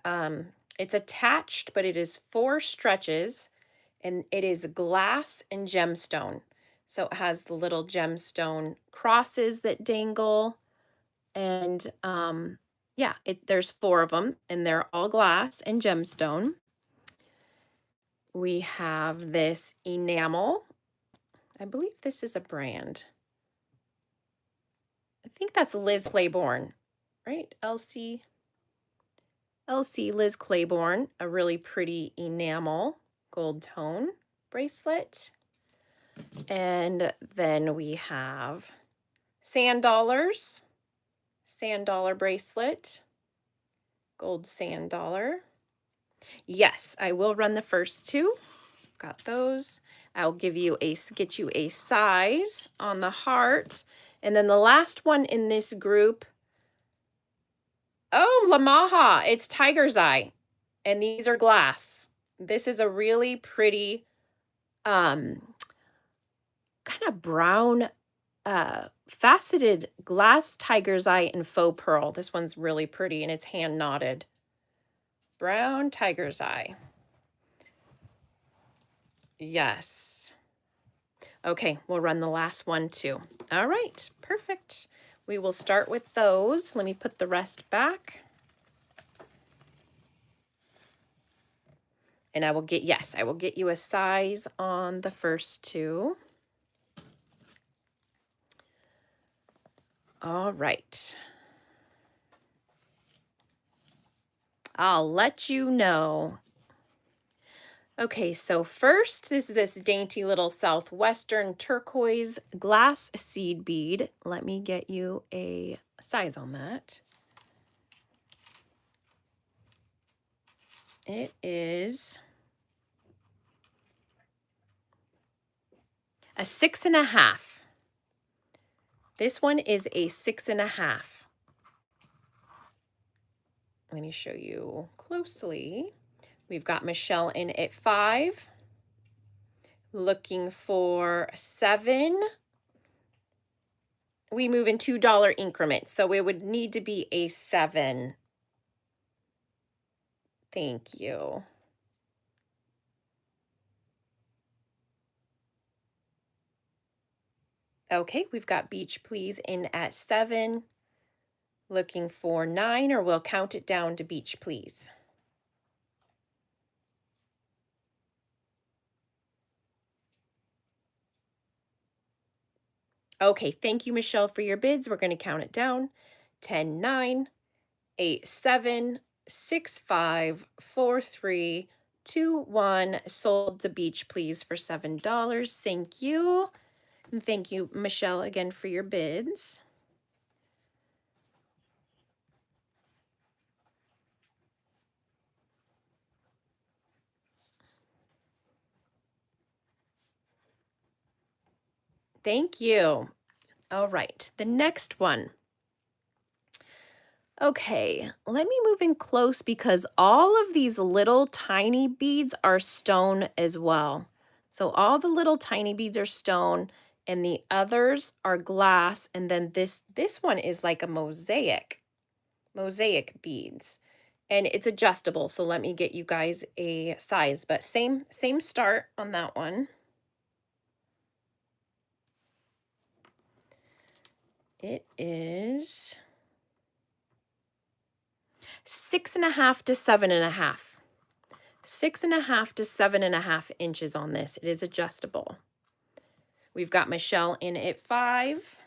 it's attached, but it is 4 stretches, and it is glass and gemstone. So it has the little gemstone crosses that dangle, and yeah, there's 4 of them, and they're all glass and gemstone. We have this enamel. I believe this is a brand. I think that's Liz Claiborne, right? LC Liz Claiborne, a really pretty enamel gold tone bracelet. And then we have sand dollars, sand dollar bracelet, gold sand dollar. Yes, I will run the first 2. Got those. I'll get you a size on the heart. And then the last one in this group, oh, Lamaha, it's Tiger's Eye. And these are glass. This is a really pretty kind of brown faceted glass tiger's eye and faux pearl. This one's really pretty, and it's hand knotted. Brown tiger's eye. Yes. Okay, we'll run the last one too. All right, perfect. We will start with those. Let me put the rest back. And I will get you a size on the first 2. All right. I'll let you know. Okay, so first is this dainty little southwestern turquoise glass seed bead. Let me get you a size on that. It is a 6.5. This one is a 6.5. Let me show you closely. We've got Michelle in at 5, looking for 7. We move in $2 increments, so it would need to be a 7. Thank you. Okay, we've got Beach Please in at 7, looking for 9, or we'll count it down to Beach Please. Okay, thank you, Michelle, for your bids. We're going to count it down. 10, 9, 8, 7, 6, 5, 4, 3, 2, 1. Sold to Beach Please for $7. Thank you. And thank you, Michelle, again for your bids. Thank you. All right, the next one. Okay, let me move in close because all of these little tiny beads are stone as well. So all the little tiny beads are stone and the others are glass, and then this one is like a mosaic beads. And it's adjustable, so let me get you guys a size, but same start on that one. It is 6.5 to 7.5. 6.5 to 7.5 inches on this. It is adjustable. We've got Michelle in at 5.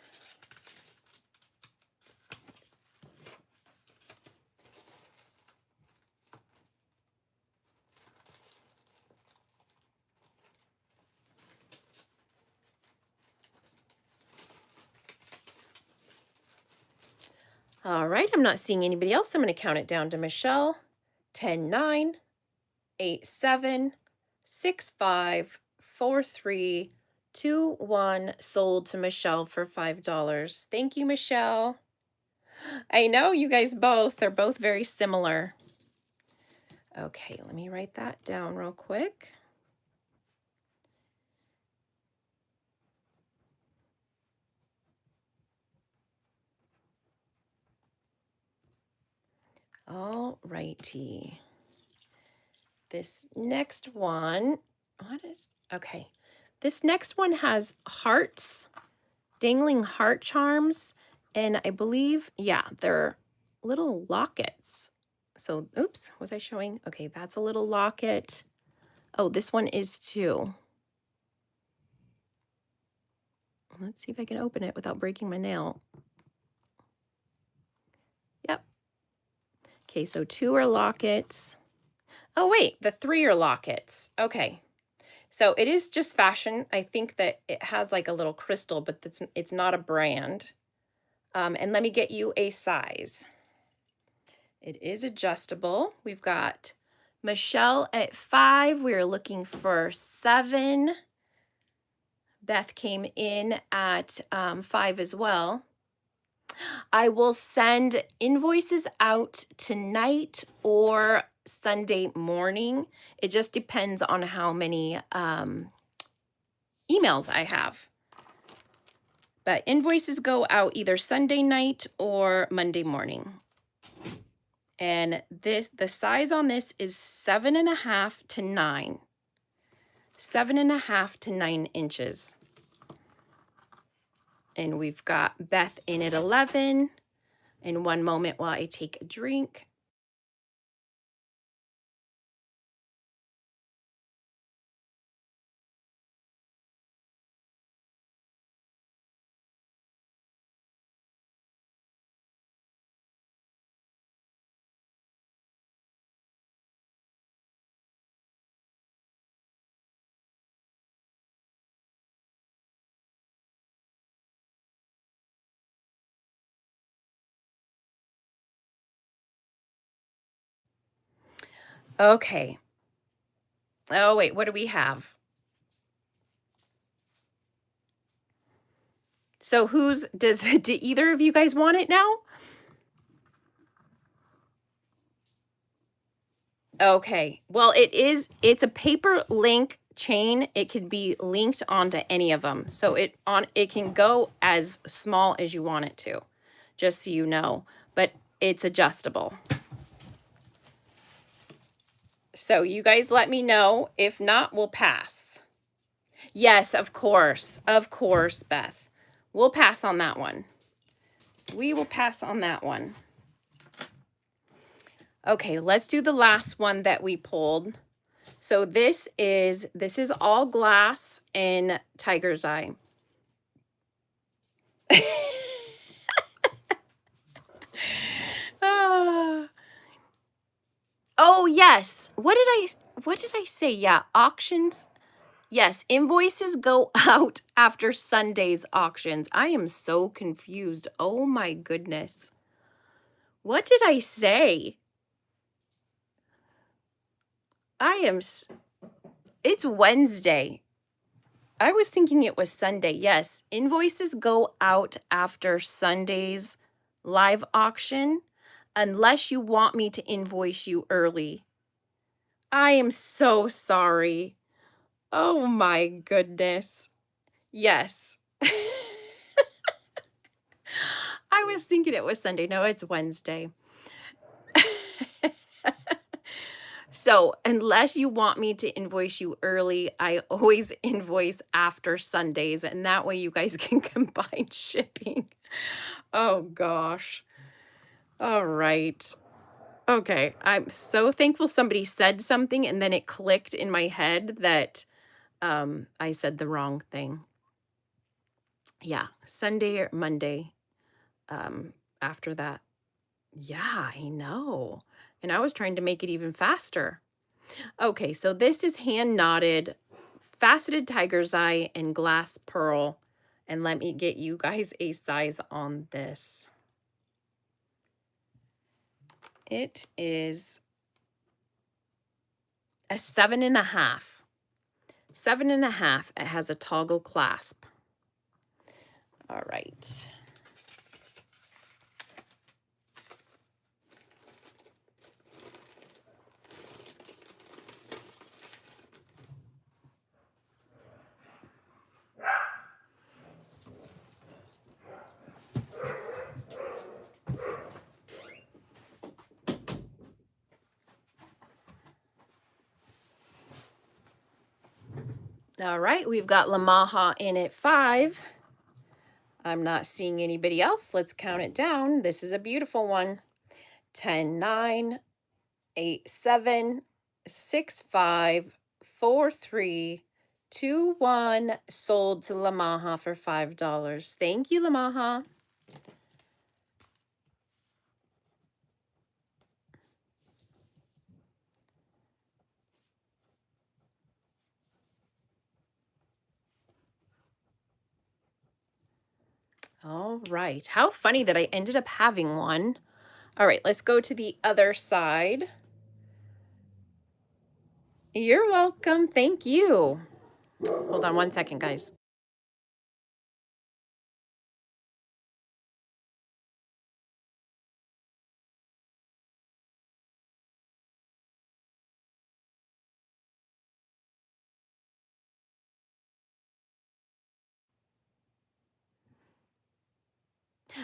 All right, I'm not seeing anybody else. I'm going to count it down to Michelle. 10, 9, 8, 7, 6, 5, 4, 3, 2, 1. Sold to Michelle for $5. Thank you, Michelle. I know you guys both. They're both very similar. Okay, let me write that down real quick. All righty. This next one, okay. This next one has hearts, dangling heart charms, and I believe, yeah, they're little lockets. So, oops, was I showing? Okay, that's a little locket. Oh, this one is too. Let's see if I can open it without breaking my nail. Yep. Okay, so 2 are lockets. Oh, wait, the 3 are lockets. Okay. So it is just fashion. I think that it has like a little crystal, but it's not a brand. And let me get you a size. It is adjustable. We've got Michelle at 5. We're looking for 7. Beth came in at 5 as well. I will send invoices out tonight or Sunday morning. It just depends on how many emails I have. But invoices go out either Sunday night or Monday morning. And the size on this is 7.5 to 9. 7.5 to 9 inches. And we've got Beth in at 11. In one moment while I take a drink. Okay. Oh, wait, what do we have? So do either of you guys want it now? Okay. Well, it's a paper link chain. It can be linked onto any of them. So it can go as small as you want it to, just so you know, but it's adjustable. So you guys let me know. If not, we'll pass. Yes, of course. Of course, Beth. We'll pass on that one. We will pass on that one. Okay, let's do the last one that we pulled. So this is all glass in Tiger's Eye. Ah. Oh, yes. What did I say? Yeah, auctions. Yes, invoices go out after Sunday's auctions. I am so confused. Oh my goodness. What did I say? It's Wednesday. I was thinking it was Sunday. Yes, invoices go out after Sunday's live auction unless you want me to invoice you early. I am so sorry. Oh my goodness. Yes. I was thinking it was Sunday. No, it's Wednesday. So unless you want me to invoice you early, I always invoice after Sundays, and that way you guys can combine shipping. Oh gosh. All right. Okay. I'm so thankful somebody said something and then it clicked in my head that I said the wrong thing. Yeah, Sunday or Monday after that. Yeah, I know. And I was trying to make it even faster. Okay, so this is hand knotted, faceted tiger's eye, and glass pearl. And let me get you guys a size on this. It is a 7.5. 7.5. It has a toggle clasp. All right. All right, we've got Lamaha in at 5. I'm not seeing anybody else. Let's count it down. This is a beautiful one. 10, 9, 8, 7, 6, 5, 4, 3, 2, 1. Sold to Lamaha for $5. Thank you, Lamaha. All right. How funny that I ended up having one. All right, let's go to the other side. You're welcome. Thank you. Hold on one second, guys.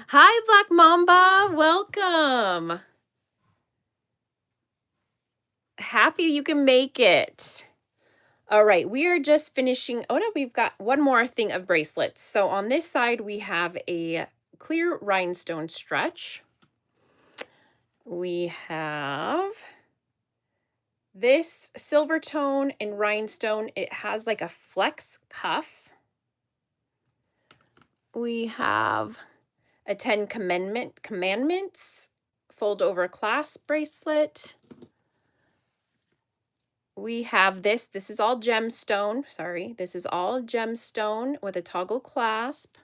Hi, Black Mamba. Welcome. Happy you can make it. All right, we are just finishing. Oh, no, we've got one more thing of bracelets. So on this side, we have a clear rhinestone stretch. We have this silver tone and rhinestone. It has like a flex cuff. We have a 10 commandments fold over clasp bracelet. We have this. This is all gemstone. Sorry, this is all gemstone with a toggle clasp.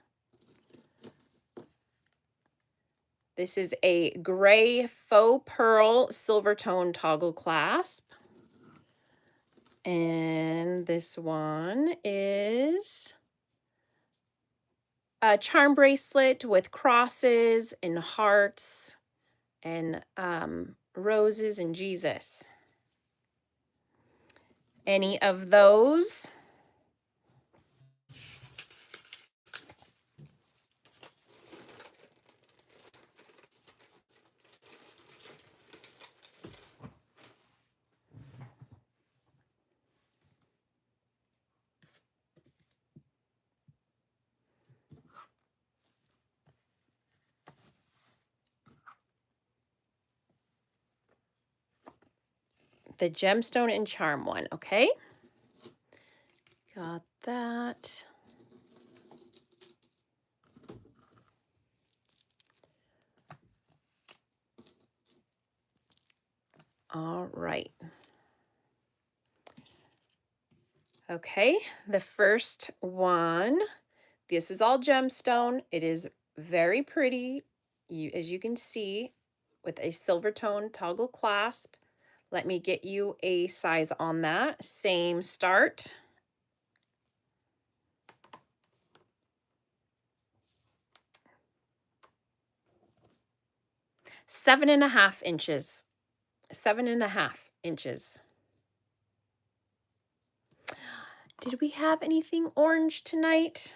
This is a gray faux pearl silver tone toggle clasp. And this one is a charm bracelet with crosses and hearts and roses and Jesus. Any of those? The gemstone and charm one, okay? Got that. All right. Okay, the first one, this is all gemstone. It is very pretty, as you can see, with a silver tone toggle clasp. Let me get you a size on that. Same start. Seven and a half inches. 7.5 inches. Did we have anything orange tonight?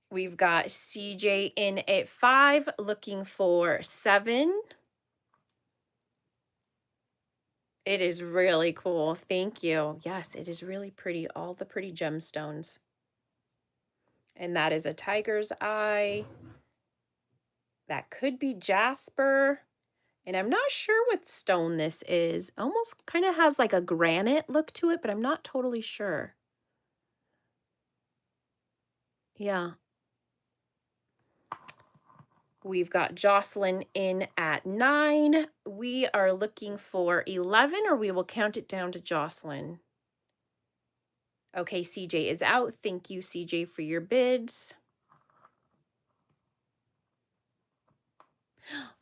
We've got CJ in at 5, looking for 7. It is really cool. Thank you. Yes, it is really pretty. All the pretty gemstones. And that is a tiger's eye. That could be jasper. And I'm not sure what stone this is. Almost kind of has like a granite look to it, but I'm not totally sure. Yeah. We've got Jocelyn in at 9. We are looking for 11, or we will count it down to Jocelyn. Okay, CJ is out. Thank you, CJ, for your bids.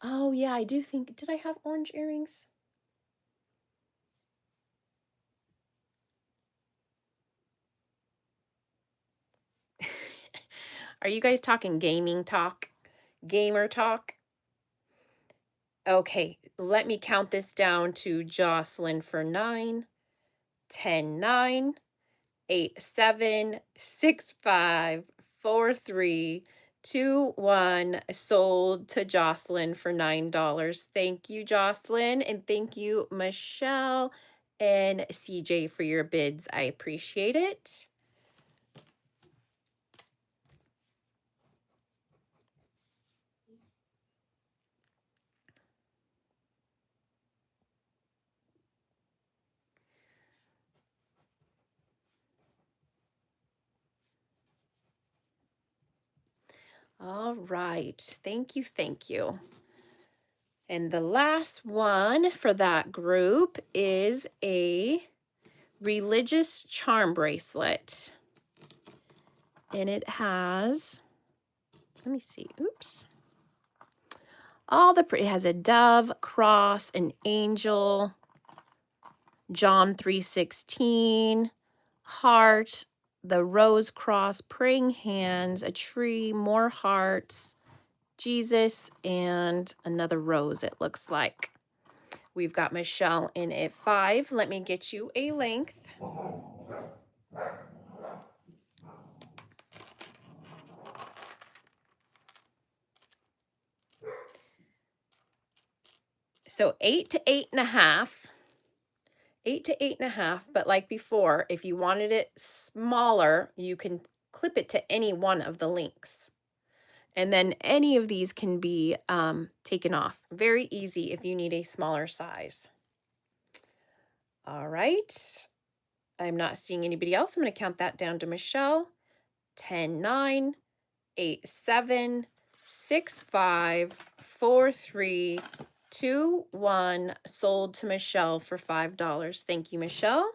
Oh, yeah, I do think, did I have orange earrings? Are you guys talking gaming talk? Gamer talk? Okay, let me count this down to Jocelyn for 9, 10, 9, 8, 7, 6, 5, 4, 3, 2, 1. Sold to Jocelyn for $9. Thank you, Jocelyn, and thank you, Michelle And CJ for your bids. I appreciate it. All right. Thank you. Thank you. And the last one for that group is a religious charm bracelet. And it has, let me see, oops. It has a dove, cross, an angel, John 3:16, heart, the rose cross, praying hands, a tree, more hearts, Jesus, and another rose, it looks like. We've got Michelle in at 5. Let me get you a length. So 8 to 8.5. 8 to 8.5, but like before, if you wanted it smaller, you can clip it to any one of the links. And then any of these can be taken off. Very easy if you need a smaller size. All right. I'm not seeing anybody else. I'm going to count that down to Michelle. 10, 9, 8, 7, 6, 5, 4, 3, 2, 1. Sold to Michelle for $5. Thank you, Michelle.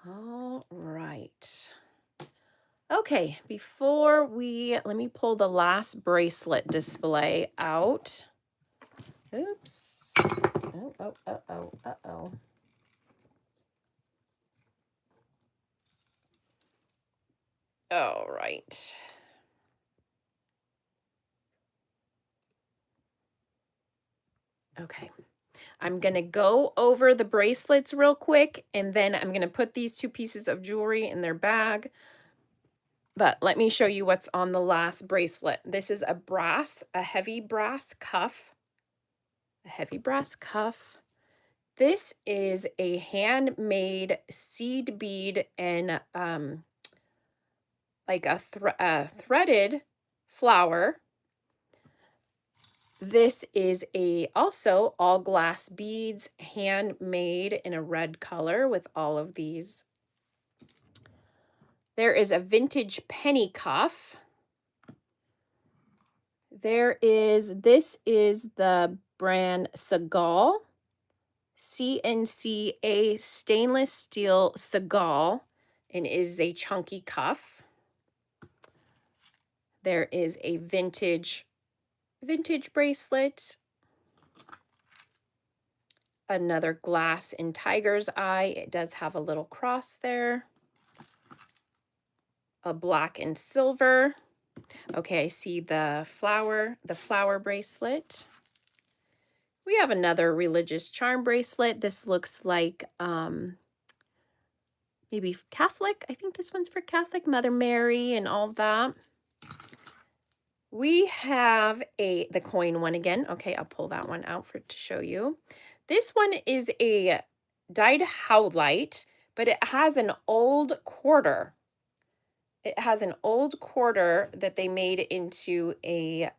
All right. Okay, let me pull the last bracelet display out. Oops. Oh. All right. Okay. I'm going to go over the bracelets real quick, and then I'm going to put these 2 pieces of jewelry in their bag. But let me show you what's on the last bracelet. This is a heavy brass cuff. A heavy brass cuff. This is a handmade seed bead and like a threaded flower. This is also all glass beads, handmade in a red color with all of these. There is a vintage penny cuff. This is the brand Seagal, CNCA stainless steel Seagal, and is a chunky cuff. There is a vintage bracelet. Another glass in tiger's eye. It does have a little cross there. A black and silver. Okay, I see the flower bracelet. We have another religious charm bracelet. This looks like maybe Catholic. I think this one's for Catholic, Mother Mary and all that. We have the coin one again. Okay, I'll pull that one out to show you. This one is a dyed howlite, but it has an old quarter. It has an old quarter that they made into a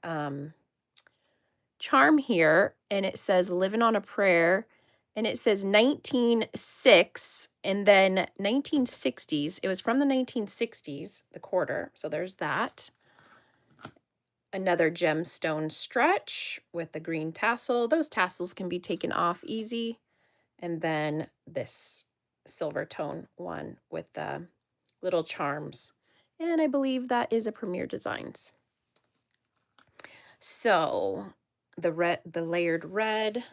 charm here, and it says "Living on a Prayer," and it says 1906 and then 1960s. It was from the 1960s, the quarter. So there's that. Another gemstone stretch with the green tassel. Those tassels can be taken off easy. And then this silver tone one with the little charms. And I believe that is a Premier Designs. So the layered red,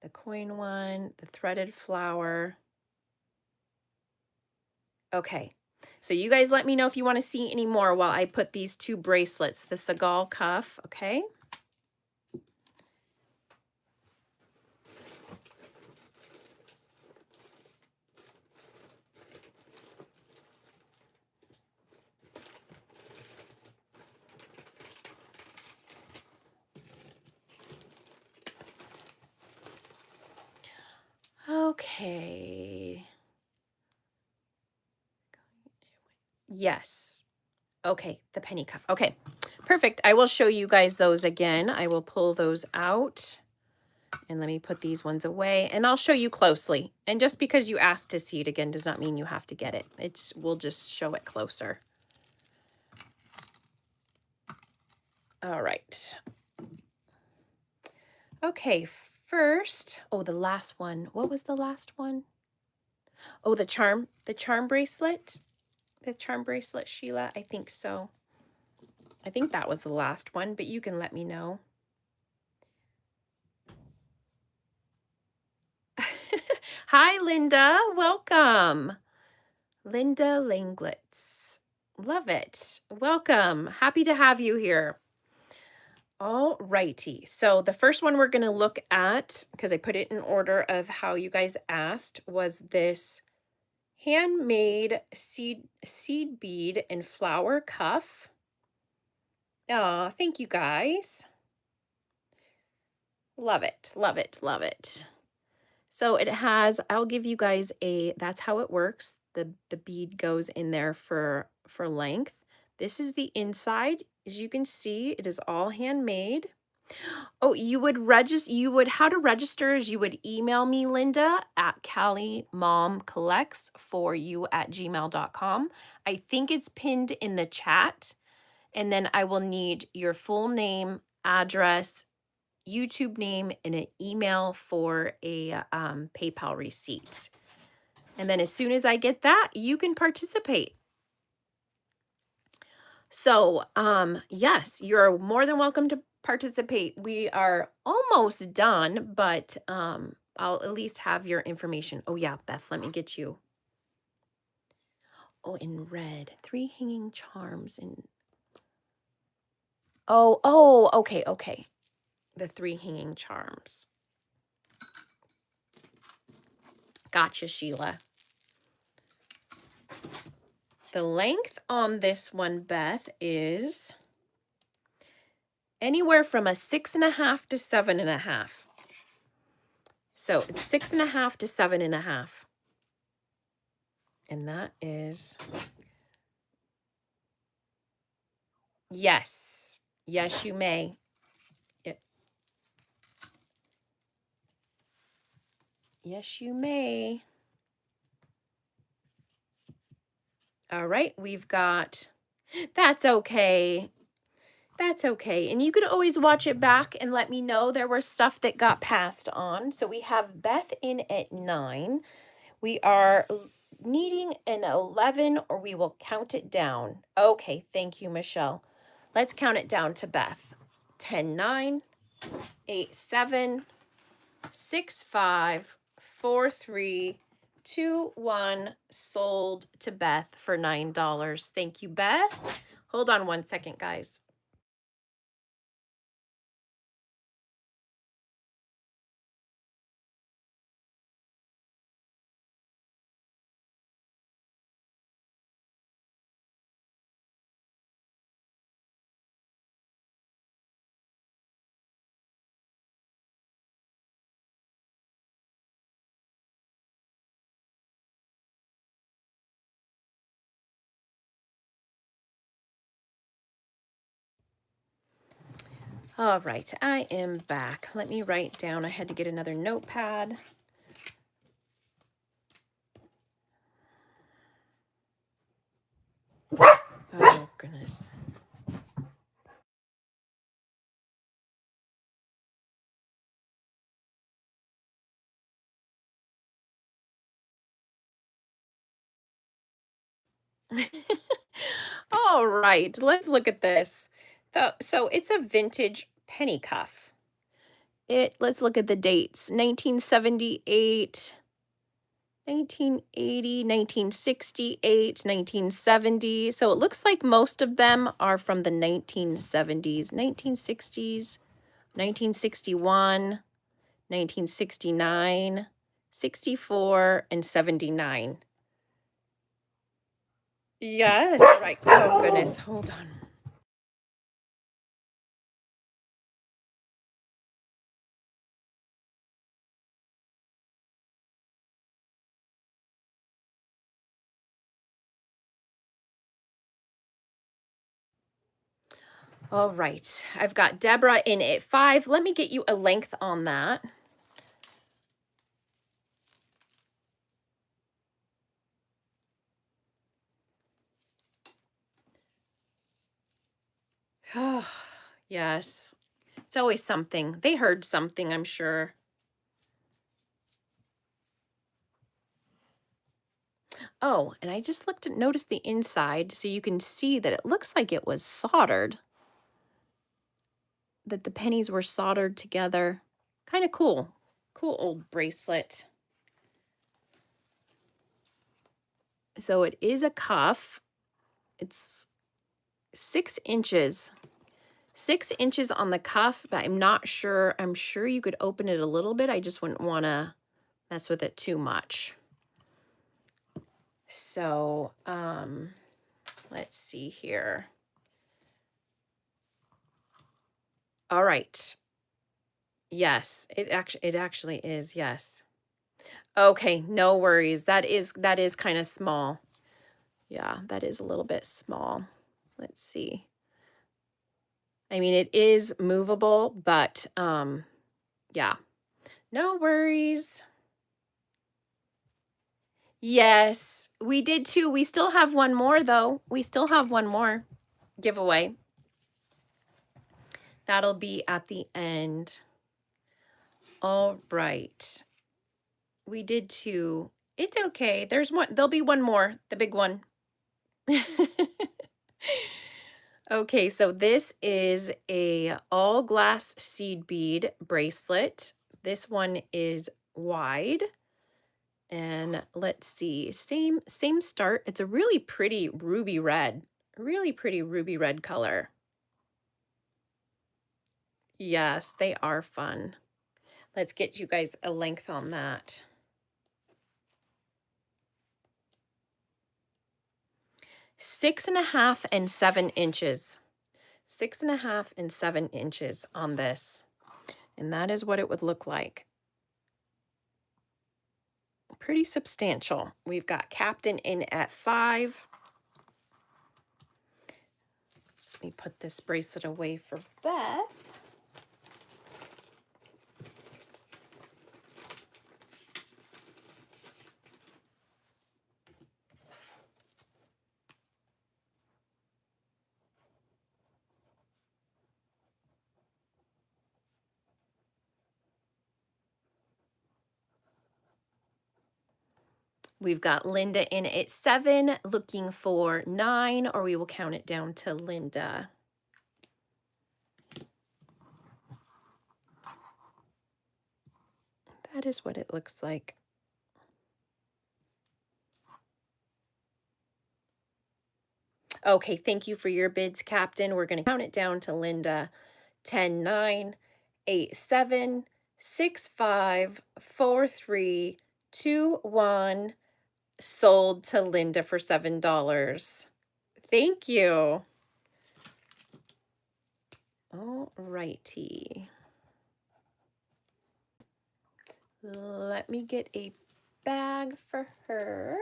the coin one, the threaded flower. Okay, so you guys let me know if you want to see any more while I put these 2 bracelets, the Seagal cuff, okay? Okay. Yes. Okay, the penny cuff. Okay, perfect. I will show you guys those again. I will pull those out. And let me put these ones away, and I'll show you closely. And just because you asked to see it again does not mean you have to get it. We'll just show it closer. All right. Okay, first, oh, the last one. What was the last one? Oh, the charm bracelet. The charm bracelet, Sheila. I think so. I think that was the last one, but you can let me know. Hi, Linda. Welcome. Linda Langlets. Love it. Welcome. Happy to have you here. All righty. So the first one we're going to look at, because I put it in order of how you guys asked, was this handmade seed bead and flower cuff. Oh, thank you guys. Love it. Love it. Love it. So it has, I'll give you guys that's how it works. The bead goes in there for length. This is the inside. As you can see, it is all handmade. Oh, how to register is you would email me, Linda, at CallieMomCollects4you@gmail.com. I think it's pinned in the chat. And then I will need your full name, address, YouTube name, and an email for a PayPal receipt. And then as soon as I get that, you can participate. So, yes, you're more than welcome to participate. We are almost done, but I'll at least have your information. Oh yeah, Beth, let me get you. Oh, in red, 3 hanging charms in. Oh, okay. The 3 hanging charms. Gotcha, Sheila. The length on this one, Beth, is anywhere from a 6.5 to 7.5. So it's 6.5 to 7.5. And that is, yes. Yes, you may. Yes, you may. All right, we've got, that's okay. That's okay. And you could always watch it back and let me know. There was stuff that got passed on. So we have Beth in at 9. We are needing an 11, or we will count it down. Okay, thank you, Michelle. Let's count it down to Beth. 10, 9, 8, 7, 6, 5, 4, 3, 2, 1. Sold to Beth for $9. Thank you, Beth. Hold on one second, guys. All right, I am back. Let me write down. I had to get another notepad. Oh, goodness. All right, let's look at this. So it's a vintage penny cuff. Let's look at the dates. 1978, 1980, 1968, 1970. So it looks like most of them are from the 1970s, 1960s, 1961, 1969, 64, and 79. Yes, right. Oh, goodness. Hold on. All right, I've got Deborah in at 5. Let me get you a length on that. Yes, it's always something. They heard something, I'm sure. Oh, and I just noticed the inside, so you can see that it looks like it was soldered, that the pennies were soldered together. Kind of cool. Cool old bracelet. So it is a cuff. It's 6 inches. 6 inches on the cuff, but I'm not sure. I'm sure you could open it a little bit. I just wouldn't want to mess with it too much. So, let's see here. All right. Yes, it actually is. Yes. Okay, no worries. That is kind of small. Yeah, that is a little bit small. Let's see. I mean, it is movable, but yeah. No worries. Yes, we did too. We still have one more though. We still have one more giveaway. That'll be at the end. All right. We did two. It's okay. There'll be one more, the big one. Okay, so this is a all glass seed bead bracelet. This one is wide. And let's see, same start. It's a really pretty ruby red. Really pretty ruby red color. Yes, they are fun. Let's get you guys a length on that. 6.5 and 7 inches. 6.5 and 7 inches on this. And that is what it would look like. Pretty substantial. We've got Captain in at 5. Let me put this bracelet away for Beth. We've got Linda in at 7, looking for 9, or we will count it down to Linda. That is what it looks like. Okay, thank you for your bids, Captain. We're going to count it down to Linda. 10, 9, 8, 7, 6, 5, 4, 3, 2, 1. Sold to Linda for $7. Thank you. All righty. Let me get a bag for her.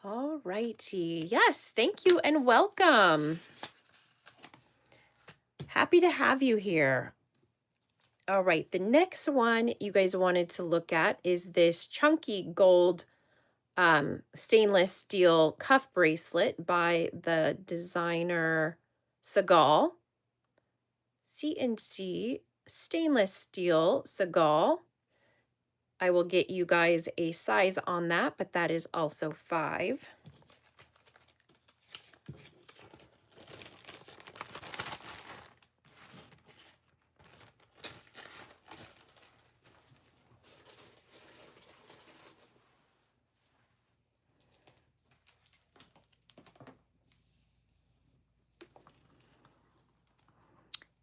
All righty. Yes, thank you and welcome. Happy to have you here. All right, the next one you guys wanted to look at is this chunky gold stainless steel cuff bracelet by the designer Segal. CNC stainless steel Segal. I will get you guys a size on that, but that is also 5.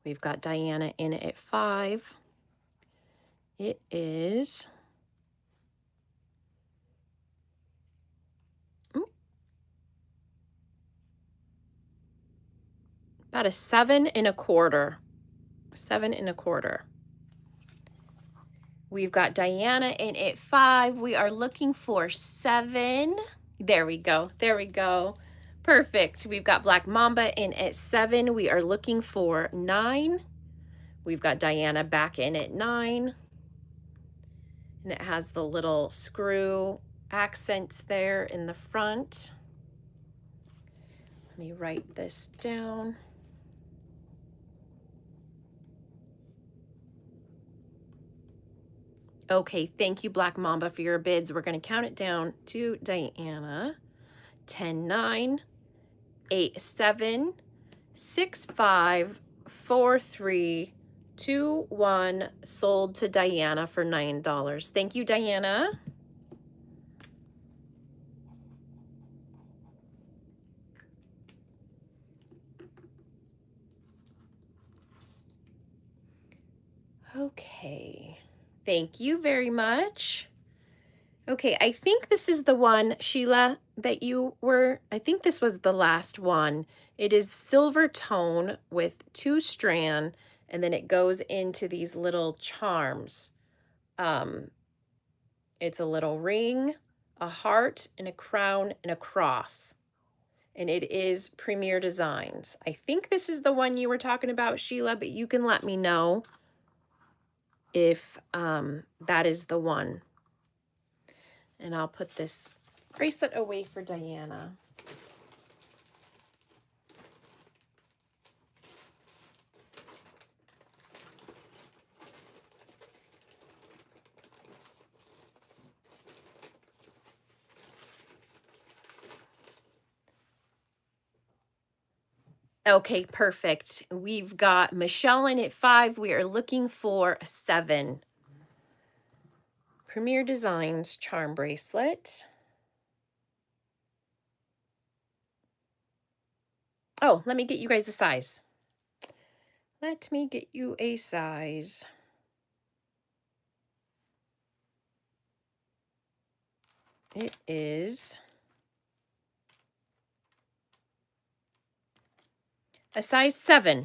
We've got Diana in at 5. It is About a 7.25. 7.25. We've got Diana in at 5. We are looking for 7. There we go. There we go. Perfect. We've got Black Mamba in at 7. We are looking for 9. We've got Diana back in at 9. And it has the little screw accents there in the front. Let me write this down. Okay, thank you, Black Mamba, for your bids. We're going to count it down to Diana. 10, 9, 8, 7, 6, 5, 4, 3, 2, 1. Sold to Diana for $9. Thank you, Diana. Okay, thank you very much. Okay, I think this is the one, Sheila, that I think this was the last one. It is silver tone with 2 strand, and then it goes into these little charms. It's a little ring, a heart, and a crown, and a cross. And it is Premier Designs. I think this is the one you were talking about, Sheila, but you can let me know if that is the one. And I'll put this bracelet away for Diana. Okay, perfect. We've got Michelle in at 5. We are looking for a 7. Premier Designs charm bracelet. Oh, let me get you guys a size. Let me get you a size. It is a size 7.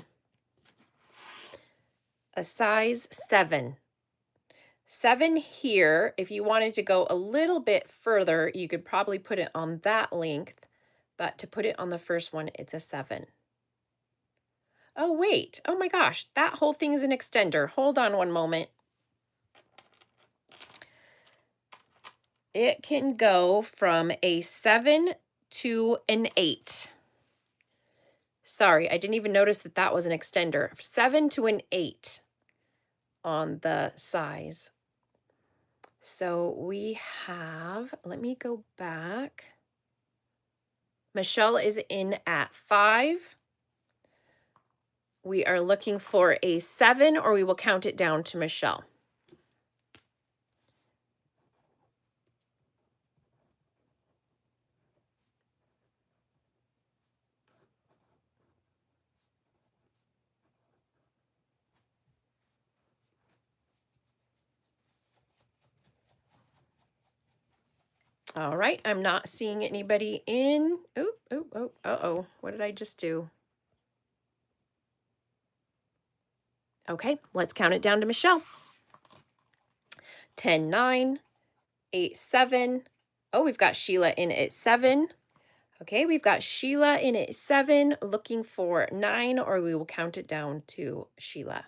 A size 7. 7 here. If you wanted to go a little bit further, you could probably put it on that length, but to put it on the first one, it's a 7. Oh, wait. Oh my gosh, that whole thing is an extender. Hold on one moment. It can go from a 7 to an 8. Sorry, I didn't even notice that that was an extender. 7 to an 8 on the size. So we have, let me go back. Michelle is in at 5. We are looking for a 7, or we will count it down to Michelle. All right, I'm not seeing anybody in. Oh, what did I just do? Okay, let's count it down to Michelle. 10, 9, 8, 7. Oh, we've got Sheila in at 7. Okay, we've got Sheila in at 7, looking for 9, or we will count it down to Sheila.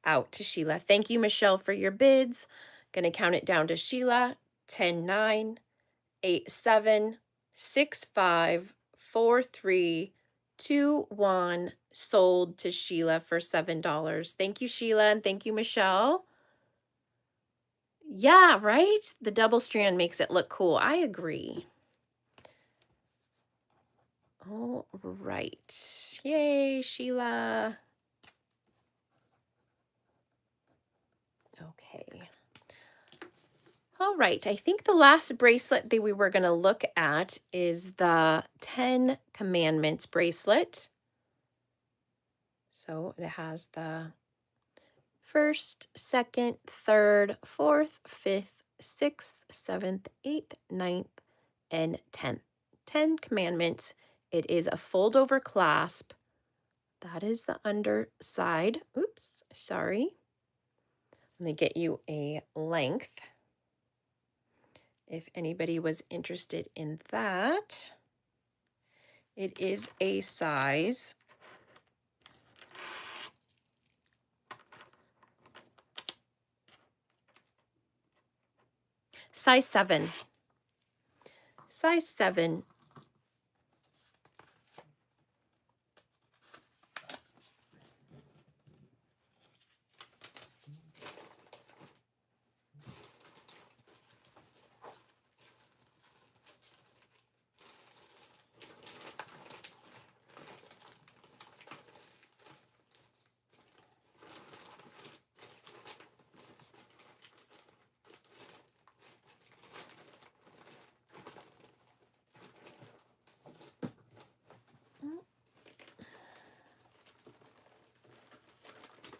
Out to Sheila. Thank you, Michelle, for your bids. Gonna count it down to Sheila. 10, 9, 8, 7, 6, 5, 4, 3, 2, 1. Sold to Sheila for $7. Thank you, Sheila, and thank you, Michelle. Yeah, right? The double strand makes it look cool. I agree. All right. Yay, Sheila. Okay. All right. I think the last bracelet that we were going to look at is the 10 Commandments bracelet. So it has the first, second, third, fourth, fifth, sixth, seventh, eighth, ninth, and 10th. 10 Commandments. It is a fold over clasp. That is the underside. Oops, sorry. Let me get you a length if anybody was interested in that. It is a size size 7. Size 7.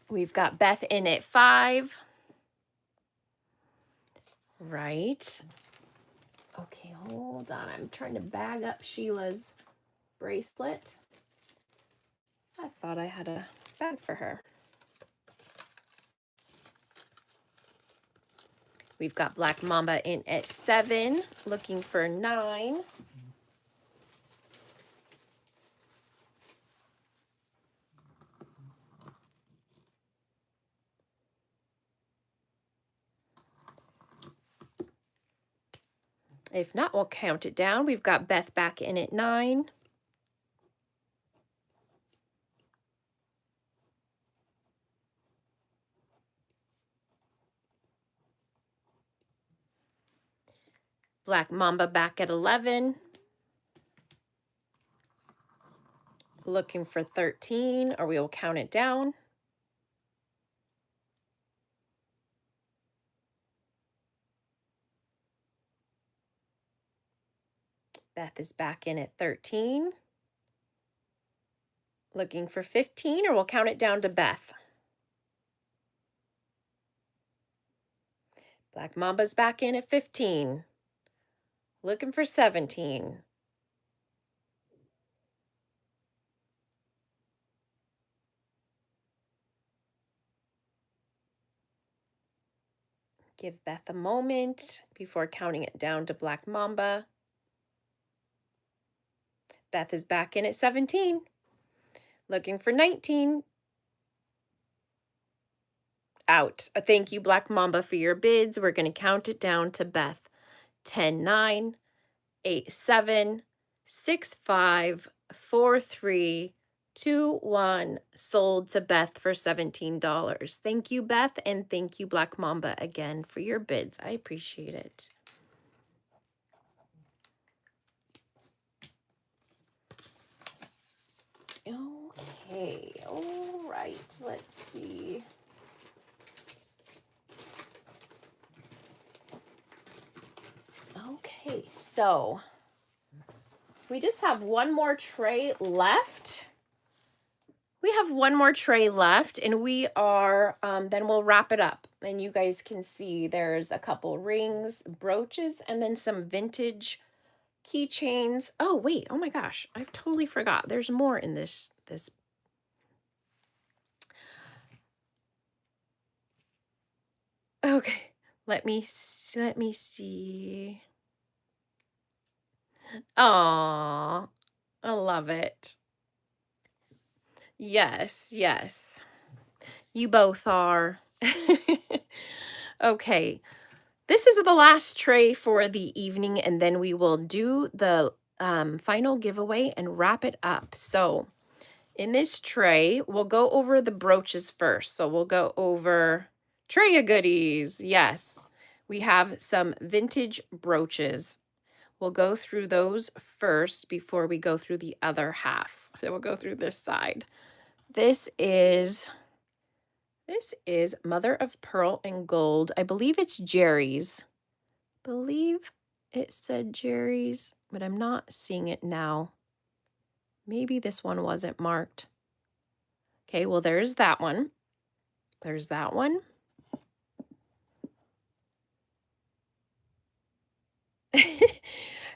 We've got Beth in at 5. Right. Okay, hold on. I'm trying to bag up Sheila's bracelet. I thought I had a bag for her. We've got Black Mamba in at 7, looking for 9. If not, we'll count it down. We've got Beth back in at 9. Black Mamba back at 11. Looking for 13, or we will count it down. Beth is back in at 13. Looking for 15, or we'll count it down to Beth. Black Mamba's back in at 15. Looking for 17. Give Beth a moment before counting it down to Black Mamba. Beth is back in at 17. Looking for 19. Out. Thank you, Black Mamba, for your bids. We're going to count it down to Beth. 10, 9, 8, 7, 6, 5, 4, 3, 2, 1. Sold to Beth for $17. Thank you, Beth, and thank you, Black Mamba, again for your bids. I appreciate it. Okay, all right, let's see. Okay, so we just have one more tray left. We have one more tray left, and we are, then we'll wrap it up. And you guys can see there's a couple rings, brooches, and then some vintage keychains. Oh, wait, oh my gosh, I've totally forgot. There's more in this. Okay, let me see. Aw, I love it. Yes, yes. You both are. Okay. This is the last tray for the evening, and then we will do the final giveaway and wrap it up. So in this tray, we'll go over the brooches first. So we'll go over tray of goodies. Yes, we have some vintage brooches. We'll go through those first before we go through the other half. So we'll go through this side. This is Mother of Pearl and Gold. I believe it's Jerry's. Believe it said Jerry's, but I'm not seeing it now. Maybe this one wasn't marked. Okay, well, there's that one. There's that one.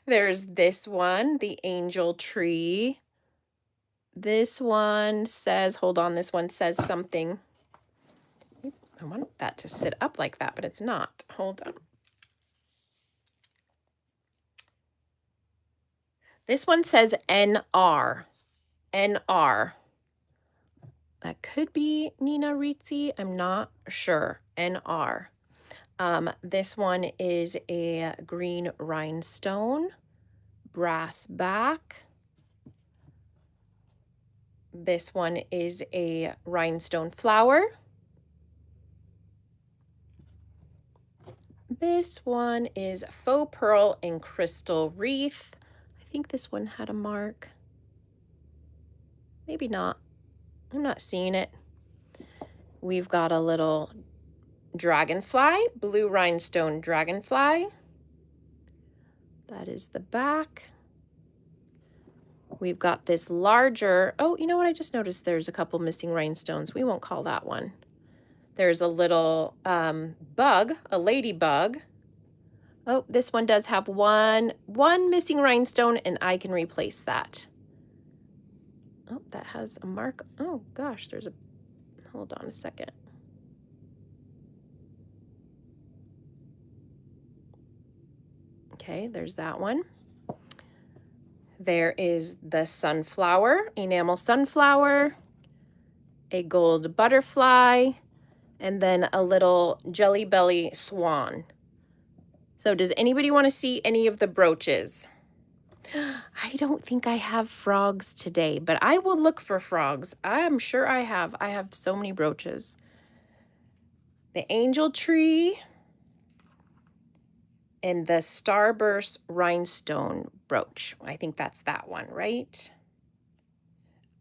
There's this one, the angel tree. This one says, hold on, this one says something. I want that to sit up like that, but it's not. Hold on. This one says NR. NR. That could be Nina Rizzi. I'm not sure. NR. This one is a green rhinestone, brass back. This one is a rhinestone flower. This one is faux pearl and crystal wreath. I think this one had a mark. Maybe not. I'm not seeing it. We've got a little dragonfly, blue rhinestone dragonfly. That is the back. We've got this larger, oh, you know what? I just noticed there's a couple missing rhinestones. We won't call that one. There's a little bug, a ladybug. Oh, this one does have one missing rhinestone, and I can replace that. Oh, that has a mark. Oh gosh, there's a, hold on a second. Okay, there's that one. There is the sunflower, enamel sunflower, a gold butterfly, and then a little jelly belly swan. So does anybody want to see any of the brooches? I don't think I have frogs today, but I will look for frogs. I'm sure I have. I have so many brooches. The angel tree and the starburst rhinestone brooch. I think that's that one, right?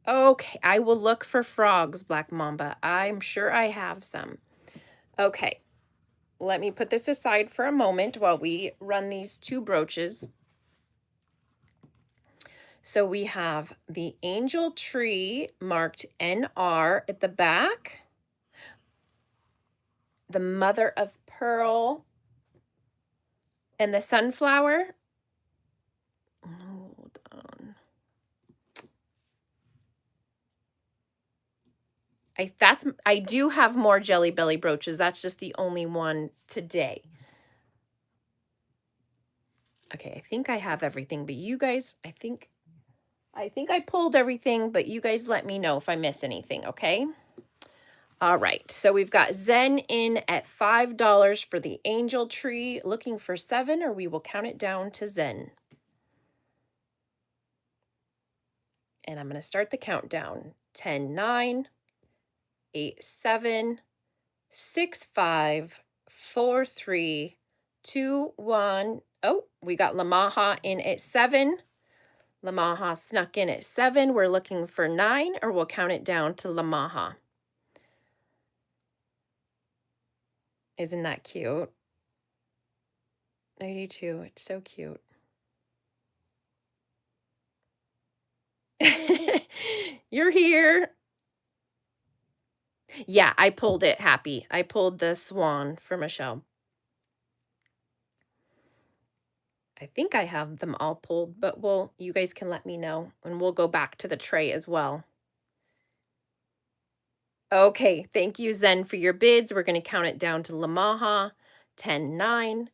Okay, I will look for frogs, Black Mamba. I'm sure I have some. Okay, let me put this aside for a moment while we run these two brooches. So we have the angel tree marked NR at the back, the mother of pearl, and the sunflower. Hold on. I do have more Jelly Belly brooches. That's just the only one today. Okay, I think I have everything, but you guys, I think I pulled everything, but you guys let me know if I miss anything, okay? All right, so we've got Zen in at $5 for the angel tree, looking for 7, or we will count it down to Zen. And I'm going to start the countdown. 10, 9, 8, 7, 6, 5, 4, 3, 2, 1. Oh, we got Lamaha in at 7. Lamaha snuck in at 7. We're looking for 9, or we'll count it down to Lamaha. Isn't that cute? 92. It's so cute. You're here. Yeah, I pulled it, Happy. I pulled the swan for Michelle. I think I have them all pulled, but you guys can let me know, and we'll go back to the tray as well. Okay, thank you, Zen, for your bids. We're going to count it down to Lamaha. 10, 9,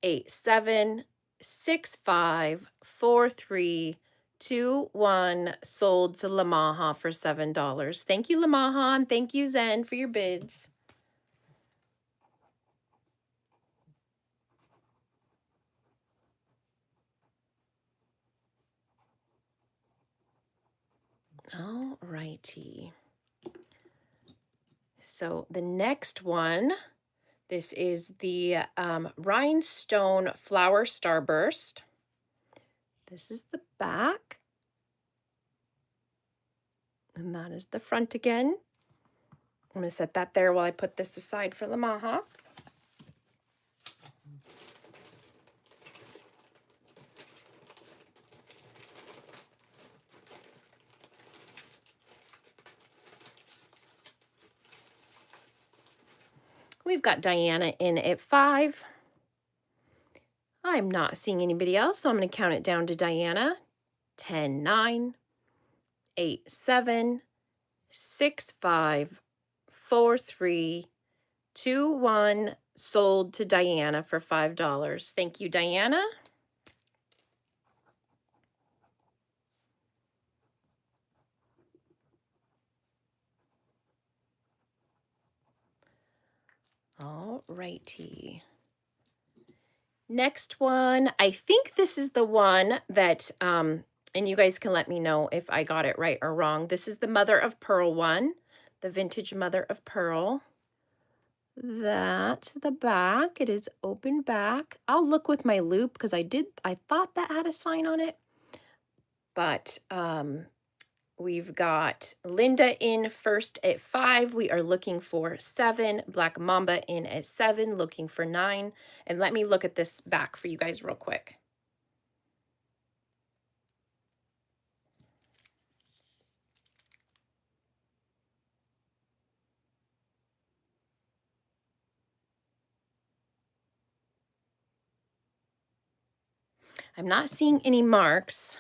8, 7, 6, 5, 4, 3, 2, 1. Sold to Lamaha for $7. Thank you, Lamaha, and thank you, Zen, for your bids. All righty. So the next one, this is the rhinestone flower starburst. This is the back. And that is the front again. I'm going to set that there while I put this aside for Lamaha. We've got Diana in at 5. I'm not seeing anybody else, so I'm going to count it down to Diana. 10, 9, 8, 7, 6, 5, 4, 3, 2, 1. Sold to Diana for $5. Thank you, Diana. All righty. Next one, I think this is the one that, and you guys can let me know if I got it right or wrong. This is the Mother of Pearl one, the vintage Mother of Pearl. That's the back. It is open back. I'll look with my loop because I thought that had a sign on it. But we've got Linda in first at 5. We are looking for 7. Black Mamba in at 7, looking for 9. And let me look at this back for you guys real quick. I'm not seeing any marks.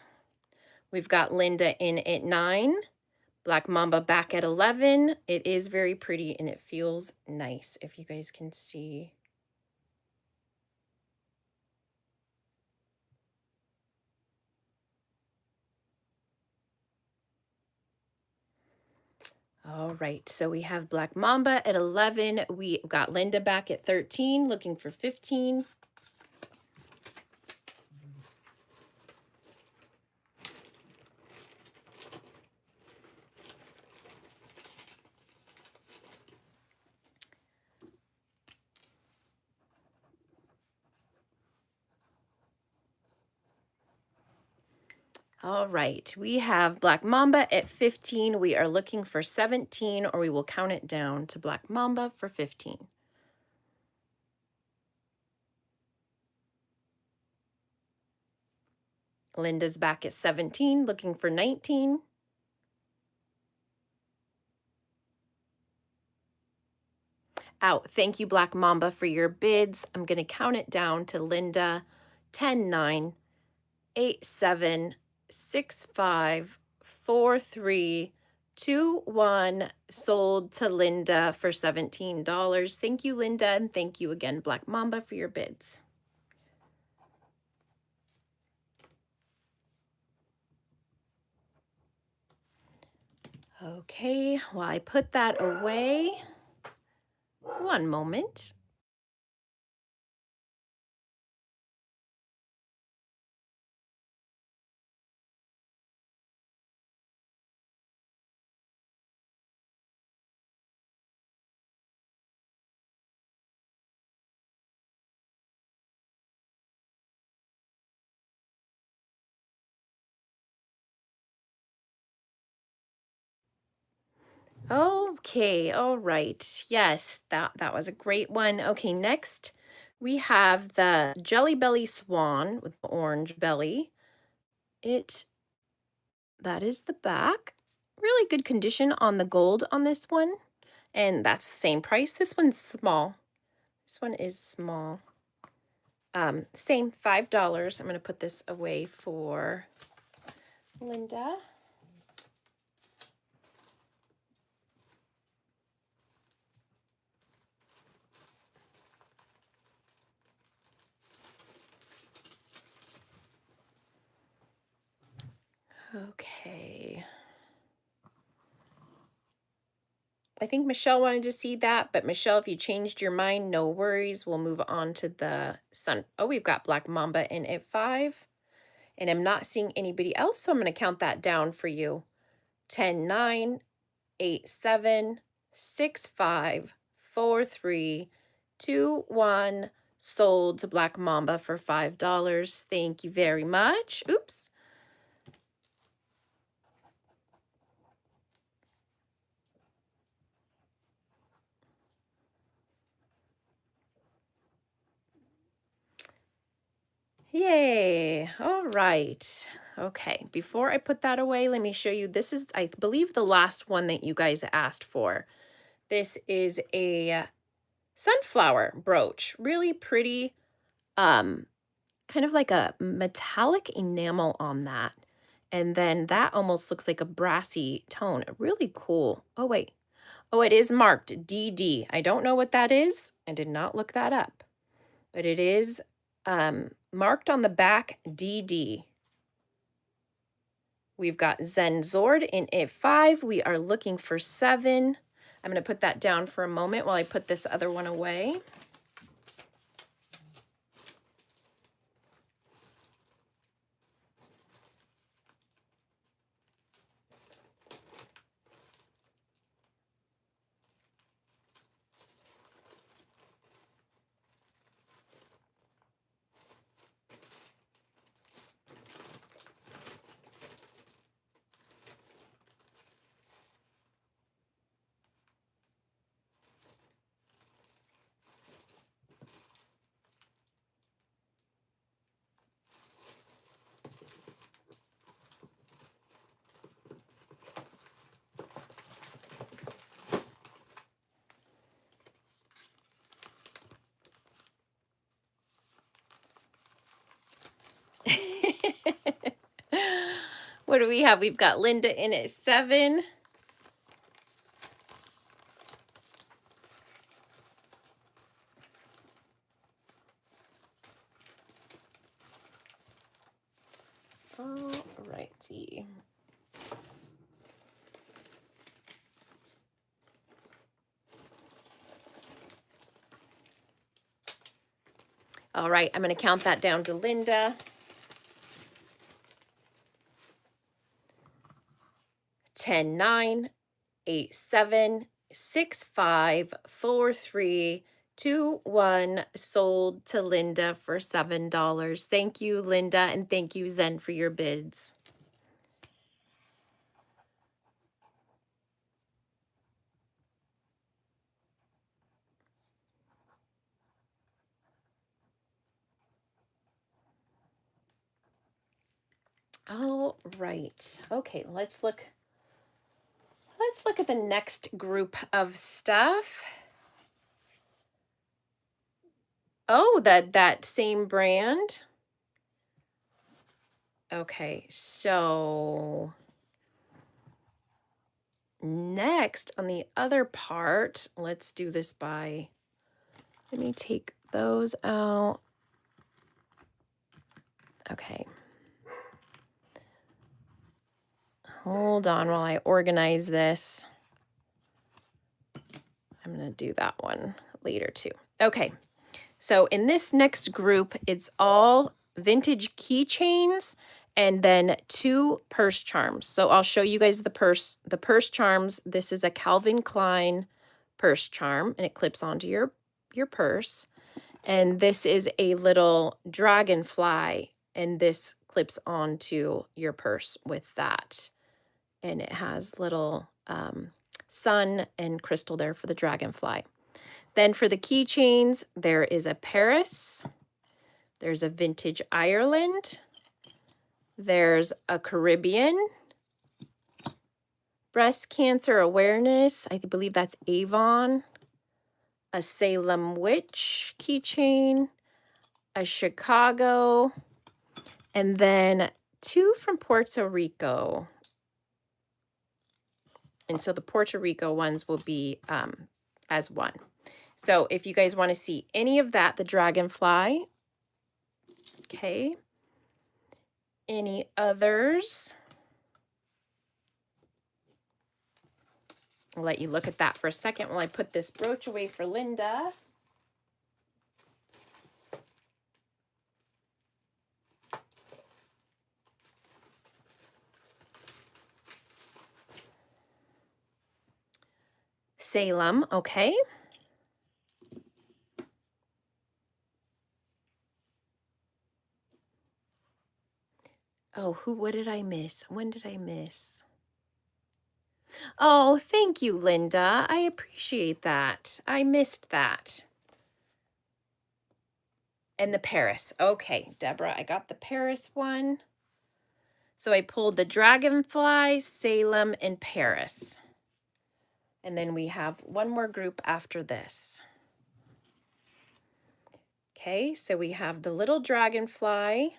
We've got Linda in at 9. Black Mamba back at 11. It is very pretty and it feels nice, if you guys can see. All right, so we have Black Mamba at 11. We got Linda back at 13, looking for 15. All right, we have Black Mamba at 15. We are looking for 17, or we will count it down to Black Mamba for 15. Linda's back at 17, looking for 19. Out. Thank you, Black Mamba, for your bids. I'm going to count it down to Linda. 10, 9, 8, 7, 6, 5, 4, 3, 2, 1. Sold to Linda for $17. Thank you, Linda, and thank you again, Black Mamba, for your bids. Okay, while I put that away, one moment. Okay, all right. Yes, that was a great one. Okay, next we have the Jelly Belly Swan with the orange belly. That is the back. Really good condition on the gold on this one. And that's the same price. This one's small. This one is small. Same $5. I'm going to put this away for Linda. Okay. I think Michelle wanted to see that, but Michelle, if you changed your mind, no worries. We'll move on to the sun. Oh, we've got Black Mamba in at 5. And I'm not seeing anybody else, so I'm going to count that down for you. 10, 9, 8, 7, 6, 5, 4, 3, 2, 1. Sold to Black Mamba for $5. Thank you very much. Oops. Yay. All right. Okay. Before I put that away, let me show you. This is, I believe, the last one that you guys asked for. This is a sunflower brooch. Really pretty. kind of like a metallic enamel on that. And then that almost looks like a brassy tone. Really cool. Oh, wait. Oh, it is marked DD. I don't know what that is. I did not look that up. But it is marked on the back DD. We've got Zen Zord in A5. We are looking for 7. I'm going to put that down for a moment while I put this other one away. What do we have? We've got Linda in at 7. All righty. All right, I'm going to count that down to Linda. 10, 9, 8, 7, 6, 5, 4, 3, 2, 1. Sold to Linda for $7. Thank you, Linda, and thank you, Zen, for your bids. All right. Okay, let's look at the next group of stuff. Oh, that same brand. Okay, so next on the other part, let's do this by, let me take those out. Okay. Hold on while I organize this. I'm going to do that one later too. Okay. So in this next group, it's all vintage keychains and then 2 purse charms. So I'll show you guys the purse charms. This is a Calvin Klein purse charm and it clips onto your purse. And this is a little dragonfly and this clips onto your purse with that. And it has little sun and crystal there for the dragonfly. Then for the keychains, there is a Paris, there's a vintage Ireland, there's a Caribbean, breast cancer awareness, I believe that's Avon, a Salem witch keychain, a Chicago, and then 2 from Puerto Rico. And so the Puerto Rico ones will be as one. So if you guys want to see any of that, the dragonfly, okay. Any others? I'll let you look at that for a second while I put this brooch away for Linda. Salem, okay. Oh, what did I miss? When did I miss? Oh, thank you, Linda. I appreciate that. I missed that. And the Paris. Okay, Deborah, I got the Paris one. So I pulled the Dragonfly, Salem, and Paris. And then we have one more group after this. Okay, so we have the little dragonfly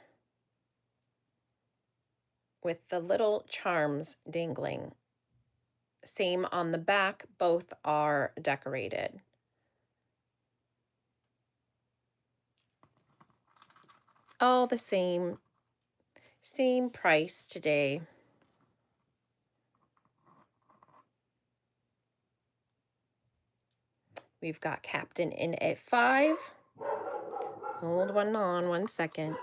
with the little charms dangling. Same on the back, both are decorated. All the same price today. We've got Captain in at 5. Hold on 1 second.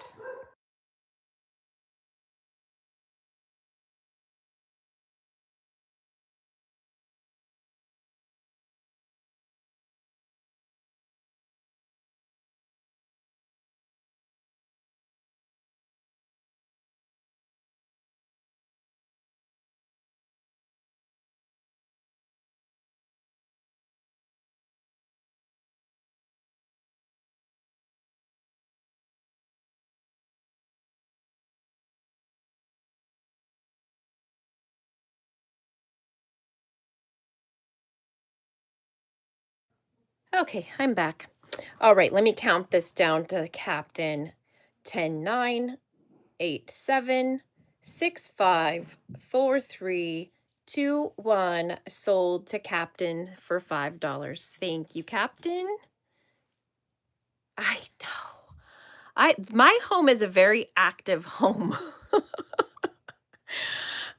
Okay, I'm back. All right, let me count this down to Captain. 10, 9, 8, 7, 6, 5, 4, 3, 2, 1. Sold to Captain for $5. Thank you, Captain. I know. My home is a very active home.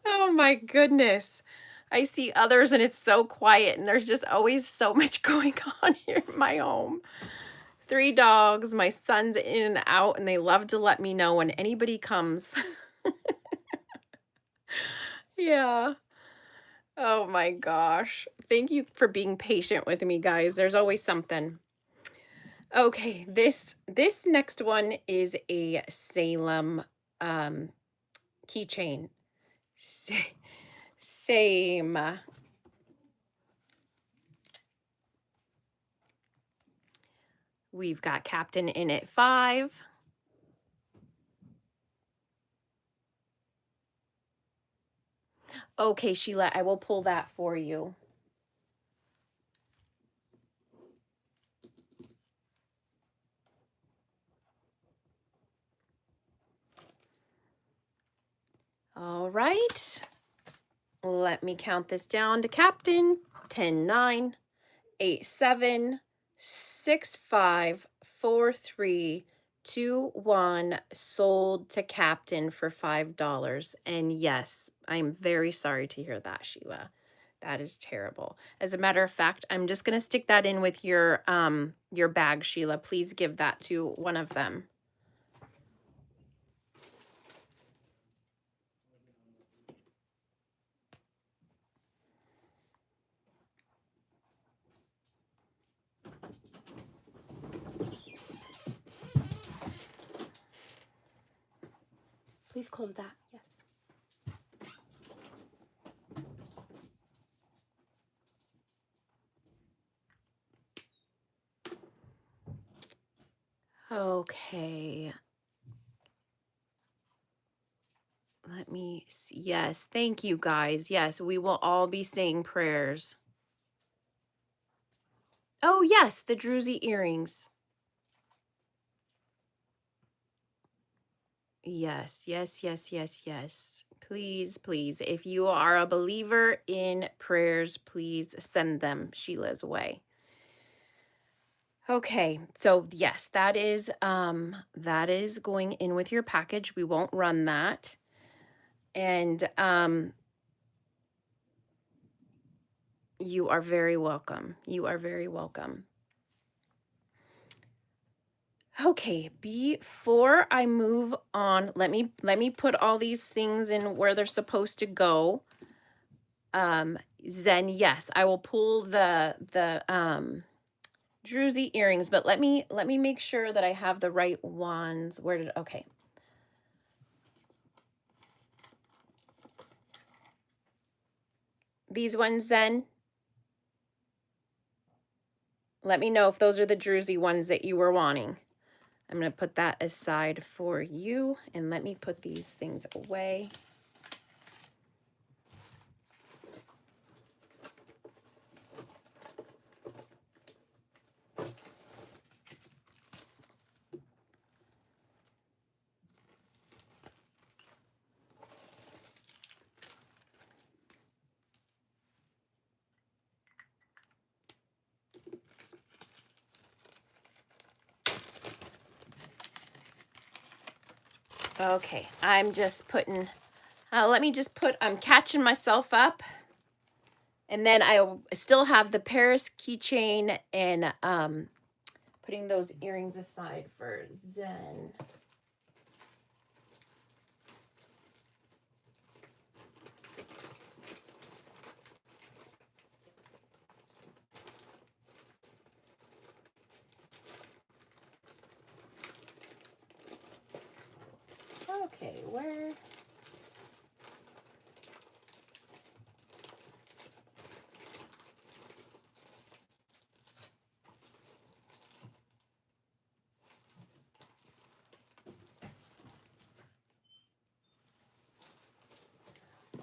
Oh my goodness. I see others and it's so quiet and there's just always so much going on here in my home. 3 dogs, my son's in and out, and they love to let me know when anybody comes. Yeah. Oh my gosh. Thank you for being patient with me, guys. There's always something. Okay, this next one is a Salem keychain. Sa- Same. We've got Captain in at 5. Okay, Sheila, I will pull that for you. All right. Let me count this down to Captain. 10, 9, 8, 7, 6, 5, 4, 3, 2, 1. Sold to Captain for $5. And yes, I'm very sorry to hear that, Sheila. That is terrible. As a matter of fact, I'm just going to stick that in with your bag, Sheila. Please give that to one of them. Please close that. Yes. Okay. Let me see. Yes, thank you guys. Yes, we will all be saying prayers. Oh, yes, the druzy earrings. Yes, yes, yes, yes, yes. Please, please, if you are a believer in prayers, please send them Sheila's way. Okay, so yes, that is going in with your package. We won't run that. And you are very welcome. You are very welcome. Okay, before I move on, let me put all these things in where they're supposed to go. Then yes, I will pull the druzy earrings, but let me make sure that I have the right ones. Okay. These ones, Zen. Let me know if those are the druzy ones that you were wanting. I'm going to put that aside for you, and let me put these things away. Okay, I'm just putting, let me just put, I'm catching myself up. And then I still have the Paris keychain and putting those earrings aside for Zen. Okay, where?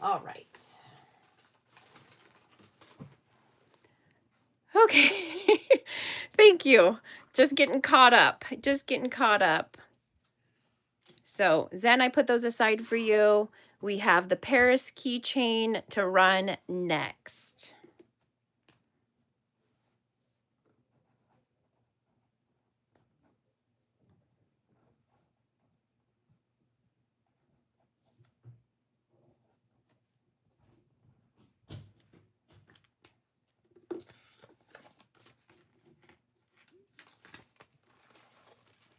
All right. Okay. Thank you. Just getting caught up. Just getting caught up. So, Zen, I put those aside for you. We have the Paris keychain to run next.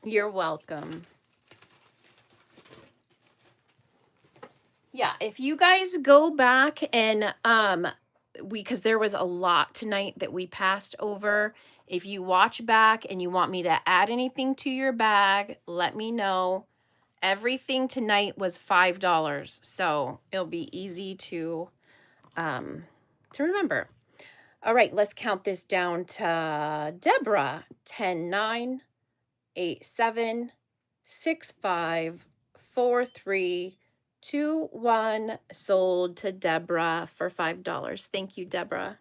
You're welcome. Yeah, if you guys go back and because there was a lot tonight that we passed over. If you watch back and you want me to add anything to your bag, let me know. Everything tonight was $5, so it'll be easy to remember. All right, let's count this down to Deborah. 10, 9, 8, 7, 6, 5, 4, 3, 2, 1. Sold to Deborah for $5. Thank you, Deborah.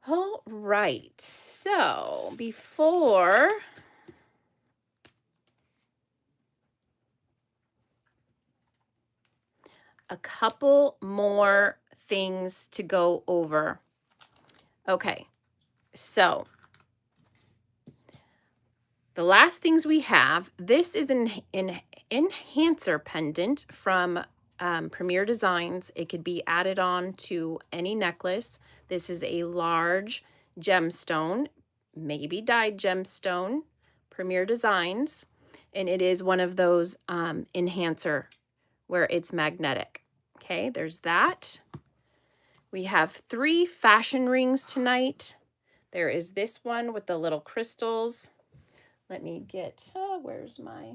All right, so before a couple more things to go over. Okay, so the last things we have, this is an enhancer pendant from Premier Designs. It could be added on to any necklace. This is a large gemstone, maybe dyed gemstone, Premier Designs, and it is one of those enhancer where it's magnetic. Okay, there's that. We have 3 fashion rings tonight. There is this one with the little crystals. Let me get, where's my,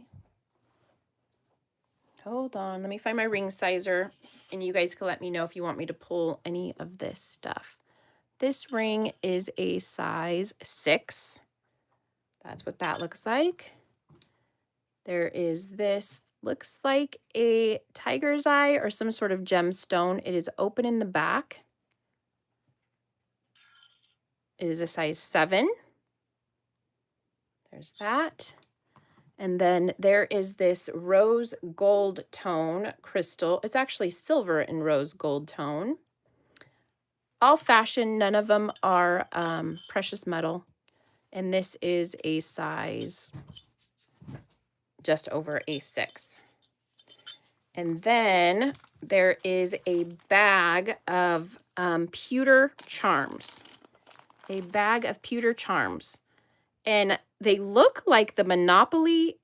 hold on, let me find my ring sizer, and you guys can let me know if you want me to pull any of this stuff. This ring is a size 6. That's what that looks like. There is this, looks like a tiger's eye or some sort of gemstone. It is open in the back. It is a size 7. There's that. And then there is this rose gold tone crystal. It's actually silver and rose gold tone. All fashion, none of them are precious metal. And this is a size just over a 6. And then there is a bag of pewter charms. A bag of pewter charms. And they look like the Monopoly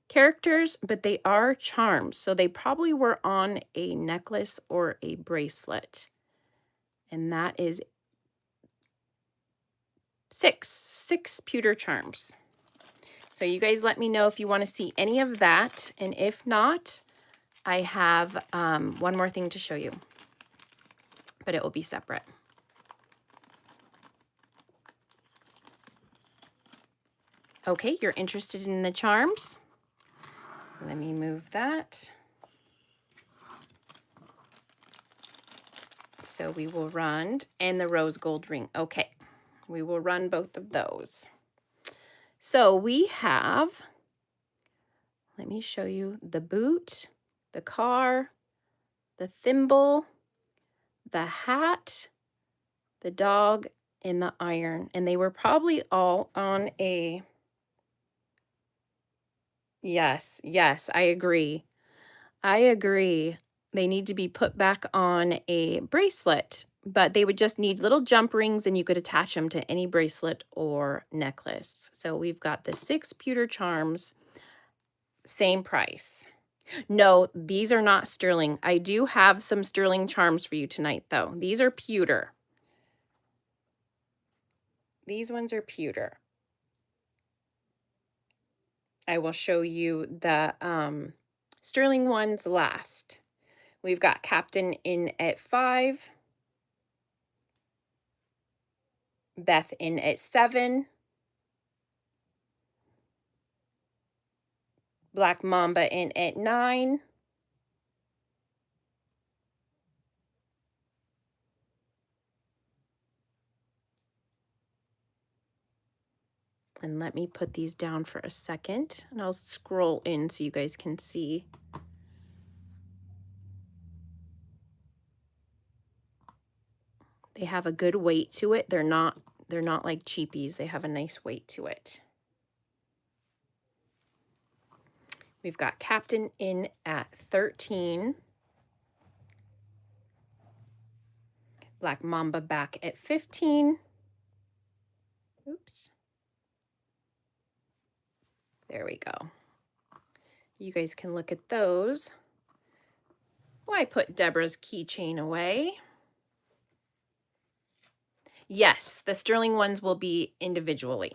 characters, but they are charms. So they probably were on a necklace or a bracelet. And that is 6 pewter charms. So you guys let me know if you want to see any of that. And if not, I have one more thing to show you, but it will be separate. Okay, you're interested in the charms? Let me move that. So we will run, and the rose gold ring. Okay, we will run both of those. So we have, let me show you the boot, the car, the thimble, the hat, the dog, and the iron. And they were probably all on a... Yes, yes, I agree. I agree. They need to be put back on a bracelet, but they would just need little jump rings and you could attach them to any bracelet or necklace. So we've got the 6 pewter charms, same price. No, these are not sterling. I do have some sterling charms for you tonight, though. These are pewter. These ones are pewter. I will show you the sterling ones last. We've got Captain in at 5, Beth in at 7, Black Mamba in at 9, and let me put these down for a second, and I'll scroll in so you guys can see. They have a good weight to it. They're not like cheapies. They have a nice weight to it. We've got Captain in at 13. Black Mamba back at 15. Oops. There we go. You guys can look at those. Well, I put Deborah's keychain away. Yes, the sterling ones will be individually.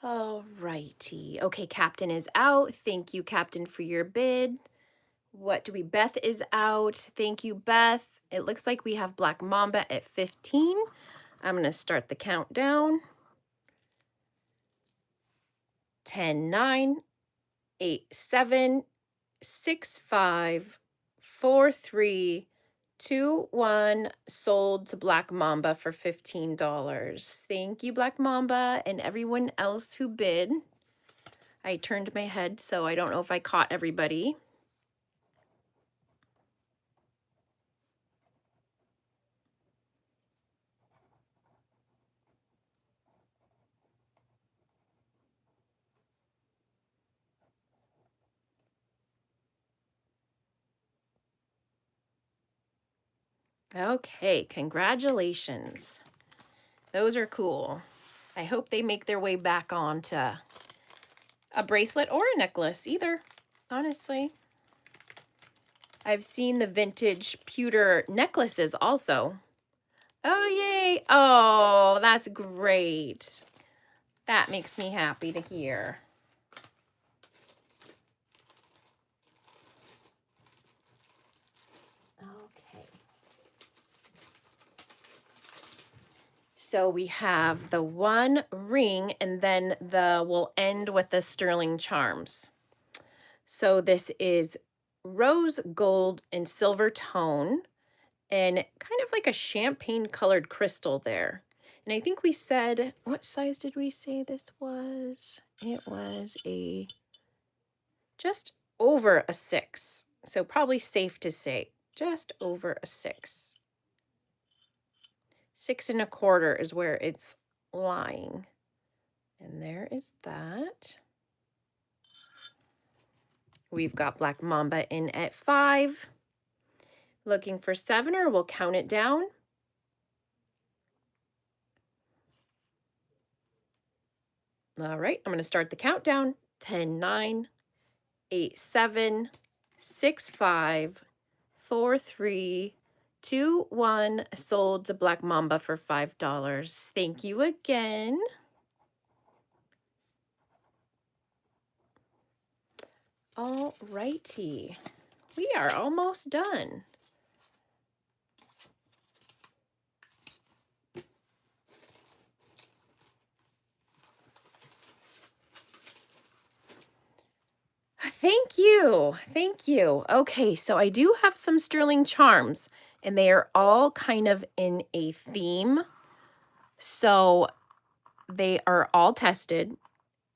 All righty. Okay, Captain is out. Thank you, Captain, for your bid. What do we... Beth is out. Thank you, Beth. It looks like we have Black Mamba at 15. I'm going to start the countdown. 10, 9, 8, 7, 6, 5, 4, 3, 2, 1. Sold to Black Mamba for $15. Thank you, Black Mamba, and everyone else who bid. I turned my head, so I don't know if I caught everybody. Okay, congratulations. Those are cool. I hope they make their way back onto a bracelet or a necklace, either, honestly. I've seen the vintage pewter necklaces also. Oh, yay. Oh, that's great. That makes me happy to hear. Okay. So we have the 1 ring, and then we'll end with the sterling charms. So this is rose gold and silver tone, and kind of like a champagne colored crystal there. And I think we said, what size did we say this was? It was a just over a 6. So probably safe to say just over a 6. 6 1/4 is where it's lying. And there is that. We've got Black Mamba in at 5. Looking for 7, or we'll count it down. All right, I'm going to start the countdown. 10, 9, 8, 7, 6, 5, 4, 3, 2, 1. Sold to Black Mamba for $5. Thank you again. All righty. We are almost done. Thank you. Thank you. Okay, so I do have some sterling charms, and they are all kind of in a theme. So they are all tested,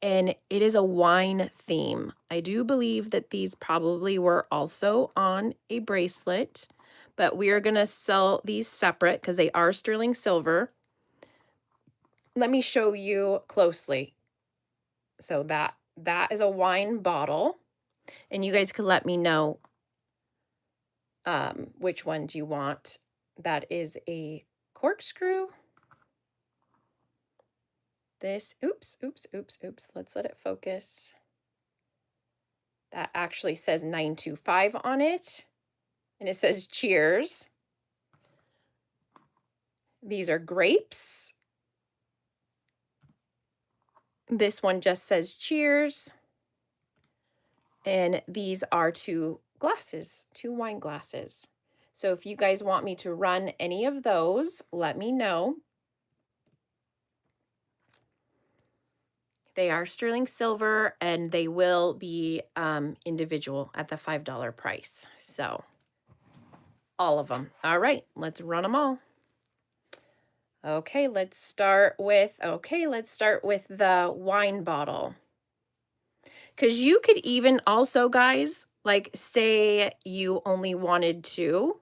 and it is a wine theme. I do believe that these probably were also on a bracelet, but we are going to sell these separate because they are sterling silver. Let me show you closely. So that is a wine bottle, and you guys could let me know which one do you want. That is a corkscrew. This, oops, oops, oops, oops. Let's let it focus. That actually says 925 on it, and it says cheers. These are grapes. This one just says cheers. And these are two glasses, two wine glasses. So if you guys want me to run any of those, let me know. They are sterling silver, and they will be individual at the $5 price. So all of them. All right, let's run them all. Okay, let's start with the wine bottle. Because you could even also, guys, like say you only wanted two.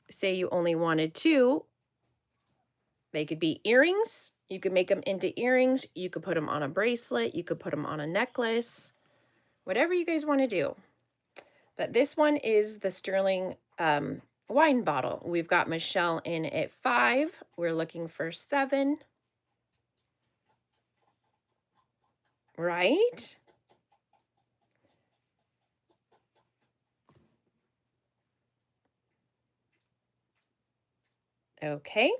Say you only wanted two. They could be earrings. You could make them into earrings. You could put them on a bracelet. You could put them on a necklace. Whatever you guys want to do. But this one is the sterling wine bottle. We've got Michelle in at 5. We're looking for 7. Right? Okay.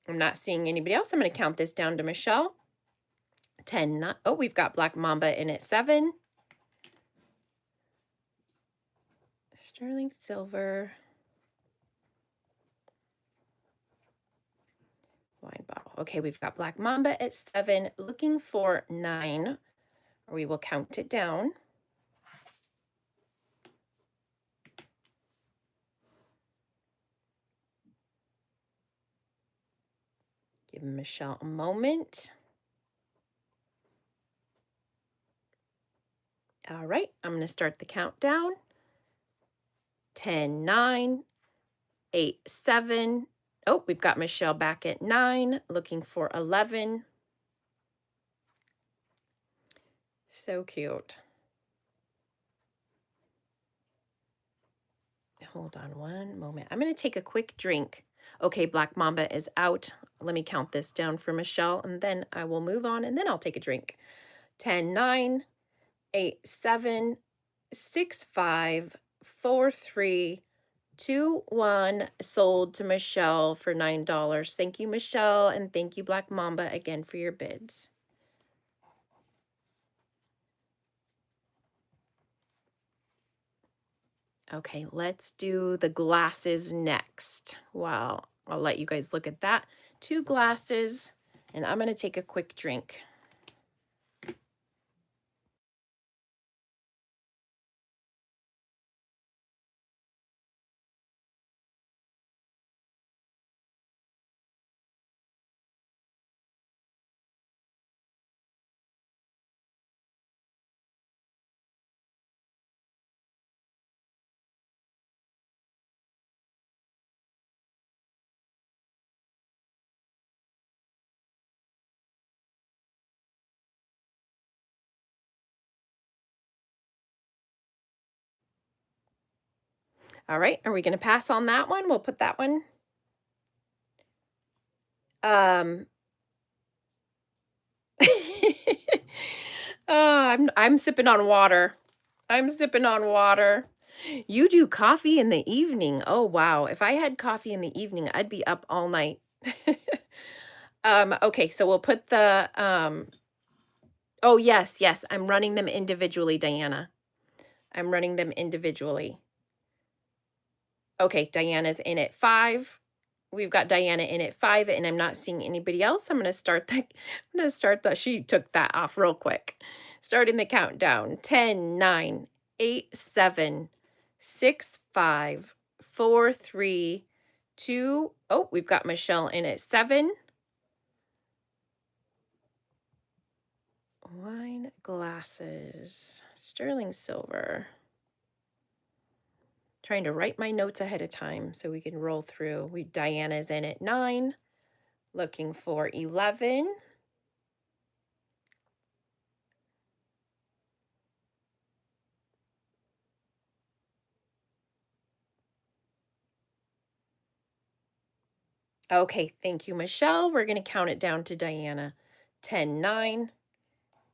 I'm not seeing anybody else. I'm going to count this down to Michelle. 10. Oh, we've got Black Mamba in at 7. Sterling silver. Wine bottle. Okay, we've got Black Mamba at 7. Looking for 9. We will count it down. Give Michelle a moment. All right, I'm going to start the countdown. 10, 9, 8, 7. Oh, we've got Michelle back at 9, looking for 11. So cute. Hold on one moment. I'm going to take a quick drink. Okay, Black Mamba is out. Let me count this down for Michelle, and then I will move on, and then I'll take a drink. 10, 9, 8, 7, 6, 5, 4, 3, 2, 1. Sold to Michelle for $9. Thank you, Michelle, and thank you, Black Mamba, again for your bids. Okay, let's do the glasses next. Well, I'll let you guys look at that. 2 glasses, and I'm going to take a quick drink. All right, are we going to pass on that one? We'll put that one. Oh, I'm sipping on water. I'm sipping on water. You do coffee in the evening. Oh, wow. If I had coffee in the evening, I'd be up all night. Okay, so we'll put the oh, yes, yes. I'm running them individually, Diana. I'm running them individually. Okay, Diana's in at 5. We've got Diana in at 5, and I'm not seeing anybody else. I'm going to start the she took that off real quick. Starting the countdown. 10, 9, 8, 7, 6, 5, 4, 3, 2. Oh, we've got Michelle in at 7. Wine glasses. Sterling silver. Trying to write my notes ahead of time so we can roll through. Diana's in at 9. Looking for 11. Okay, thank you, Michelle. We're going to count it down to Diana. 10, 9,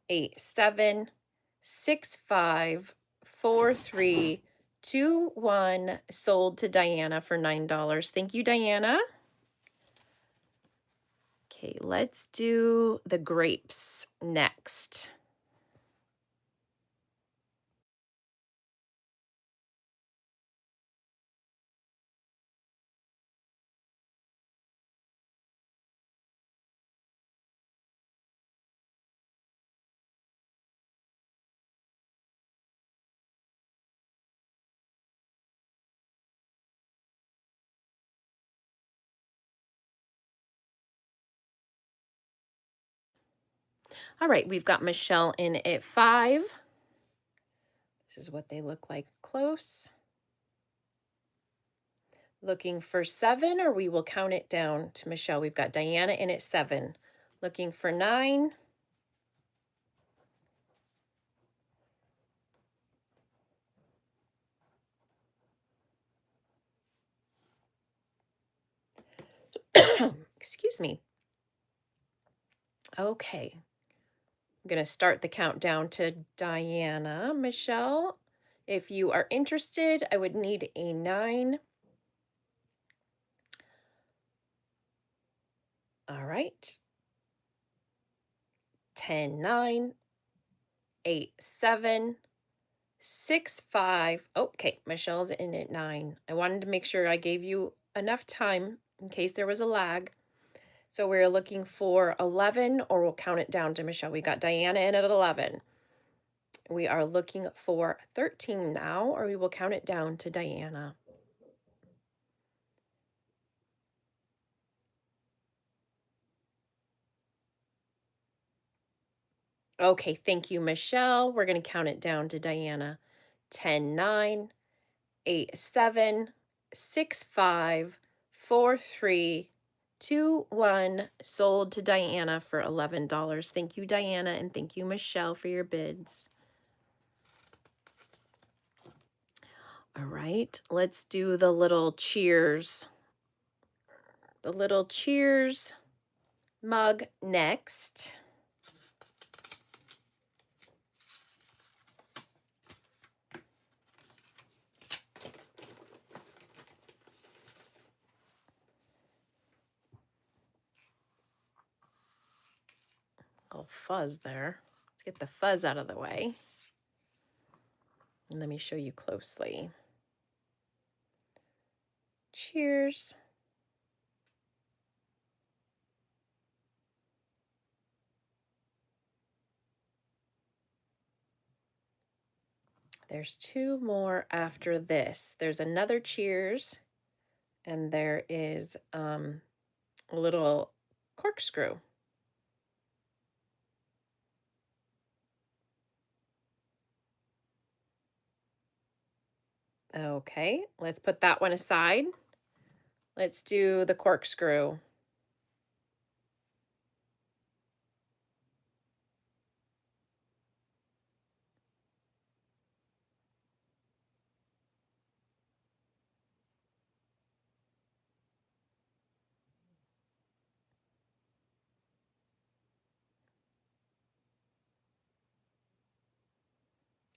8, 7, 6, 5, 4, 3, 2, 1. Sold to Diana for $9. Thank you, Diana. Okay, let's do the grapes next. All right, we've got Michelle in at 5. This is what they look like close. Looking for 7, or we will count it down to Michelle. We've got Diana in at 7. Looking for 9. Excuse me. Okay. I'm going to start the countdown to Diana. Michelle, if you are interested, I would need a 9. All right. 10, 9, 8, 7, 6, 5. Okay, Michelle's in at 9. I wanted to make sure I gave you enough time in case there was a lag. So we're looking for 11, or we'll count it down to Michelle. We got Diana in at 11. We are looking for 13 now, or we will count it down to Diana. Okay, thank you, Michelle. We're going to count it down to Diana. 10, 9, 8, 7, 6, 5, 4, 3, 2, 1. Sold to Diana for $11. Thank you, Diana, and thank you, Michelle, for your bids. All right, let's do the little cheers. The little cheers mug next. Oh, fuzz there. Let's get the fuzz out of the way. And let me show you closely. Cheers. There's 2 more after this. There's another cheers, and there is a little corkscrew. Okay, let's put that one aside. Let's do the corkscrew.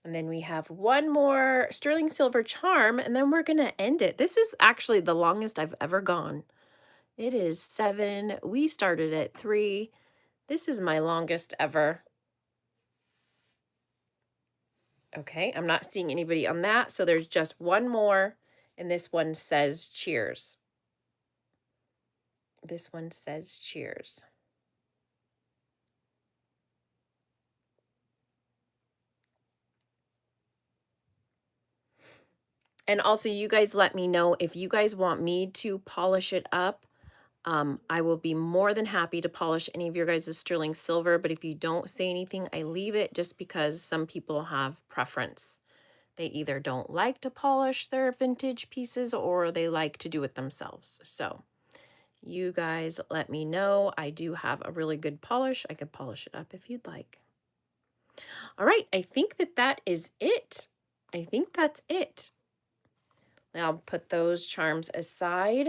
And then we have one more sterling silver charm, and then we're going to end it. This is actually the longest I've ever gone. It is 7. We started at 3. This is my longest ever. Okay, I'm not seeing anybody on that, so there's just one more, and this one says cheers. This one says cheers. And also, you guys let me know if you guys want me to polish it up. I will be more than happy to polish any of your guys' sterling silver, but if you don't say anything, I leave it just because some people have preference. They either don't like to polish their vintage pieces or they like to do it themselves. So you guys let me know. I do have a really good polish. I could polish it up if you'd like. All right, I think that is it. I think that's it. I'll put those charms aside.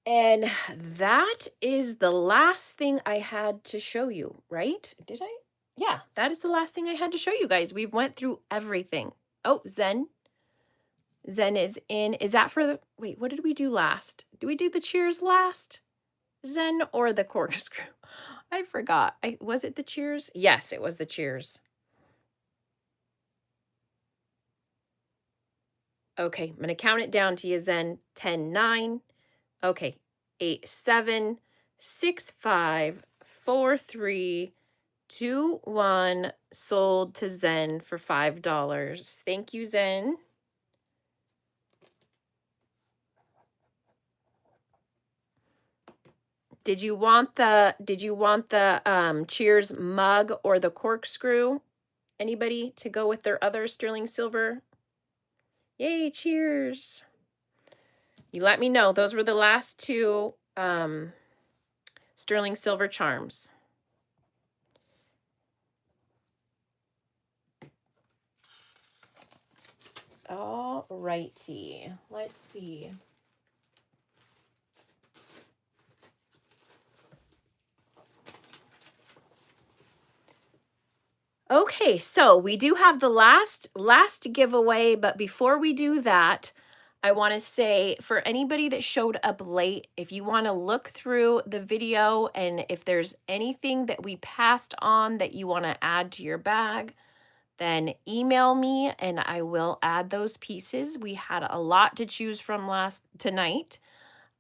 And that is the last thing I had to show you, right? Did I? Yeah, that is the last thing I had to show you guys. We've went through everything. Oh, Zen. Zen is in. Is that for the, wait, what did we do last? Did we do the cheers last? Zen or the corkscrew? I forgot. Was it the cheers? Yes, it was the cheers. Okay, I'm going to count it down to you, Zen. 10, 9. Okay, 8, 7, 6, 5, 4, 3, 2, 1. Sold to Zen for $5. Thank you, Zen. Did you want the cheers mug or the corkscrew? Anybody to go with their other sterling silver? Yay, cheers. You let me know. Those were the last two sterling silver charms. All righty. Let's see. Okay, so we do have the last giveaway, but before we do that, I want to say for anybody that showed up late, if you want to look through the video and if there's anything that we passed on that you want to add to your bag, then email me and I will add those pieces. We had a lot to choose from tonight.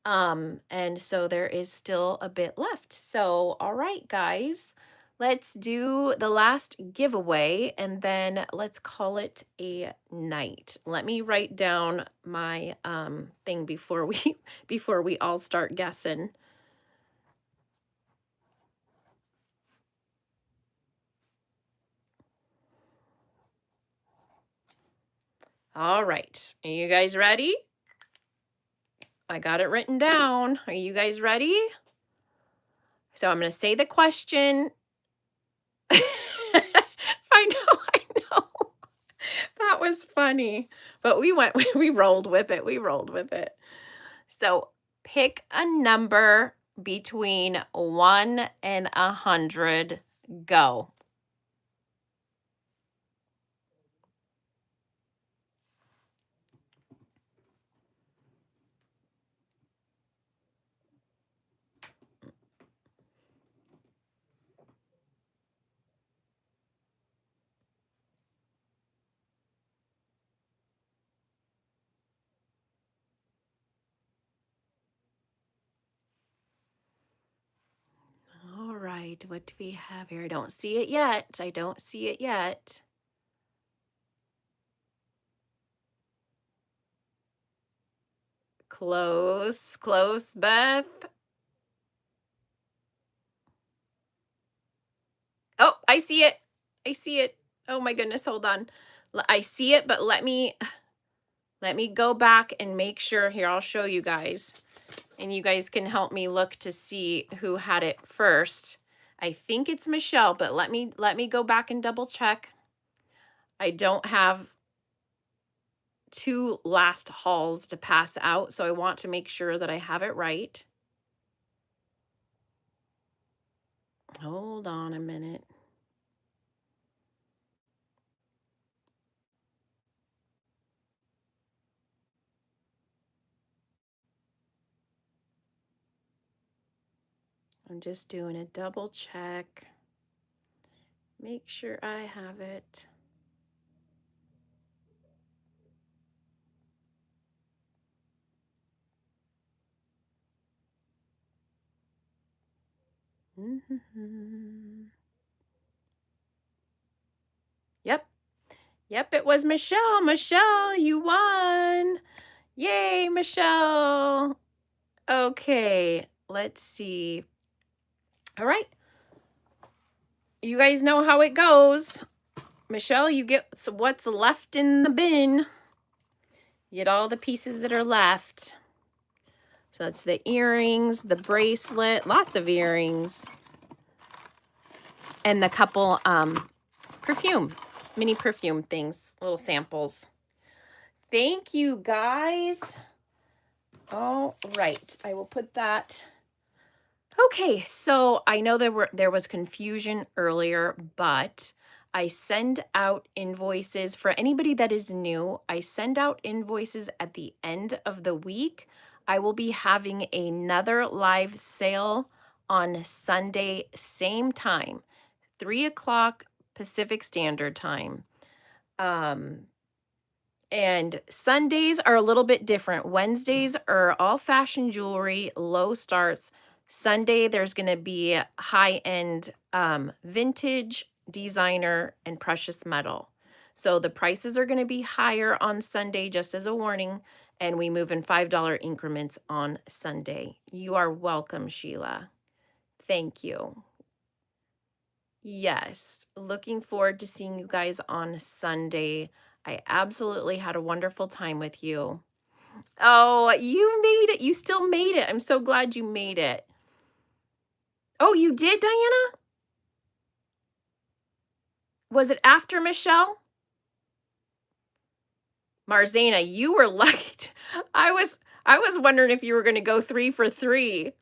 And so there is still a bit left. So, all right, guys, let's do the last giveaway and then let's call it a night. Let me write down my thing before we before we all start guessing. All right. Are you guys ready? I got it written down. Are you guys ready? So I'm going to say the question. I know. That was funny. But we rolled with it. We rolled with it. So pick a number between 1 and 100. Go. All right. What do we have here? I don't see it yet. I don't see it yet. Close, close, Beth. Oh, I see it. I see it. Oh my goodness, hold on. I see it, but let me go back and make sure. Here, I'll show you guys. And you guys can help me look to see who had it first. I think it's Michelle, but let me go back and double check. I don't have 2 last hauls to pass out, so I want to make sure that I have it right. Hold on a minute. I'm just doing a double check. Make sure I have it. Yep. Yep, it was Michelle. Michelle, you won. Yay, Michelle. Okay, let's see. All right. You guys know how it goes. Michelle, you get what's left in the bin. You get all the pieces that are left. So it's the earrings, the bracelet, lots of earrings, and the couple perfume, mini perfume things, little samples. Thank you, guys. All right, I will put that. Okay, so I know there was confusion earlier, but I send out invoices for anybody that is new. I send out invoices at the end of the week. I will be having another live sale on Sunday, same time, 3 o'clock Pacific Standard Time. And Sundays are a little bit different. Wednesdays are all fashion jewelry, low starts. Sunday, there's going to be high-end vintage, designer, and precious metal. So the prices are going to be higher on Sunday, just as a warning, and we move in $5 increments on Sunday. You are welcome, Sheila. Thank you. Yes, looking forward to seeing you guys on Sunday. I absolutely had a wonderful time with you. Oh, you made it. You still made it. I'm so glad you made it. Oh, you did, Diana? Was it after Michelle? Marzana, you were lucky. I was wondering if you were going to go 3 for 3.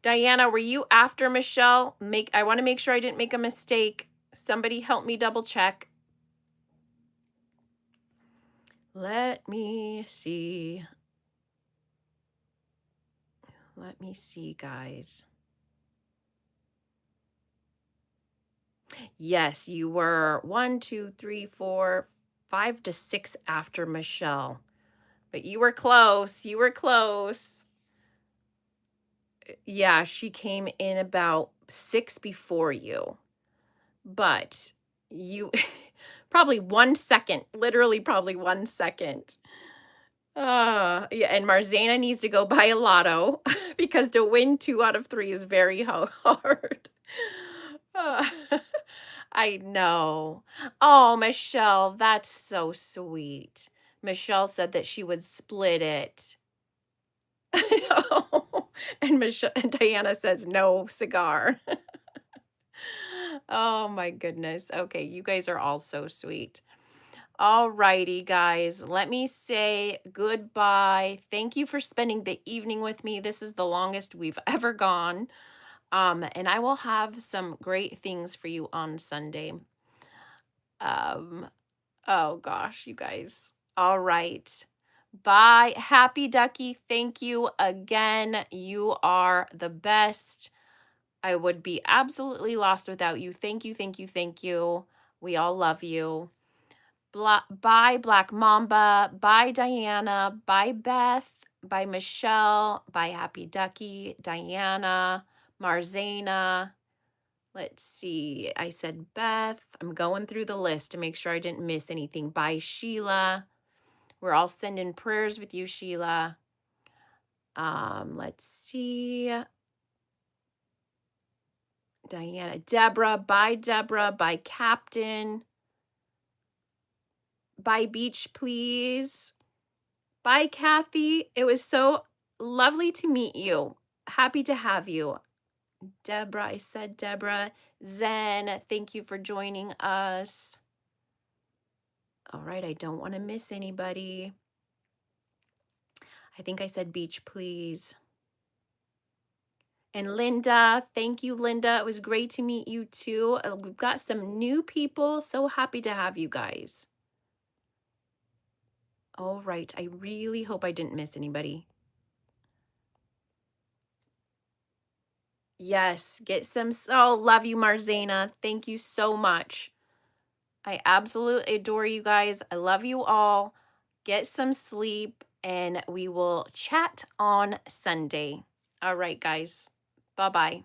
Diana, were you after Michelle? I want to make sure I didn't make a mistake. Somebody help me double check. Let me see. Let me see, guys. Yes, you were 1, 2, 3, 4, 5 to 6 after Michelle. But you were close. You were close. Yeah, she came in about 6 before you. But you probably 1 second, literally probably 1 second. Yeah, and Marzana needs to go buy a lotto because to win 2 out of 3 is very hard. Uh, I know. Oh, Michelle, that's so sweet. Michelle said that she would split it. And Michelle and Diana says no cigar. Oh my goodness. Okay, you guys are all so sweet. All righty, guys. Let me say goodbye. Thank you for spending the evening with me. This is the longest we've ever gone. And I will have some great things for you on Sunday. Oh gosh, you guys. All right. Bye. Happy Ducky. Thank you again. You are the best. I would be absolutely lost without you. Thank you, thank you, thank you. We all love you. Bye, Black Mamba. Bye, Diana. Bye, Beth. Bye, Michelle. Bye, Happy Ducky. Diana. Marzana. Let's see. I said Beth. I'm going through the list to make sure I didn't miss anything. Bye, Sheila. We're all sending prayers with you, Sheila. Let's see. Diana. Deborah. Bye, Deborah. Bye, Captain. Bye, Beach, please. Bye, Kathy. It was so lovely to meet you. Happy to have you. Deborah, I said Deborah. Zen, thank you for joining us. All right, I don't want to miss anybody. I think I said Beach, please. And Linda, thank you, Linda. It was great to meet you too. We've got some new people. So happy to have you guys. All right, I really hope I didn't miss anybody. Yes, get some. Oh, love you, Marzana. Thank you so much. I absolutely adore you guys. I love you all. Get some sleep, and we will chat on Sunday. All right, guys. Bye-bye.